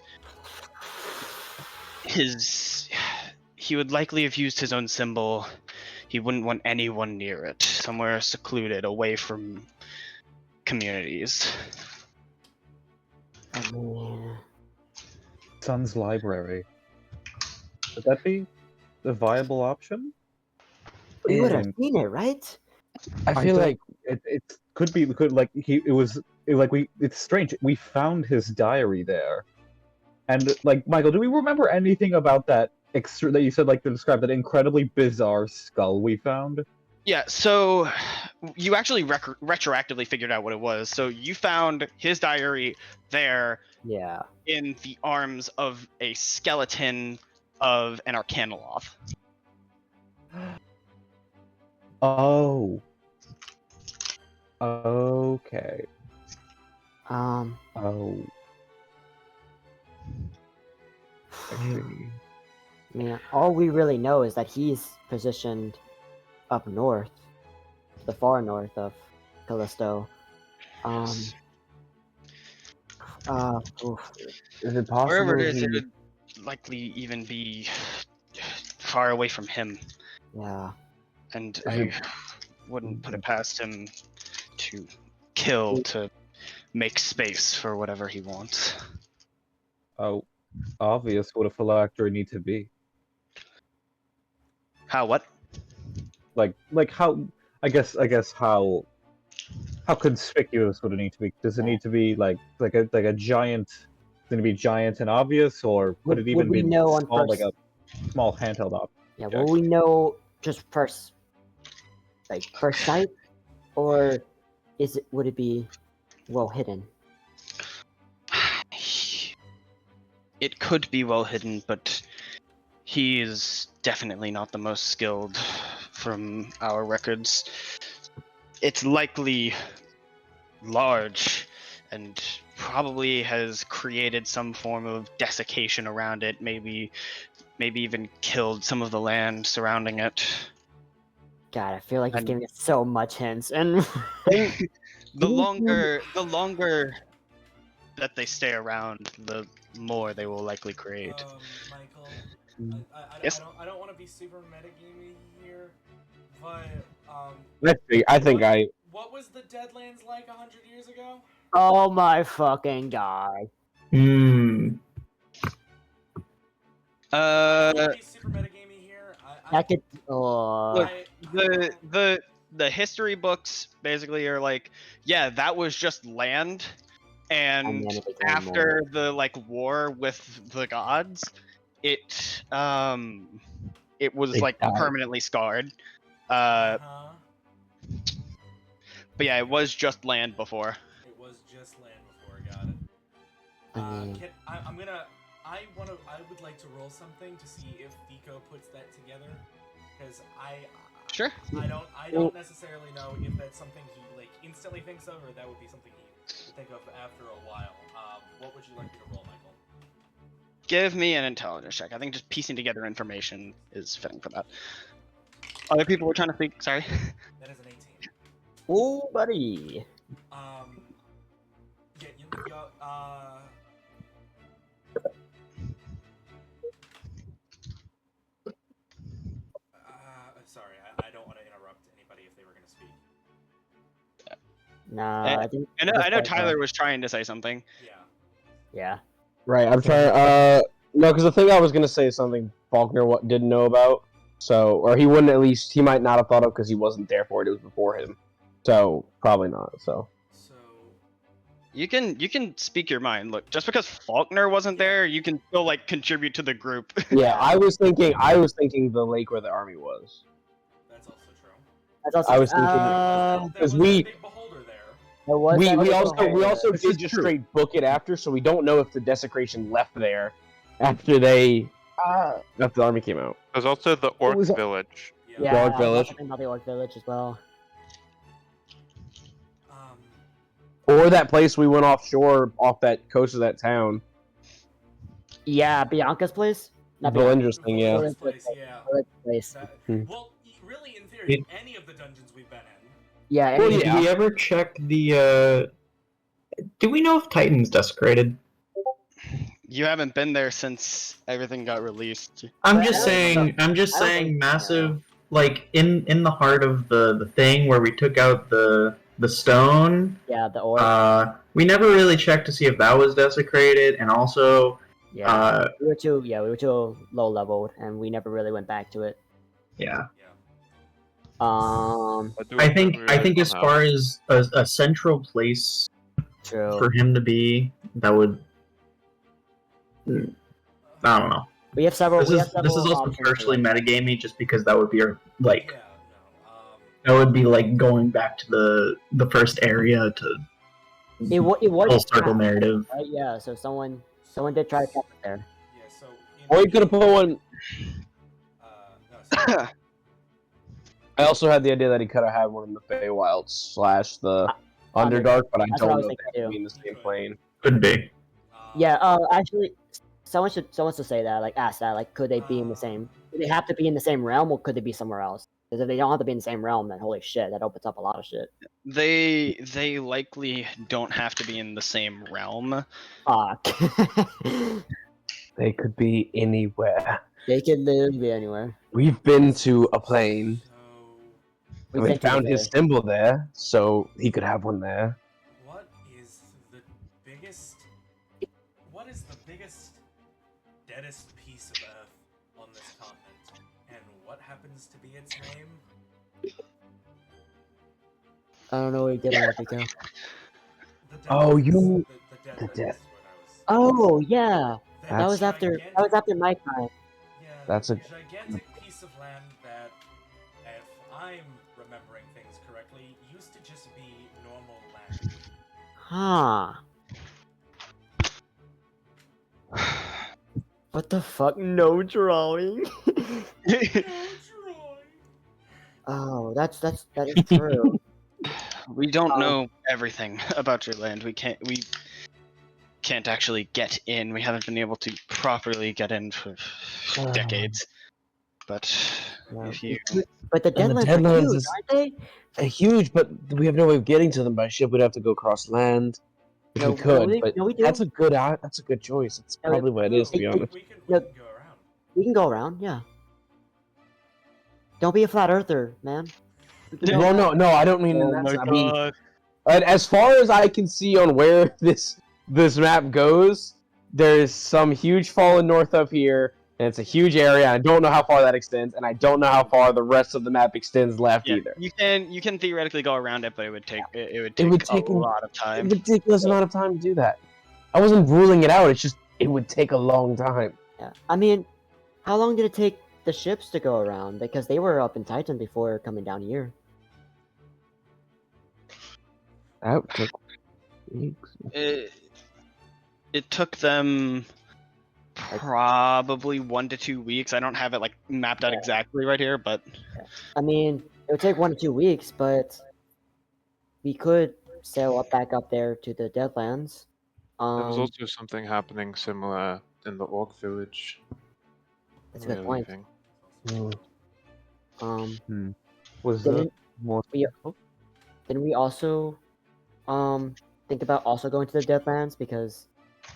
He would likely have used his own symbol. He wouldn't want anyone near it. Somewhere secluded, away from communities. I mean, Sun's library. Would that be a viable option? we would have And seen it, right? I feel like it could be like it's strange. We found his diary there, and like Michael, do we remember anything about that that you said like to describe that incredibly bizarre skull we found? Yeah, so you actually retroactively figured out what it was. So you found his diary there Yeah. in the arms of a skeleton of an Arcanoloth. Oh. Okay. Um. Oh. I see. I mean, all we really know is that he's positioned up north, the far north of Callisto. Oof. is it possible? Wherever it is, he- it would likely even be far away from him. Yeah. And Is I it- wouldn't put it past him to kill to make space for whatever he wants. Oh, obvious. What a phylactery need to be? How what? Like how? I guess how conspicuous would it need to be? Does it need to be like a giant? Is it gonna be giant and obvious, or could it even Would we be know on small, like first? a small handheld object? Yeah. Will we know just first, like first sight, or would it be well hidden? It could be well hidden, but he is definitely not the most skilled from our records. It's likely large and probably has created some form of desiccation around it, maybe even killed some of the land surrounding it. God, I feel like he's And- giving us so much hints, and The longer that they stay around, the more they will likely create. Michael, Yes? I don't want to be super metagamey here, but what was the Deadlands like 100 years ago? oh my fucking god. Hmm. I don't want to be super metagamey here. That could. Look, the history books basically are like, yeah, that was just land, and And then it became after the like war with the gods, it was They like died. permanently scarred. Uh-huh. But yeah, it was just land before. It was just land before. Got it. I would like to roll something to see if Vico puts that together, because Sure. I don't necessarily know if that's something he like instantly thinks of, or that would be something he would think of after a while. What would you like me to roll, Michael? Give me an intelligence check. I think just piecing together information is fitting for that. Other people were trying to speak. Sorry. That is an 18. Oh, buddy. Yeah, sorry, I don't want to interrupt anybody if they were going to speak. Nah, I think. I know Tyler was trying to say something. Yeah. Yeah. Right, I'm trying. No, because the thing I was gonna say is something Falknir didn't know about. So, or he wouldn't, at least he might not have thought of because he wasn't there for it. It was before him. So probably not. So. You can speak your mind. Look, just because Falknir wasn't there, you can still like contribute to the group. Yeah, I was thinking the lake where the army was. That's also true. That's also. I was thinking There because was we a big beholder there. we also This did is just true. straight book it after, so we don't know if the desecration left there after the army came out. There's also the orc was- village. Yeah, Orc I was Village. also thinking about the Orc Village as well. Um, Or that place we went offshore, off that coast of that town. Yeah, Bianca's place. Not Well, Bianca's interesting, yeah. Valen's place, yeah. place. That, Hmm. well, really, in theory, It- any of the dungeons we've been in. Yeah, Well, and Did we ever check the? Do we know if Titan's desecrated? You haven't been there since everything got released. I'm But just I don't saying. I'm just I don't saying. think- Massive, like in the heart of the thing where we took out the stone. yeah, the Orc. We never really checked to see if that was desecrated, and also, Yeah, we were too low leveled, and we never really went back to it. yeah. do I it think memory as somehow. far as a central place True. for him to be, that would. I don't know. We have several. This we is have several this is also options for partially that. metagamey, just because that would be like Yeah, no. that would be like going back to the first area to It was full circle narrative. right? Yeah. So someone did try to cap it there. Yeah, so. Or you could have put one. No, sorry. I also had the idea that he could have had one in the Feywild / the Underdark, but I That's what I don't was know if thinking they have to too. be in the same plane. Could be. Yeah. Actually, someone should say that. Like, ask that. Like, could they be in the same? Do they have to be in the same realm, or could they be somewhere else? Because if they don't have to be in the same realm, then holy shit, that opens up a lot of shit. They likely don't have to be in the same realm. Fuck. They could be anywhere. They could literally be anywhere. We've been to a plane. So, And we been to found the his symbol there, so he could have one there. what is the biggest? What is the biggest, deadest piece of Earth on this continent, and what happens to be its name? I don't know what you're getting at, Vico. The Oh, Deadlands. you- The the Deadlands Death- is what I was. Oh yeah, that was after my time. Yeah, That's a- gigantic piece of land that, if I'm remembering things correctly, used to just be normal land. Huh. What the fuck? No drawing. Oh, that is true. We don't know everything about your land. We can't actually get in. We haven't been able to properly get in for decades. But if you But the And the Deadlands are Deadlands huge, is- aren't they? They're huge, but we have no way of getting to them by ship. We'd have to go across land. If we could, but we do. that's a good choice. It's No, probably what it is, to be it- honest. We can No. go around. We can go around, yeah. Don't be a flat earther, man. We can go No, around. no, I don't mean in that sense. I mean, as far as I can see on where this map goes, there's some huge fallen north up here, and it's a huge area. I don't know how far that extends, and I don't know how far the rest of the map extends left yeah, either. you can theoretically go around it, but it would take a a lot of time. ridiculous amount of time to do that. I wasn't ruling it out. It's just it would take a long time. Yeah. I mean, how long did it take the ships to go around? Because they were up in Titan before coming down here. That took weeks. It took them probably 1 to 2 weeks. I don't have it like mapped out exactly right here, but I mean, it would take 1 to 2 weeks, but we could sail back up there to the Deadlands. There was also something happening similar in the Orc Village. That's a good We're point. leaving. Was Didn't it more? didn't we also think about also going to the Deadlands, because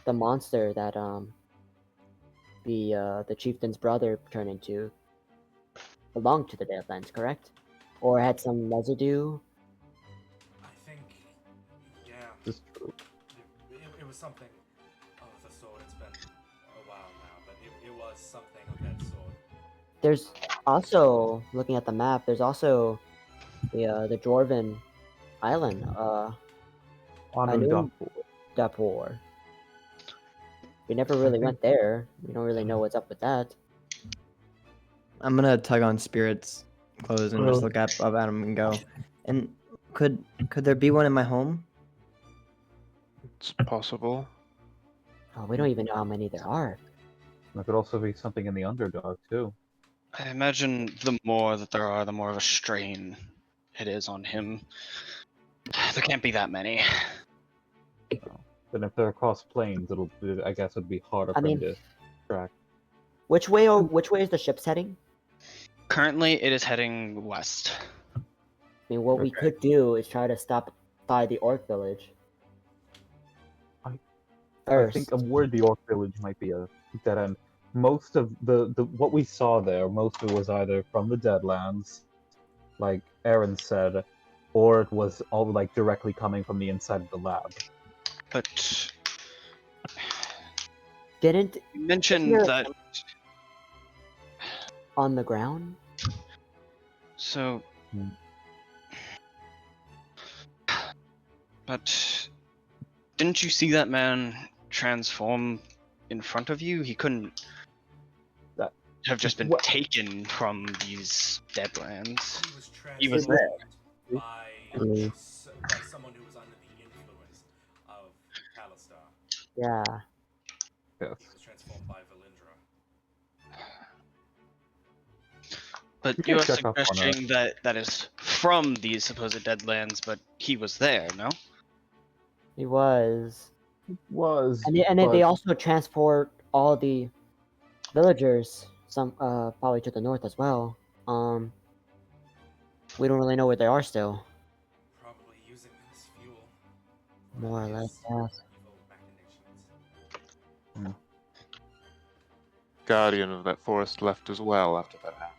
the monster that the chieftain's brother turned into belonged to the Deadlands, correct? Or had some residue? I think, yeah. Just true. It was something of the sort. It's been a while now, but it was something of that sort. There's also, looking at the map, there's also the Dwarven island, Anu Dapur. We never really went there. We don't really know what's up with that. I'm gonna tug on Spirit's clothes and just look up at him and go. And could there be one in my home? It's possible. Oh, we don't even know how many there are. There could also be something in the Underdog too. I imagine the more that there are, the more of a strain it is on him. There can't be that many. Then if they're across plains, I guess it'd be harder I for him mean- to track. Which way is the ship heading? Currently, it is heading west. I mean, what we could do is try to stop by the Orc village. I First. think a word the Orc village might be a dead end. Most of the what we saw there, most of it was either from the Deadlands, like Erin said, or it was all like directly coming from the inside of the lab. But Didn't you mentioned Isn't that. on the ground? So. But didn't you see that man transform in front of you? He couldn't That- have just been what- taken from these Deadlands. He was He was transformed by someone who was under the influence of Kalistar. Yeah. Yes. He was transformed by Valindra. But We you can are check up on suggesting that that is from these supposed Deadlands, but he was there, no? He was. Was And then they but- also transport all the villagers, some probably to the north as well. We don't really know where they are still. Probably using them as fuel. More or less, His yes. evil machinations. Guardian of that forest left as well after that happened.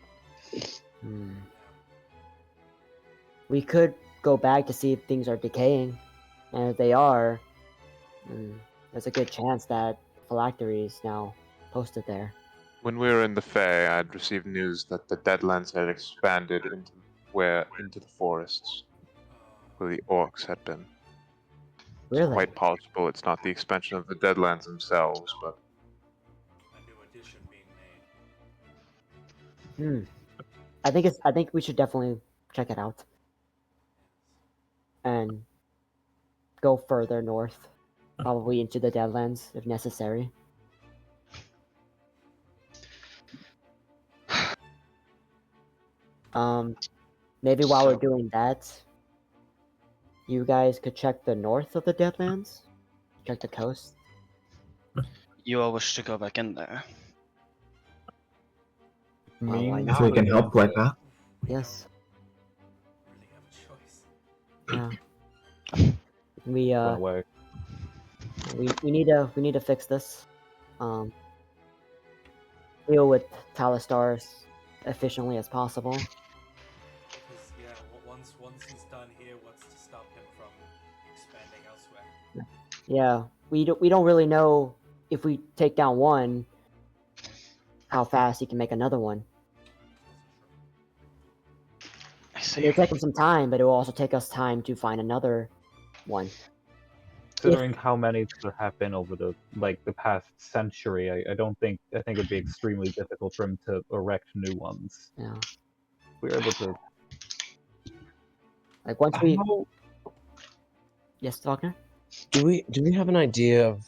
Hmm. We could go back to see if things are decaying, and if they are, there's a good chance that phylactery is now posted there. When we were in the Fae, I'd received news that the Deadlands had expanded into the forests where the orcs had been. It's Really? quite possible it's not the expansion of the Deadlands themselves, but A new addition being made. I think we should definitely check it out and go further north, probably into the Deadlands if necessary. Maybe while we're doing that, you guys could check the north of the Deadlands, check the coast. You all wish to go back in there. Well, why If we can help like that. Yes. Really have a choice. Yeah. We Went away. we need to fix this. Deal with Talistar as efficiently as possible. Because once he's done here, what's to stop him from expanding elsewhere? Yeah, we don't really know if we take down one, how fast he can make another one. I see. It'll take him some time, but it will also take us time to find another one. Considering how many there have been over the past century, I think it'd be extremely difficult for him to erect new ones. Yeah. We're able to. Like once we. How- Yes, Falknir? Do we have an idea of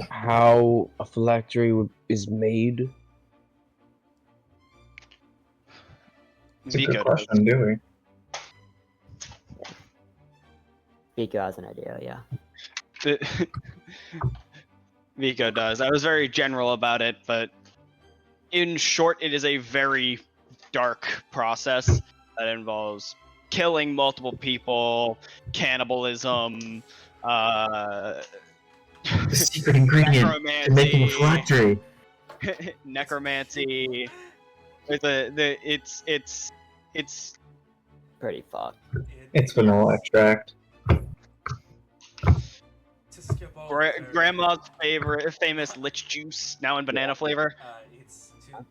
how a phylactery is made? It's a good Vico does. question, do we? Vico has an idea, yeah. Vico does. I was very general about it, but in short, it is a very dark process that involves killing multiple people, cannibalism, The secret ingredient necromancy, to making a phylactery. necromancy. It's Pretty fucked. It's vanilla extract. To skip all the very- grandma's famous lich juice, now in banana flavor. It's to,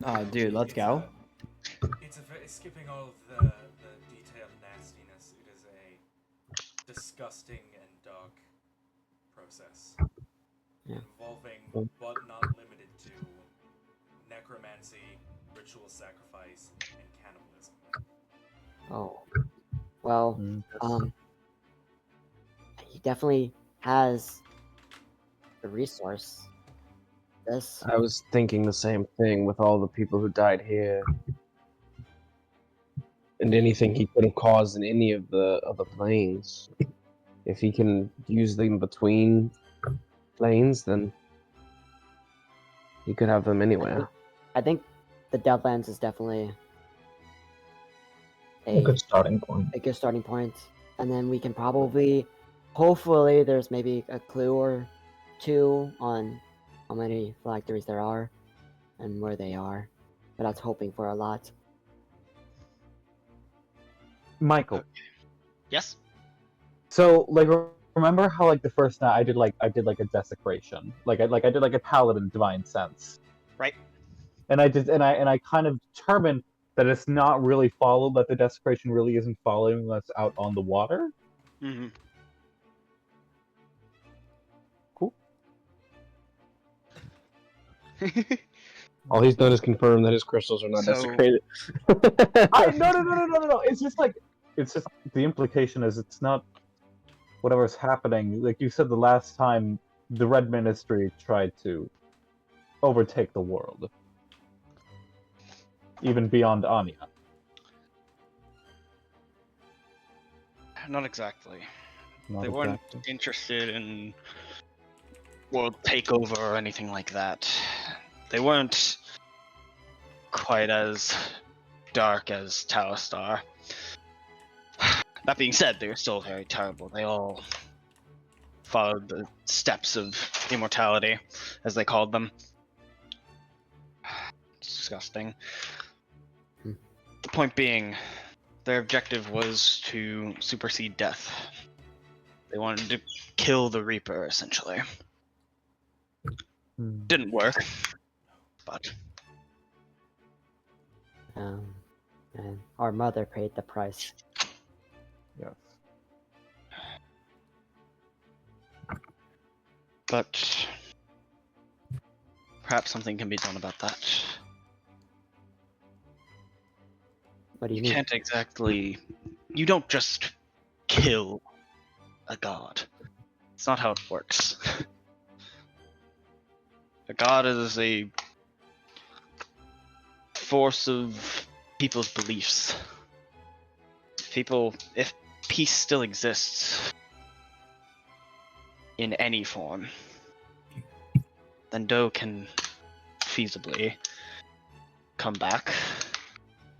Oh, dude, let's go. It's skipping all of the detailed nastiness. It is a disgusting and dark process Yeah. involving, but not limited to, necromancy, ritual sacrifice, and cannibalism. Oh. Well, Mm, he definitely has the resource. this. I was thinking the same thing with all the people who died here, and anything he could have caused in any of the planes. If he can use them between planes, then he could have them anywhere. I think the Deadlands is definitely A good starting point. a good starting point. And then we can probably, hopefully, there's maybe a clue or two on how many phylacteries there are and where they are. But that's hoping for a lot. Michael. Yes. So like, remember how like the first night I did like a desecration, I did like a paladin divine sense, Right. and I kind of determined that it's not really that the desecration really isn't following us out on the water. Mm-hmm. Cool. All he's done is confirm that his crystals are not So- desecrated. No. It's just the implication is it's not whatever's happening. Like you said the last time, the Red Ministry tried to overtake the world, even beyond Anya. Not exactly. Not They weren't exactly. interested in world takeover or anything like that. They weren't quite as dark as Talistar. That being said, they were still very terrible. They all followed the steps of immortality, as they called them. It's disgusting. The point being, their objective was to supersede death. They wanted to kill the Reaper, essentially. Didn't work, but And our mother paid the price. Yes. but perhaps something can be done about that. What do you You mean? can't exactly. You don't just kill a god. It's not how it works. A god is a force of people's beliefs. If peace still exists in any form, then Do can feasibly come back.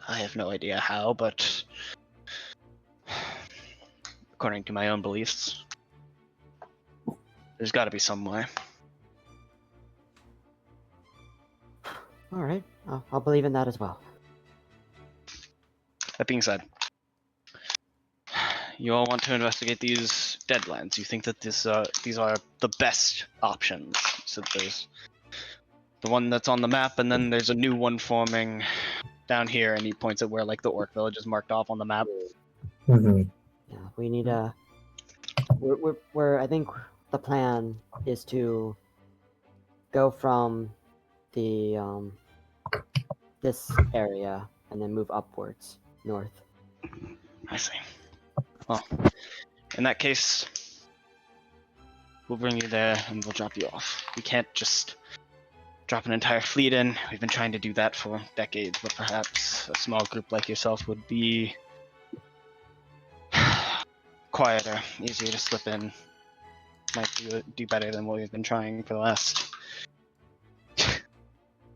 I have no idea how, but according to my own beliefs, there's got to be some way. All right, I'll believe in that as well. That being said, you all want to investigate these deadlands. You think that these are the best options. So there's the one that's on the map, and then there's a new one forming down here, and he points at where like the orc village is marked off on the map. Mm-hmm. Yeah, we need a. We're I think the plan is to go from the this area and then move upwards north. I see. Well, in that case, we'll bring you there and we'll drop you off. We can't just drop an entire fleet in. We've been trying to do that for decades, but perhaps a small group like yourself would be quieter, easier to slip in. Might do better than what we've been trying for the last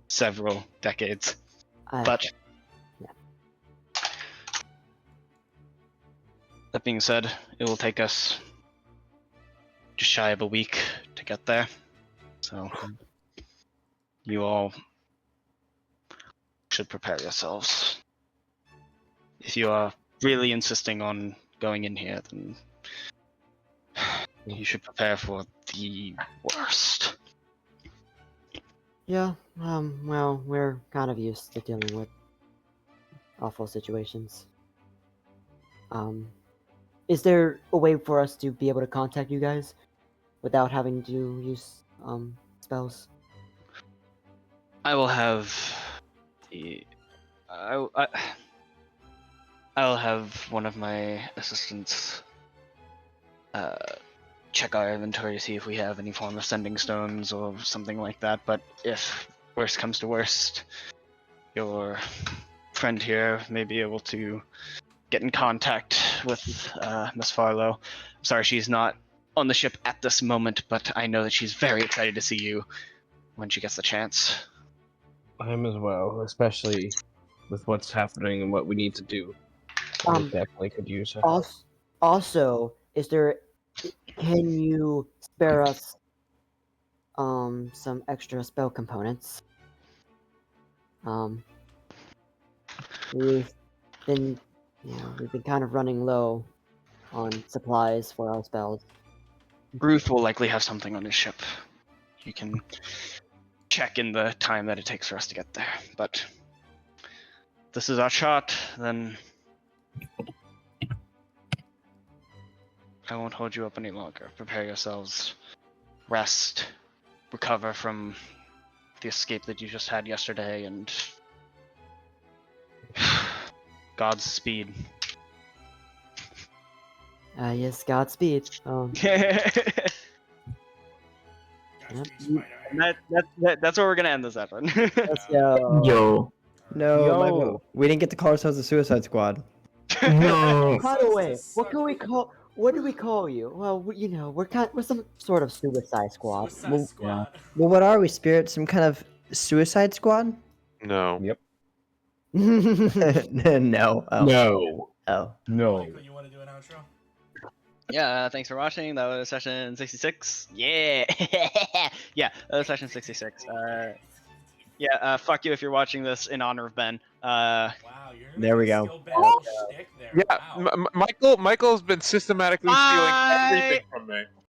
several decades. But that being said, it will take us just shy of a week to get there. So you all should prepare yourselves. If you are really insisting on going in here, then you should prepare for the worst. Yeah, well, we're kind of used to dealing with awful situations. Is there a way for us to be able to contact you guys without having to use, spells? I will have I'll have one of my assistants check our inventory to see if we have any form of sending stones or something like that. But if worst comes to worst, your friend here may be able to get in contact with Miss Farlow. I'm sorry she's not on the ship at this moment, but I know that she's very excited to see you when she gets the chance. I am as well, especially with what's happening and what we need to do. I definitely could use her. Also, can you spare us some extra spell components? We've been kind of running low on supplies for our spells. Ruth will likely have something on his ship. You can check in the time that it takes for us to get there. But if this is our shot, then I won't hold you up any longer. Prepare yourselves. Rest. Recover from the escape that you just had yesterday, and God's speed. Yes, Godspeed. That's where we're gonna end this episode. Let's go. Yo. No, we didn't get to call ourselves the Suicide Squad. No. By the way, what do we call you? Well, we're some sort of Suicide Squad. Suicide Squad. Well, what are we, Spirit? Some kind of Suicide Squad? No. Yep. No. Oh. No. Oh. No. Michael, you want to do an outro? Yeah, thanks for watching. That was session 66. Yeah. Yeah, that was session 66. Fuck you if you're watching this in honor of Ben. Wow, you're There we making go. Skill Ben shtick there. Yeah, Wow. Michael's been systematically stealing everything from me.